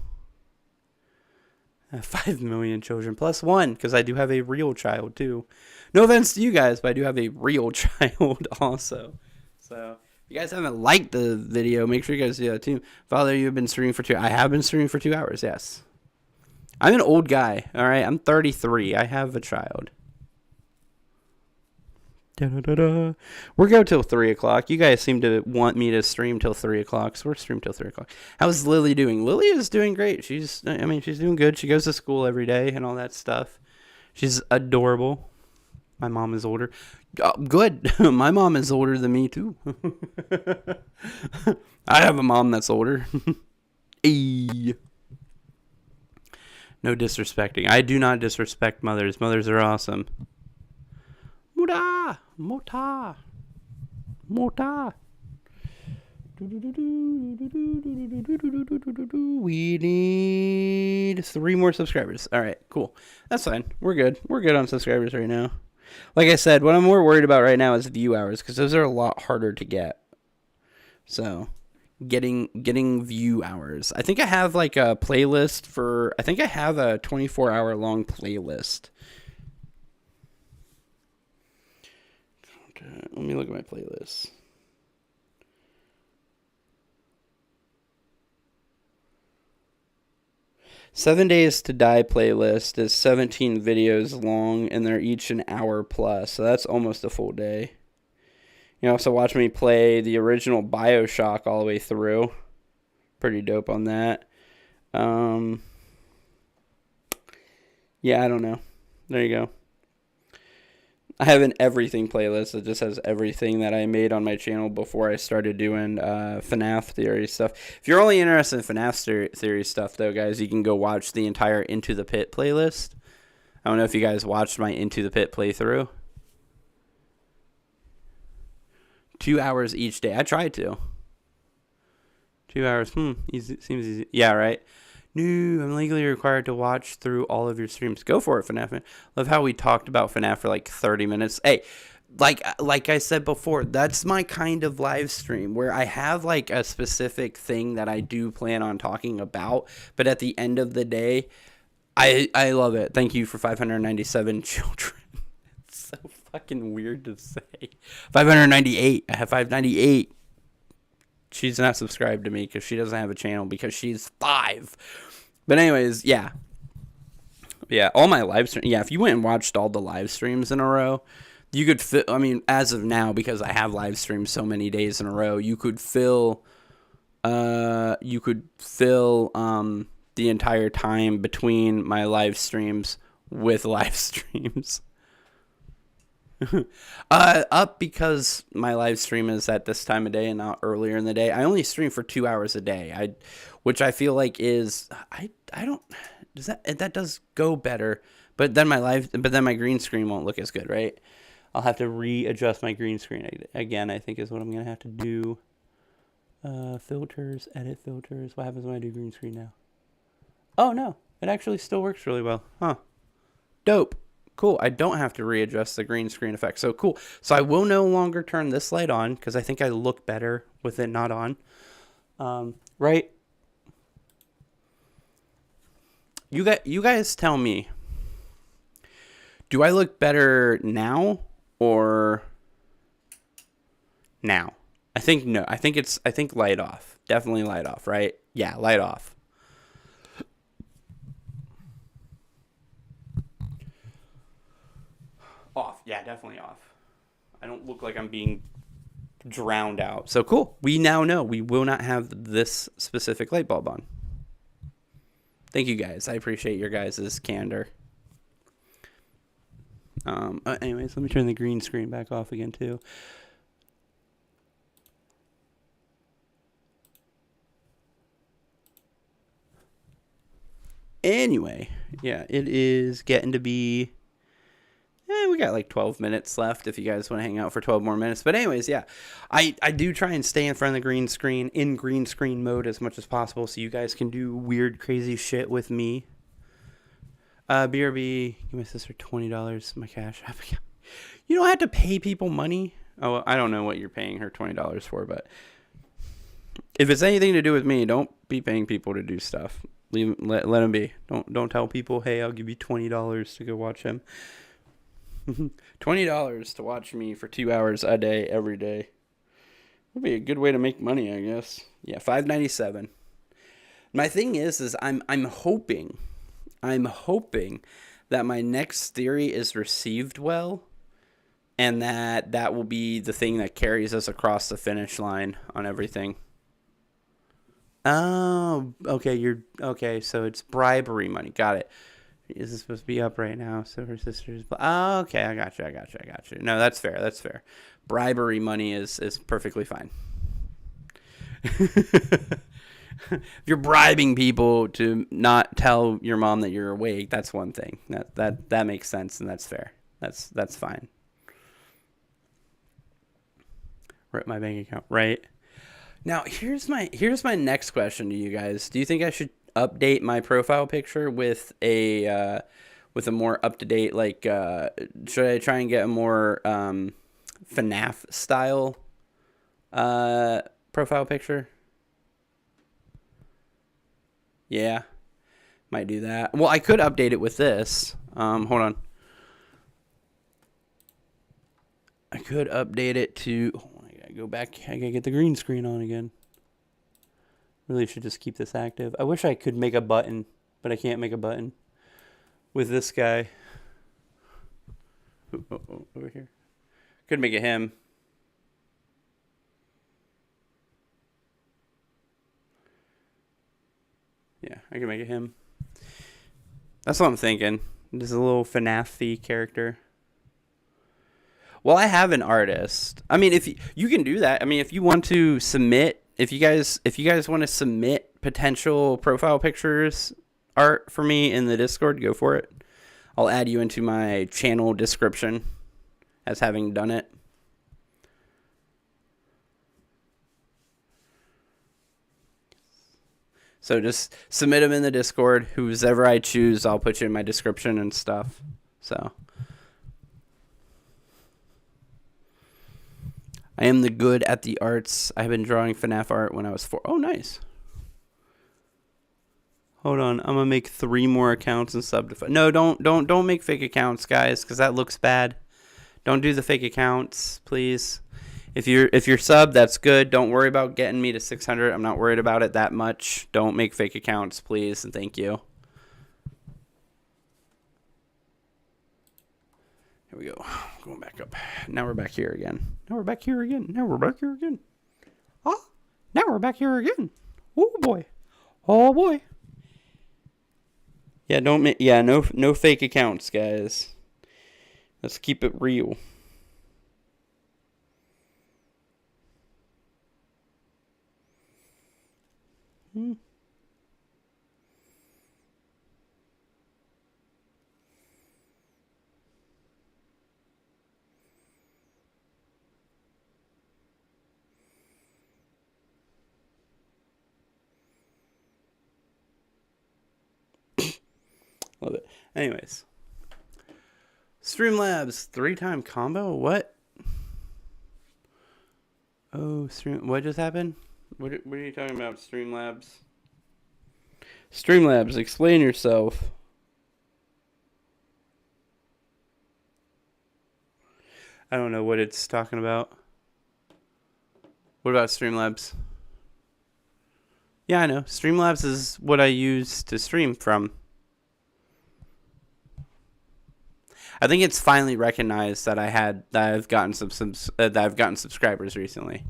5 million children plus 1, because I do have a real child too. No offense to you guys, but I do have a real child also. So if you guys haven't liked the video, make sure you guys do that too. Father, you've been streaming for 2 hours. I have been streaming for 2 hours, yes. I'm an old guy, all right? I'm 33. I have a child. We're go till 3 o'clock. You guys seem to want me to stream till 3 o'clock, so we're stream till 3 o'clock. How's Lily doing? Lily is doing great. She's doing good. She goes to school every day and all that stuff. She's adorable. My mom is older. Good. My mom is older than me too. I have a mom that's older. Hey. No disrespecting. I do not disrespect mothers. Mothers are awesome. Mota. We need 3 more subscribers. All right, cool. That's fine. We're good. We're good on subscribers right now. Like I said, what I'm more worried about right now is view hours, because those are a lot harder to get. So, getting view hours. I think I have like a playlist for. I think I have a 24-hour long playlist. Let me look at my playlist. Seven Days to Die playlist is 17 videos long, and they're each an hour plus, so that's almost a full day. You can also watch me play the original BioShock all the way through. Pretty dope on that. Yeah, I don't know. There you go. I have an everything playlist that just has everything that I made on my channel before I started doing Fnaf Theories stuff. If you're only interested in Fnaf Theories stuff, though, guys, you can go watch the entire Into the Pit playlist. I don't know if you guys watched my Into the Pit playthrough. 2 hours each day. I tried to. 2 hours. Easy, seems easy. Yeah, right. No, I'm legally required to watch through all of your streams. Go for it, FNAF. Love how we talked about FNAF for like 30 minutes. Hey, like I said before, that's my kind of live stream where I have like a specific thing that I do plan on talking about. But at the end of the day, I love it. Thank you for 597 children. It's so fucking weird to say. 598. I have 598. She's not subscribed to me because she doesn't have a channel because she's 5. But anyways, yeah. Yeah, all my live streams. Yeah, if you went and watched all the live streams in a row, you could fill, I mean, as of now, because I have live streamed so many days in a row, you could fill the entire time between my live streams with live streams. Up because my live stream is at this time of day and not earlier in the day. I only stream for 2 hours a day. Which I feel like is I don't does that does go better, but then my green screen won't look as good, right? I'll have to readjust my green screen again, I think is what I'm gonna have to do. Filters, edit filters. What happens when I do green screen now? Oh no, it actually still works really well. Huh. Dope. Cool. I don't have to readjust the green screen effect. So cool. So I will no longer turn this light on because I think I look better with it not on. Right? You guys tell me. Do I look better now or now? I think no. I think light off. Definitely light off, right? Yeah, light off. Off. Yeah, definitely off. I don't look like I'm being drowned out. So cool. We now know we will not have this specific light bulb on. Thank you guys. I appreciate your guys' candor. Anyways, let me turn the green screen back off again too. Anyway, yeah, it is getting to be... we got like 12 minutes left if you guys want to hang out for 12 more minutes. But anyways, yeah, I do try and stay in front of the green screen in green screen mode as much as possible so you guys can do weird, crazy shit with me. BRB, give my sister $20, my cash app. You don't have to pay people money. Oh, I don't know what you're paying her $20 for, but if it's anything to do with me, don't be paying people to do stuff. Let them be. Don't tell people, hey, I'll give you $20 to go watch him. $20 to watch me for 2 hours a day, every day. Would be a good way to make money, I guess. Yeah, $5.97. My thing is I'm hoping that my next theory is received well, and that will be the thing that carries us across the finish line on everything. Oh, okay. So it's bribery money. Got it. Is this supposed to be up right now? So her sister's... Oh, okay, I got you. No, that's fair. Bribery money is perfectly fine. If you're bribing people to not tell your mom that you're awake, that's one thing. That makes sense, and that's fair. That's fine. Rip my bank account, right? Now, here's my next question to you guys. Do you think I should update my profile picture with a more up-to-date, like, should I try and get a more FNAF style profile picture? Yeah, might do that. Well, I could update it with this. Hold on. I could update it to... Oh, I gotta go back. I gotta get the green screen on again. Really should just keep this active. I wish I could make a button, but I can't make a button with this guy. Oh, over here. Could make it him. Yeah, I can make it him. That's what I'm thinking. This is a little Fnaf character. Well, I have an artist. I mean, if you can do that. I mean, if you want to submit, if you guys want to submit potential profile pictures art for me in the Discord, go for it. I'll add you into my channel description as having done it. So just submit them in the Discord. Whoever I choose, I'll put you in my description and stuff. So I am the good at the arts. I've been drawing FNAF art when I was 4. Oh, nice. Hold on, I'm gonna make 3 more accounts and sub to. No, don't make fake accounts, guys, because that looks bad. Don't do the fake accounts, please. If you're sub, that's good. Don't worry about getting me to 600. I'm not worried about it that much. Don't make fake accounts, please, and thank you. Here we go. Going back up. Now we're back here again. Now we're back here again. Now we're back here again. Oh, now we're back here again. Oh boy. Oh boy. Yeah, don't make, yeah, no fake accounts, guys. Let's keep it real. Love it. Anyways. Streamlabs 3-time combo? What? Oh, what just happened? What are you talking about, Streamlabs? Streamlabs, explain yourself. I don't know what it's talking about. What about Streamlabs? Yeah, I know. Streamlabs is what I use to stream from. I think it's finally recognized that I've gotten subscribers recently.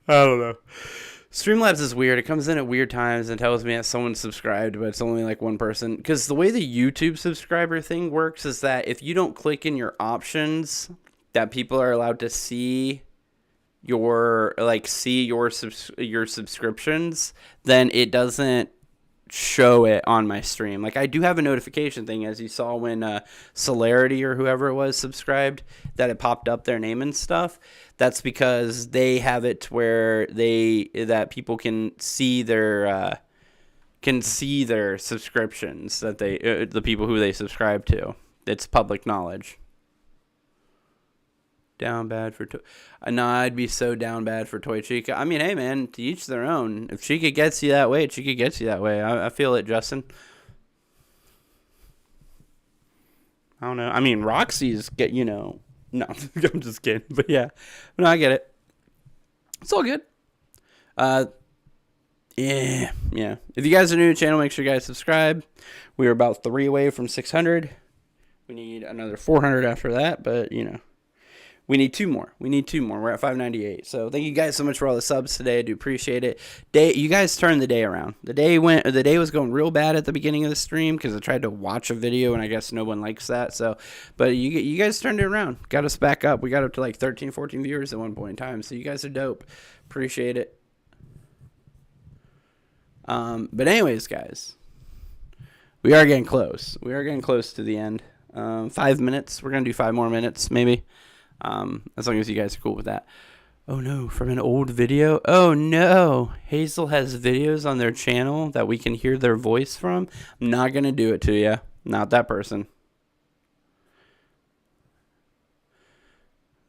I don't know. Streamlabs is weird. It comes in at weird times and tells me that someone's subscribed, but it's only like one person. Because the way the YouTube subscriber thing works is that if you don't click in your options that people are allowed to see your subscriptions, then it doesn't show it on my stream. Like, I do have a notification thing, as you saw when Celerity or whoever it was subscribed, that it popped up their name and stuff. That's because they have it to where that people can see their subscriptions, that the people who they subscribe to. It's public knowledge. Down bad for no, I'd be so down bad for Toy Chica. I mean, hey man, to each their own. If Chica gets you that way, Chica gets you that way. I feel it, Justin. I don't know. I mean, Roxy's no, I'm just kidding. But yeah, no, I get it. It's all good. Yeah. If you guys are new to the channel, make sure you guys subscribe. We are about 3 away from 600. We need another 400 after that, but we need 2 more. We're at 598. So thank you guys so much for all the subs today. I do appreciate it. You guys turned the day around. The day was going real bad at the beginning of the stream because I tried to watch a video and I guess no one likes that. So, but you guys turned it around. Got us back up. We got up to like 13, 14 viewers at one point in time. So you guys are dope. Appreciate it. But anyways, guys, we are getting close. We are getting close to the end. 5 minutes. We're gonna do 5 more minutes, maybe. As long as you guys are cool with that. Oh no, from an old video? Oh no, Hazel has videos on their channel that we can hear their voice from. I'm not gonna do it to you. Not that person.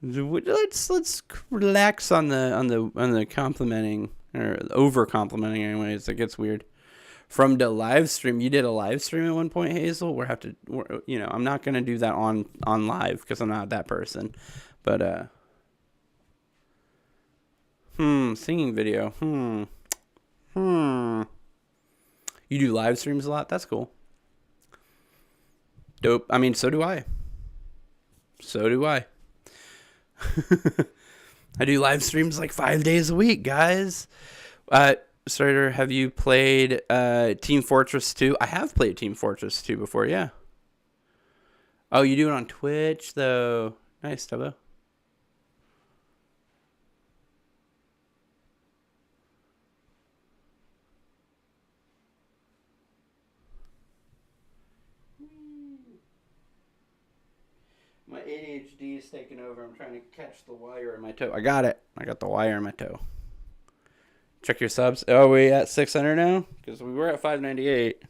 Let's relax on the complimenting, or over complimenting anyways. It gets weird. From the live stream, you did a live stream at one point, Hazel. I'm not gonna do that on live because I'm not that person. But singing video. You do live streams a lot. That's cool. Dope. I mean, so do I. I do live streams like 5 days a week, guys. Starter, have you played Team Fortress 2? I have played Team Fortress 2 before, yeah. Oh, you do it on Twitch, though. Nice, Tubbo. My ADHD is taking over. I'm trying to catch the wire in my toe. I got it. I got the wire in my toe. Check your subs. Oh, we at 600 now? Because we were at 598.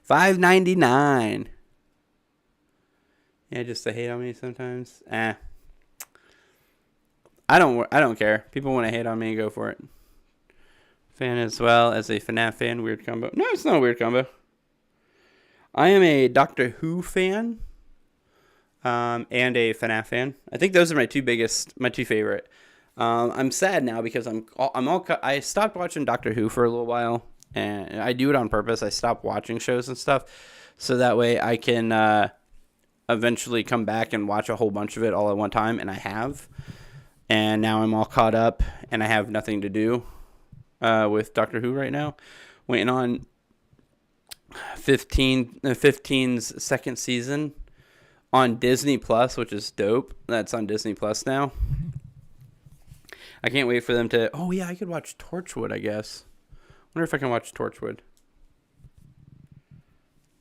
599. Yeah, just to hate on me sometimes. I don't care. People want to hate on me, go for it. Fan as well as a FNAF fan. Weird combo. No, it's not a weird combo. I am a Doctor Who fan. And a FNAF fan. I think those are my two favorite. I'm sad now because I stopped watching Doctor Who for a little while, and I do it on purpose. I stopped watching shows and stuff, so that way I can eventually come back and watch a whole bunch of it all at one time, and I have. and now I'm all caught up, and I have nothing to do with Doctor Who right now. Waiting on 15's second season on Disney Plus, which is dope. That's on Disney Plus now. I can't wait for them to... Oh, yeah, I could watch Torchwood, I guess. Wonder if I can watch Torchwood.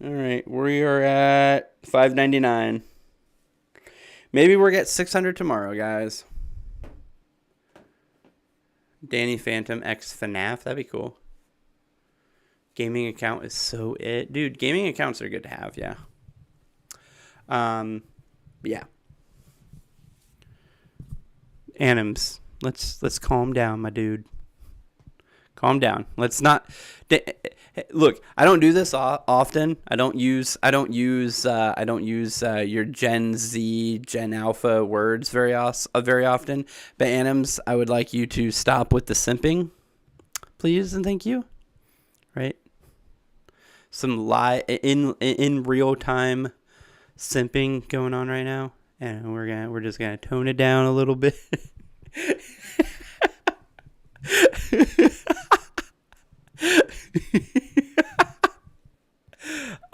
All right, we are at $5.99. Maybe we'll get 600 tomorrow, guys. Danny Phantom X FNAF. That'd be cool. Gaming account is so it. Dude, gaming accounts are good to have, yeah. Yeah. Anims. Let's calm down, my dude. Calm down. Let's not... Look, I don't do this often. I don't use your Gen Z, Gen Alpha words very often. But Anims, I would like you to stop with the simping, please and thank you. Right? Some in real time simping going on right now, and we're just gonna tone it down a little bit.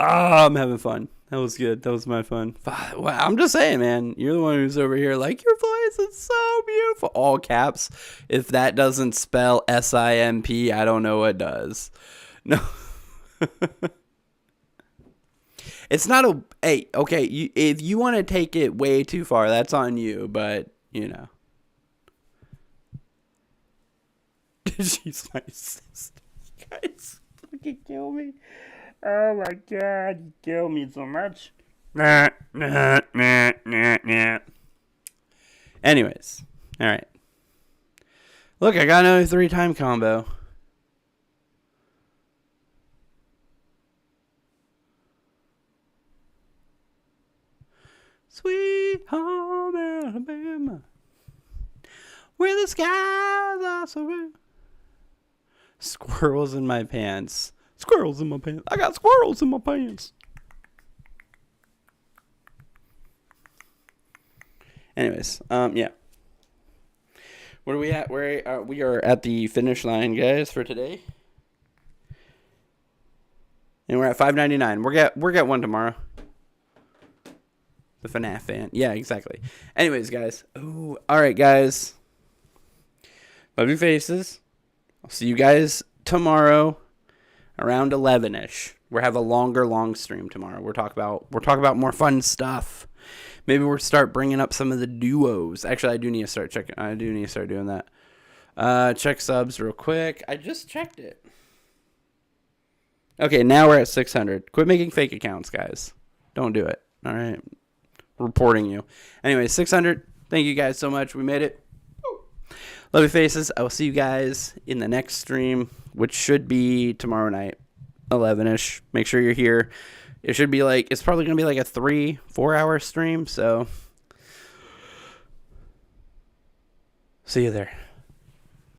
Oh, I'm having fun. That was good. That was my fun. Wow, I'm just saying, man. You're the one who's over here like, your voice is so beautiful. All caps. If that doesn't spell SIMP, I don't know what does. No. It's not a... Hey, okay, if you want to take it way too far, that's on you. But, you know. She's my sister. You guys fucking kill me. Oh my god, you kill me so much. Anyways, alright. Look, I got another 3-time combo. Sweet home Alabama, where the skies are so blue. Squirrels in my pants. Squirrels in my pants. I got squirrels in my pants. Anyways, yeah. Where are we at? We are at the finish line, guys, for today. And we're at $5.99. We'll get one tomorrow. The FNAF fan. Yeah, exactly. Anyways, guys. Ooh, all right, guys. Love your faces. I'll see you guys tomorrow. Around 11ish. We'll have a long stream tomorrow. We'll talk about more fun stuff. Maybe we'll start bringing up some of the duos. Actually, I do need to start doing that. Check subs real quick. I just checked it. Okay, now we're at 600. Quit making fake accounts, guys. Don't do it. All right. Reporting you. Anyway, 600. Thank you guys so much. We made it. Love your faces. I will see you guys in the next stream, which should be tomorrow night, 11ish. Make sure you're here. It's probably going to be like a 3-4 hour stream. So see you there.